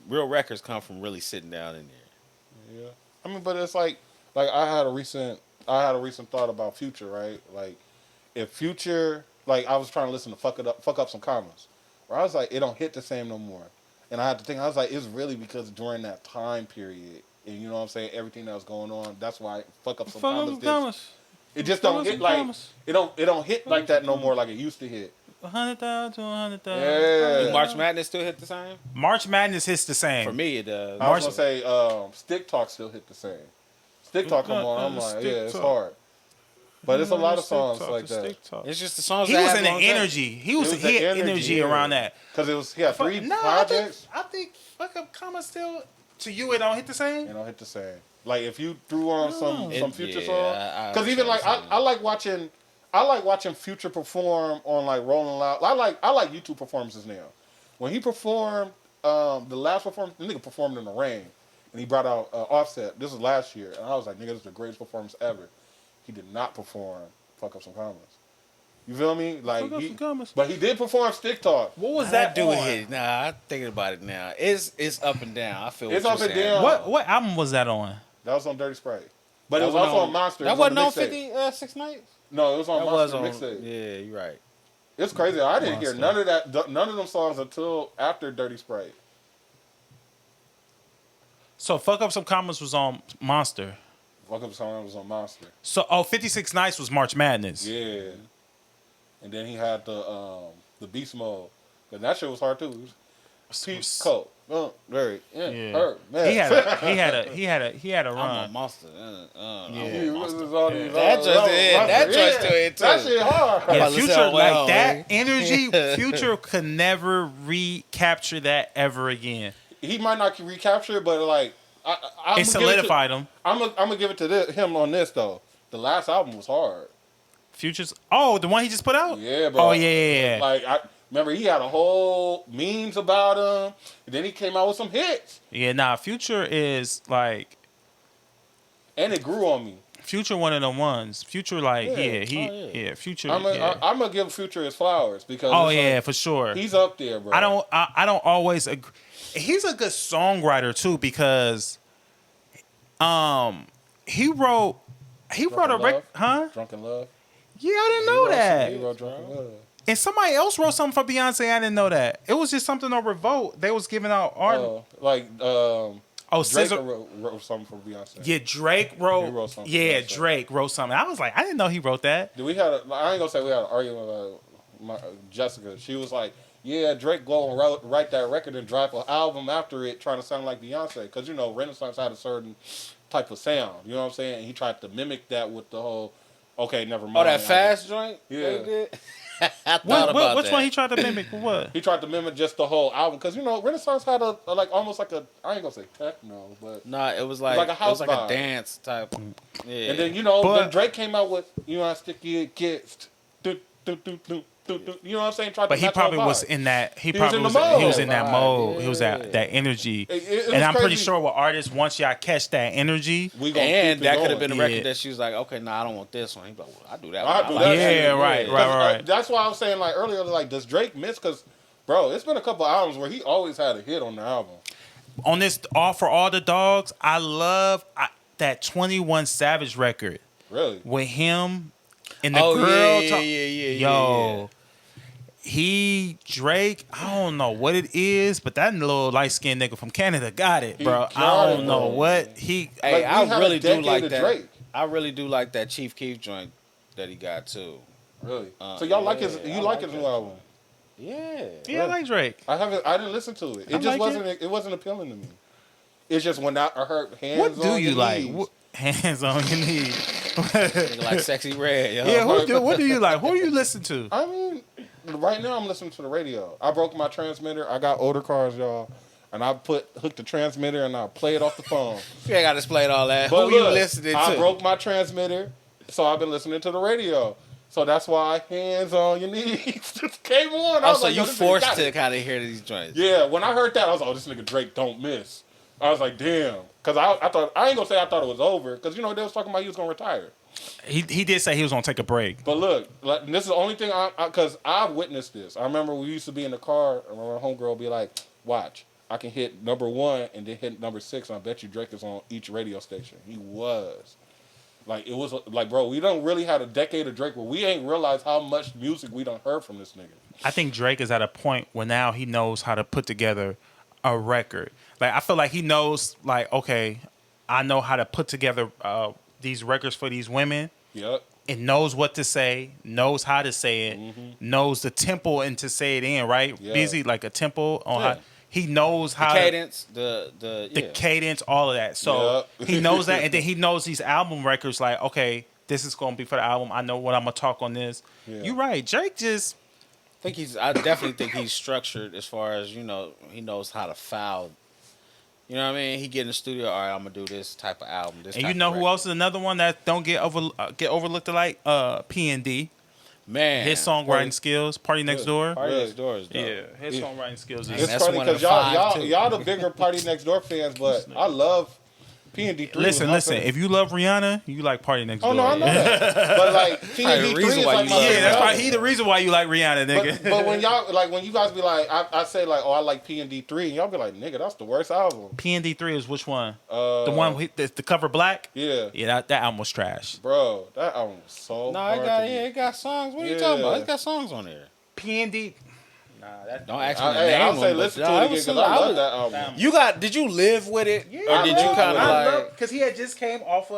[SPEAKER 3] real records come from really sitting down in there.
[SPEAKER 4] Yeah, I mean, but it's like I had a recent had a recent thought about Future, right? Like, if Future, like, I was trying to listen to fuck up some commas, where I was like, it don't hit the same no more, and I had to think, I was like, it's really because during that time period, and you know what I'm saying, everything that was going on, that's why fuck up some commas. It just don't hit like it don't hit like that no more like it used to hit.
[SPEAKER 2] 100,000 to 100,000.
[SPEAKER 4] Yeah.
[SPEAKER 3] Do March Madness still hit the same?
[SPEAKER 2] March Madness hits the same.
[SPEAKER 3] For me, it does.
[SPEAKER 4] I was gonna say Stick Talk still hit the same. Stick Talk come on, I'm like, yeah, it's hard. But it's a lot of songs like that.
[SPEAKER 3] It's just the songs.
[SPEAKER 2] He was in the energy. He had energy around that.
[SPEAKER 4] Because he had three projects.
[SPEAKER 2] I think fuck up comma still. To you, it don't hit the same.
[SPEAKER 4] It don't hit the same. Like if you threw on some Future song, because even like I like watching Future perform on like Rolling Loud. I like YouTube performances now. When he performed the last performance, the nigga performed in the rain, and he brought out Offset. This was last year, and I was like, nigga, this is the greatest performance ever. He did not perform Fuck Up Some Commas. You feel me? Like but he did perform Stick Talk.
[SPEAKER 3] What was that doing here? Nah, I'm thinking about it now. It's up and down. I feel
[SPEAKER 4] it's
[SPEAKER 3] what
[SPEAKER 4] up
[SPEAKER 3] you're
[SPEAKER 4] and
[SPEAKER 3] saying.
[SPEAKER 4] down.
[SPEAKER 2] What album was that on?
[SPEAKER 4] That was on Dirty Sprite. But it was also on Monster.
[SPEAKER 3] That wasn't on 56 Nights?
[SPEAKER 4] No, it was on
[SPEAKER 3] that
[SPEAKER 4] Monster
[SPEAKER 3] was on,
[SPEAKER 4] mixtape.
[SPEAKER 3] Yeah, you're right.
[SPEAKER 4] It's crazy. I didn't hear none of that. None of them songs until after Dirty Sprite.
[SPEAKER 2] So Fuck Up Some Commas was on Monster.
[SPEAKER 4] Fuck Up Some Commas was on Monster.
[SPEAKER 2] So 56 Nights was March Madness.
[SPEAKER 4] Yeah. And then he had the Beast Mode. But that shit was hard too. Peace Cold. Very. Yeah. Hurt, man.
[SPEAKER 2] He had a run.
[SPEAKER 3] I'm a monster.
[SPEAKER 4] That
[SPEAKER 3] choice to it too.
[SPEAKER 4] That shit hard.
[SPEAKER 2] Yeah, Future like that energy. Future could never recapture that ever again.
[SPEAKER 4] He might not recapture it, but like
[SPEAKER 2] it solidified him.
[SPEAKER 4] I'm gonna give it to him on this though. The last album was hard.
[SPEAKER 2] Future's the one he just put out.
[SPEAKER 4] Yeah, bro.
[SPEAKER 2] Oh yeah.
[SPEAKER 4] Like I remember he had a whole memes about him, and then he came out with some hits.
[SPEAKER 2] Yeah, Future is like,
[SPEAKER 4] and it grew on me.
[SPEAKER 2] Future one of them ones. Future like Future.
[SPEAKER 4] I'm gonna give Future his flowers because
[SPEAKER 2] for sure
[SPEAKER 4] he's up there, bro.
[SPEAKER 2] I don't always agree. He's a good songwriter too because he wrote a record, huh?
[SPEAKER 4] Drunken Love.
[SPEAKER 2] Yeah, I didn't know that.
[SPEAKER 4] He wrote Drunken Love.
[SPEAKER 2] And somebody else wrote something for Beyonce. I didn't know that. It was just something on Revolt. They was giving out art.
[SPEAKER 4] Drake
[SPEAKER 2] SZA
[SPEAKER 4] wrote something for Beyonce.
[SPEAKER 2] Yeah, Drake wrote.
[SPEAKER 4] He wrote something.
[SPEAKER 2] Yeah, Drake wrote something. I was like, I didn't know he wrote that.
[SPEAKER 4] I ain't gonna say we had an argument with Jessica. She was like, yeah, Drake go and write that record and drop an album after it trying to sound like Beyonce. Because, Renaissance had a certain type of sound. You know what I'm saying? And he tried to mimic that with the whole, okay, never mind.
[SPEAKER 3] Oh, that fast joint?
[SPEAKER 4] Yeah.
[SPEAKER 3] I thought about
[SPEAKER 2] which
[SPEAKER 3] that.
[SPEAKER 2] one he tried to mimic? What?
[SPEAKER 4] He tried to mimic just the whole album. Because, Renaissance had almost like a, I ain't going to say techno, but.
[SPEAKER 3] Nah, it was like
[SPEAKER 4] a house
[SPEAKER 3] it was like
[SPEAKER 4] vibe.
[SPEAKER 3] a dance type. Yeah.
[SPEAKER 4] And then, then Drake came out with, I stick your kids. You know what I'm saying?
[SPEAKER 2] But he probably was in that. He was in that mode.
[SPEAKER 3] Yeah.
[SPEAKER 2] He was that energy.
[SPEAKER 4] It
[SPEAKER 2] and I'm
[SPEAKER 4] crazy.
[SPEAKER 2] pretty sure with artists, once y'all catch that energy,
[SPEAKER 3] and that could have been a record
[SPEAKER 2] Yeah.
[SPEAKER 3] that she was like, okay, I don't want this one. He's like, well, I do that
[SPEAKER 4] I
[SPEAKER 3] one.
[SPEAKER 4] do
[SPEAKER 3] I like
[SPEAKER 4] that.
[SPEAKER 2] Yeah, right.
[SPEAKER 4] That's why I was saying earlier, does Drake miss? Because, bro, it's been a couple albums where he always had a hit on the album.
[SPEAKER 2] On this All for All the Dogs, I love that 21 Savage record.
[SPEAKER 4] Really?
[SPEAKER 2] With him and the
[SPEAKER 3] Oh,
[SPEAKER 2] girl.
[SPEAKER 3] yeah.
[SPEAKER 2] Drake, I don't know what it is, but that little light skinned nigga from Canada got it, bro. I don't know what he.
[SPEAKER 3] Hey, I really do
[SPEAKER 4] decade
[SPEAKER 3] like
[SPEAKER 4] of
[SPEAKER 3] that.
[SPEAKER 4] Drake.
[SPEAKER 3] I really do like that Chief Keef joint that he got too.
[SPEAKER 4] Really? So y'all like his? You like his new album?
[SPEAKER 3] Yeah.
[SPEAKER 2] Yeah, I like Drake.
[SPEAKER 4] I didn't listen to it. It just wasn't. It wasn't appealing to me. It's just when I heard hands.
[SPEAKER 2] What do
[SPEAKER 4] on
[SPEAKER 2] you
[SPEAKER 4] your
[SPEAKER 2] like?
[SPEAKER 4] knees.
[SPEAKER 2] Hands on your knees.
[SPEAKER 3] Nigga like Sexy Red. Yo.
[SPEAKER 2] Yeah, what do you like? Who do you listen to?
[SPEAKER 4] I mean, right now I'm listening to the radio. I broke my transmitter. I got older cars, y'all, and I hooked the transmitter and I play it off the phone.
[SPEAKER 3] You ain't got to explain all that.
[SPEAKER 4] But
[SPEAKER 3] Who
[SPEAKER 4] look,
[SPEAKER 3] you listening to?
[SPEAKER 4] I broke my transmitter, so I've been listening to the radio. So that's why hands on your knees just came on. I was
[SPEAKER 3] so
[SPEAKER 4] like,
[SPEAKER 3] you
[SPEAKER 4] this nigga
[SPEAKER 3] forced
[SPEAKER 4] got
[SPEAKER 3] to
[SPEAKER 4] it.
[SPEAKER 3] kind of hear these joints.
[SPEAKER 4] Yeah, when I heard that, I was like, oh, this nigga Drake don't miss. I was like, damn. Because I thought, I ain't going to say I thought it was over. Because, they was talking about he was going to retire.
[SPEAKER 2] He did say he was gonna take a break.
[SPEAKER 4] But look, this is the only thing because I've witnessed this. I remember we used to be in the car and my homegirl would be like, watch, I can hit number 1 and then hit number 6 and I bet you Drake is on each radio station. He was. Like, it was like, bro, we don't really had a decade of Drake where we ain't realized how much music we done heard from this nigga.
[SPEAKER 2] I think Drake is at a point where now he knows how to put together a record. Like, I feel like he knows, like, okay, I know how to put together these records for these women.
[SPEAKER 4] Yep.
[SPEAKER 2] And knows what to say, knows how to say it, knows the tempo and to say it in, right?
[SPEAKER 4] Yeah.
[SPEAKER 2] Busy, like a tempo on
[SPEAKER 3] Yeah.
[SPEAKER 2] how he knows how
[SPEAKER 3] The cadence, the
[SPEAKER 2] cadence, all of that. So
[SPEAKER 4] Yep.
[SPEAKER 2] he knows that, and then he knows these album records. Like, okay, this is gonna be for the album. I know what I'm gonna talk on this.
[SPEAKER 4] Yeah.
[SPEAKER 2] You're right, Drake just
[SPEAKER 3] I definitely think he's structured as far as, he knows how to file. You know what I mean? He get in the studio, all right, I'm gonna do this type of album. This
[SPEAKER 2] and
[SPEAKER 3] type
[SPEAKER 2] you know
[SPEAKER 3] of
[SPEAKER 2] who
[SPEAKER 3] record.
[SPEAKER 2] else is another one that don't get overlooked alike? P&D.
[SPEAKER 3] Man,
[SPEAKER 2] His songwriting skills, Party Next Door.
[SPEAKER 3] Party
[SPEAKER 4] Really?
[SPEAKER 3] Next Door is dope.
[SPEAKER 2] Yeah, his songwriting skills
[SPEAKER 3] And
[SPEAKER 2] is.
[SPEAKER 4] It's
[SPEAKER 3] that's
[SPEAKER 4] funny
[SPEAKER 3] one of
[SPEAKER 4] because
[SPEAKER 3] the five, too.
[SPEAKER 4] y'all the bigger Party Next Door fans, but I love P&D3.
[SPEAKER 2] Listen. If you love Rihanna, you like Party Next Door.
[SPEAKER 4] Oh no, I know that. But like P&D3
[SPEAKER 3] reason
[SPEAKER 4] is
[SPEAKER 3] why
[SPEAKER 4] like
[SPEAKER 3] you
[SPEAKER 4] my
[SPEAKER 3] love
[SPEAKER 2] Yeah,
[SPEAKER 4] favorite
[SPEAKER 2] that's why
[SPEAKER 4] album.
[SPEAKER 2] he the reason why you like Rihanna, nigga.
[SPEAKER 4] But when y'all when you guys be like, I say like, oh, I like P&D3, and y'all be like, nigga, that's the worst album.
[SPEAKER 2] P&D3 is which one?
[SPEAKER 4] Uh,
[SPEAKER 2] The one with the cover black?
[SPEAKER 4] Yeah,
[SPEAKER 2] Yeah, that album was trash.
[SPEAKER 4] bro, that album was so.
[SPEAKER 3] No,
[SPEAKER 4] hard to get.
[SPEAKER 3] it got songs. What are you
[SPEAKER 4] Yeah.
[SPEAKER 3] talking about? It got songs on there.
[SPEAKER 2] P&D. Nah, that
[SPEAKER 3] Don't ask me to
[SPEAKER 4] Hey,
[SPEAKER 3] name
[SPEAKER 4] I'll
[SPEAKER 3] them.
[SPEAKER 4] say
[SPEAKER 3] but
[SPEAKER 4] listen
[SPEAKER 3] nah,
[SPEAKER 4] to it
[SPEAKER 3] it
[SPEAKER 4] again
[SPEAKER 3] was
[SPEAKER 4] because
[SPEAKER 3] some-
[SPEAKER 4] I love that album.
[SPEAKER 3] You did you live with it,
[SPEAKER 4] I
[SPEAKER 3] or did you
[SPEAKER 4] love
[SPEAKER 3] kind
[SPEAKER 4] it.
[SPEAKER 3] of
[SPEAKER 4] I
[SPEAKER 3] like?
[SPEAKER 2] because he had just came off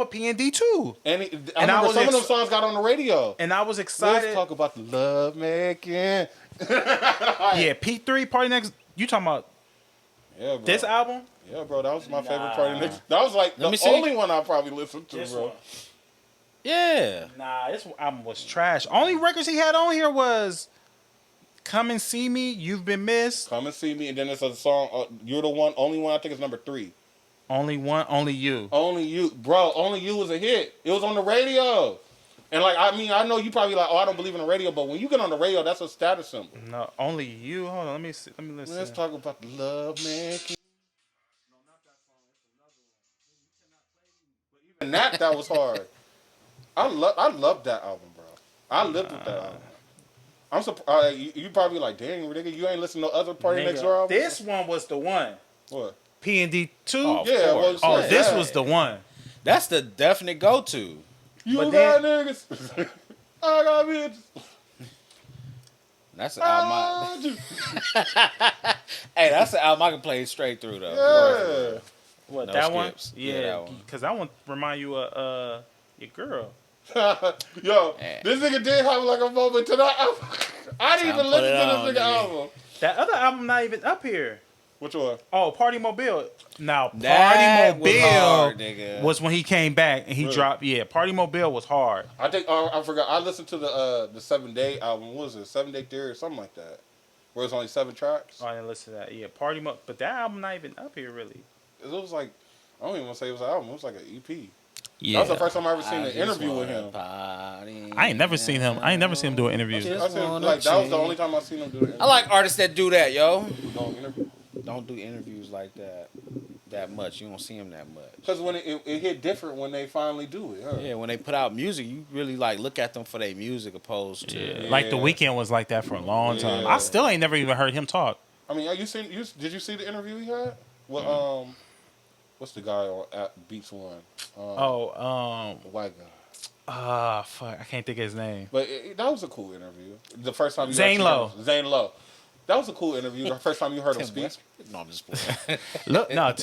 [SPEAKER 2] of P&D too,
[SPEAKER 4] And I
[SPEAKER 2] And I
[SPEAKER 4] remember
[SPEAKER 2] was
[SPEAKER 4] some of them
[SPEAKER 2] ex-
[SPEAKER 4] songs got on the radio.
[SPEAKER 2] and I was
[SPEAKER 4] Let's
[SPEAKER 2] excited.
[SPEAKER 4] talk about the love making.
[SPEAKER 2] Yeah, P3 Party Next. You talking about
[SPEAKER 4] Yeah, bro.
[SPEAKER 2] this album?
[SPEAKER 4] Yeah, bro, that was my favorite
[SPEAKER 2] Nah.
[SPEAKER 4] Party Next. That was like
[SPEAKER 3] Let me
[SPEAKER 4] the
[SPEAKER 3] see.
[SPEAKER 4] only one I probably listened to,
[SPEAKER 2] This
[SPEAKER 4] bro.
[SPEAKER 2] one.
[SPEAKER 3] Yeah,
[SPEAKER 2] Nah, this album was trash. Only records he had on here was "Come and See Me," "You've Been Missed,"
[SPEAKER 4] Come and See Me, and then it's a song. You're the one, only one. I think it's number 3.
[SPEAKER 2] "Only One," "Only You."
[SPEAKER 4] Only You, bro. Only You was a hit. It was on the radio. And like, I mean, I know you probably like, oh, I don't believe in the radio, but when you get on the radio, that's a status symbol.
[SPEAKER 2] No, "Only You." Hold on, let me see. Let me listen.
[SPEAKER 4] Let's talk about the love making. And that was hard. I love that album, bro. I lived with that album. I'm surprised. You probably like, dang, nigga, you ain't listen to other Party Next Door
[SPEAKER 2] Nigga,
[SPEAKER 4] albums?
[SPEAKER 2] this one was the one.
[SPEAKER 4] What?
[SPEAKER 2] P&D 2.
[SPEAKER 3] Oh,
[SPEAKER 4] Yeah,
[SPEAKER 3] course.
[SPEAKER 4] well,
[SPEAKER 2] Oh,
[SPEAKER 4] yeah.
[SPEAKER 2] this was the one.
[SPEAKER 3] that's the definite go-to.
[SPEAKER 4] You
[SPEAKER 2] but
[SPEAKER 4] got niggas. I got bitches.
[SPEAKER 3] That's the album. Hey, that's the album I can play straight through though.
[SPEAKER 4] Yeah.
[SPEAKER 2] What,
[SPEAKER 3] No
[SPEAKER 2] that one?
[SPEAKER 3] skips. Yeah,
[SPEAKER 2] Yeah,
[SPEAKER 3] that one.
[SPEAKER 2] because that one remind you of your girl.
[SPEAKER 4] Yo,
[SPEAKER 3] Yeah.
[SPEAKER 4] this nigga did have like a moment to that album. I didn't even
[SPEAKER 3] Put
[SPEAKER 4] listen
[SPEAKER 3] it
[SPEAKER 4] to
[SPEAKER 3] on,
[SPEAKER 4] this nigga
[SPEAKER 3] nigga.
[SPEAKER 4] album.
[SPEAKER 2] That other album not even up here.
[SPEAKER 4] Which one?
[SPEAKER 2] Oh, Party Mobile. Now, Party
[SPEAKER 3] That was
[SPEAKER 2] Mobile
[SPEAKER 3] hard, nigga.
[SPEAKER 2] was when he came back and he
[SPEAKER 4] Really?
[SPEAKER 2] dropped. Yeah, Party Mobile was hard.
[SPEAKER 4] I think I forgot. I listened to the 7 Day album. What was it? 7 Day Theory or something like that. Where it's only 7 tracks.
[SPEAKER 2] Oh, I didn't listen to that. Yeah, Party Mo. But that album not even up here really.
[SPEAKER 4] It was like, I don't even want to say it was an album. It was like an EP.
[SPEAKER 2] Yeah.
[SPEAKER 4] That was the first time I ever seen
[SPEAKER 3] I
[SPEAKER 4] an
[SPEAKER 3] just
[SPEAKER 4] interview with
[SPEAKER 3] wanna
[SPEAKER 4] him.
[SPEAKER 3] party.
[SPEAKER 2] I ain't never seen him. I ain't never seen him do an interview.
[SPEAKER 3] Okay.
[SPEAKER 4] I seen, like that was the only time I seen him do it.
[SPEAKER 3] I like artists that do that, yo.
[SPEAKER 4] interview.
[SPEAKER 3] Don't do interviews like that much. You don't see them that much.
[SPEAKER 4] Because when it hit different when they finally do it. Huh?
[SPEAKER 3] Yeah, when they put out music, you really like look at them for their music opposed to.
[SPEAKER 2] Yeah.
[SPEAKER 4] Yeah.
[SPEAKER 2] Like The Weeknd was like that for a long time.
[SPEAKER 4] Yeah.
[SPEAKER 2] I still ain't never even heard him talk.
[SPEAKER 4] I mean, did you see the interview he had? Well,
[SPEAKER 2] Mm-hmm.
[SPEAKER 4] what's the guy on Beats One?
[SPEAKER 2] Oh,
[SPEAKER 4] The white guy.
[SPEAKER 2] fuck, I can't think of his name.
[SPEAKER 4] But that was a cool interview. The first time you
[SPEAKER 2] Zane
[SPEAKER 4] actually
[SPEAKER 2] Lowe.
[SPEAKER 4] heard- Zane Lowe. That was a cool interview. The first time you heard him
[SPEAKER 3] Tim
[SPEAKER 4] speak.
[SPEAKER 3] West? No, I'm just playing.
[SPEAKER 2] Look, no,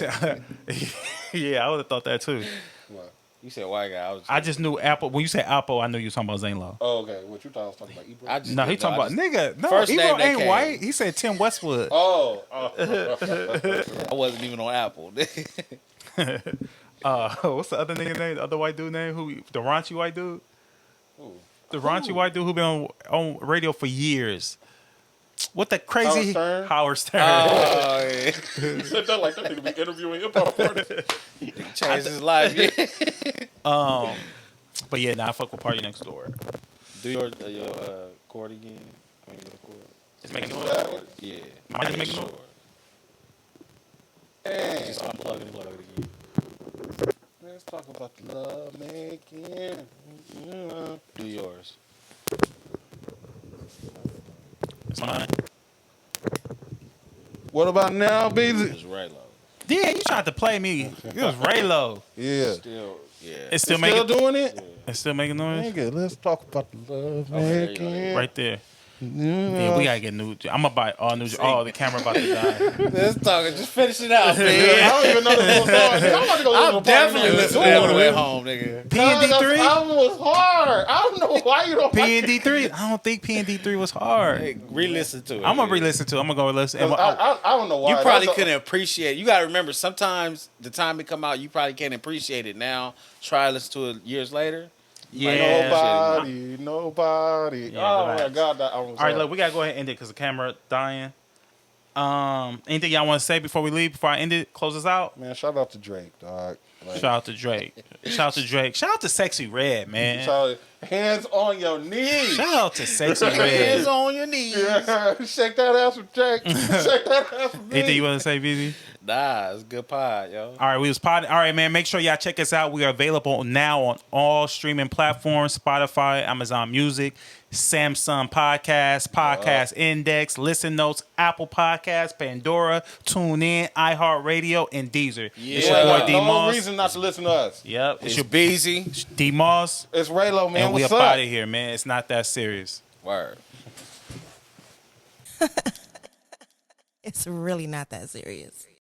[SPEAKER 2] yeah, I would have thought that too.
[SPEAKER 4] What?
[SPEAKER 3] You said white guy.
[SPEAKER 2] I just knew Apple. When you say Apple, I knew you were talking about Zane Lowe.
[SPEAKER 4] Oh, okay. What you thought I was talking about? Ebro?
[SPEAKER 3] I just
[SPEAKER 2] No, he
[SPEAKER 3] didn't
[SPEAKER 2] talking
[SPEAKER 3] know.
[SPEAKER 2] about nigga. No,
[SPEAKER 3] First
[SPEAKER 2] Ebro
[SPEAKER 3] name that
[SPEAKER 2] ain't
[SPEAKER 3] came.
[SPEAKER 2] white. He said Tim Westwood.
[SPEAKER 4] Oh.
[SPEAKER 3] I wasn't even on Apple.
[SPEAKER 2] What's the other nigga name? The other white dude name? The raunchy white dude?
[SPEAKER 4] Ooh.
[SPEAKER 2] The raunchy white dude who been on radio for years. What the crazy
[SPEAKER 4] Howard Stern?
[SPEAKER 2] Howard Stern.
[SPEAKER 3] Oh, yeah.
[SPEAKER 4] You said that like that nigga be interviewing hip hop artists.
[SPEAKER 3] Changed his life. Yeah.
[SPEAKER 2] But yeah, nah, I fuck with Party Next Door.
[SPEAKER 3] Do your chord again. I mean, your chord.
[SPEAKER 2] It's making
[SPEAKER 4] That
[SPEAKER 2] noise.
[SPEAKER 4] one?
[SPEAKER 3] Yeah.
[SPEAKER 2] Might just make noise.
[SPEAKER 4] Dang.
[SPEAKER 3] Just unplug and plug it again.
[SPEAKER 4] Let's talk about the love making.
[SPEAKER 3] Do yours.
[SPEAKER 2] It's mine.
[SPEAKER 4] What about now, BIZZIE?
[SPEAKER 3] It's Raylo.
[SPEAKER 2] Yeah, you tried to play me. It was Raylo.
[SPEAKER 4] Yeah.
[SPEAKER 3] Still, yeah.
[SPEAKER 2] It's still
[SPEAKER 4] Still
[SPEAKER 2] making.
[SPEAKER 4] doing it?
[SPEAKER 2] It's still making noise.
[SPEAKER 4] Nigga, let's talk about the love
[SPEAKER 3] there you
[SPEAKER 4] making.
[SPEAKER 2] Right there. Yeah, we gotta get new. I'm gonna buy all new. Oh, the camera about to die.
[SPEAKER 3] Let's talk. Just finish it out,
[SPEAKER 4] I
[SPEAKER 3] man.
[SPEAKER 4] don't even know this was hard. I'm about to go listen to
[SPEAKER 3] I'm definitely
[SPEAKER 4] part
[SPEAKER 3] listening to it at home, nigga.
[SPEAKER 2] P and D
[SPEAKER 4] That
[SPEAKER 2] 3.
[SPEAKER 4] album was hard. I don't know why you don't
[SPEAKER 2] P and D 3. I don't think P and D 3 was hard.
[SPEAKER 3] Hey, re-listen to it.
[SPEAKER 2] I'm gonna re-listen to it. I'm gonna go listen.
[SPEAKER 4] I don't know why.
[SPEAKER 3] You probably
[SPEAKER 4] That's
[SPEAKER 3] couldn't appreciate it. You got to remember, sometimes the time it come out, you probably can't appreciate it now. Try to listen to it years later.
[SPEAKER 2] Yeah.
[SPEAKER 4] Nobody.
[SPEAKER 2] Yeah,
[SPEAKER 4] Oh my
[SPEAKER 2] relax.
[SPEAKER 4] God, that album was
[SPEAKER 2] All right,
[SPEAKER 4] hard.
[SPEAKER 2] look, we gotta go ahead and end it because the camera dying. Anything y'all want to say before we leave? Before I end it, close us out.
[SPEAKER 4] Man, shout out to Drake, dog. Like,
[SPEAKER 2] Shout out to Drake. Shout out to Drake. Shout out to Sexy Red, man.
[SPEAKER 4] shout out- hands on your knees.
[SPEAKER 2] Shout out to Sexy
[SPEAKER 3] Hands
[SPEAKER 2] Red.
[SPEAKER 3] on your knees.
[SPEAKER 4] Yeah, shake that ass with Drake. Shake that ass with
[SPEAKER 2] Anything you
[SPEAKER 4] me.
[SPEAKER 2] want to say, BZ?
[SPEAKER 3] Nah, it's a good pod, yo.
[SPEAKER 2] All right, we was potting. All right, man. Make sure y'all check us out. We are available now on all streaming platforms: Spotify, Amazon Music, Samsung Podcast, Podcast Index, Listen Notes, Apple Podcasts, Pandora, TuneIn, iHeartRadio, and Deezer.
[SPEAKER 3] Yeah.
[SPEAKER 2] It's your boy
[SPEAKER 4] No
[SPEAKER 2] D.MOSS.
[SPEAKER 4] reason not to listen to us.
[SPEAKER 2] Yep, it's
[SPEAKER 3] It's
[SPEAKER 2] your
[SPEAKER 3] BIZZIE.
[SPEAKER 2] D.MOSS,
[SPEAKER 4] It's Raylo, man.
[SPEAKER 2] and we
[SPEAKER 4] What's
[SPEAKER 2] up
[SPEAKER 4] up?
[SPEAKER 2] out of here, man. It's not that serious.
[SPEAKER 3] Word.
[SPEAKER 1] It's really not that serious.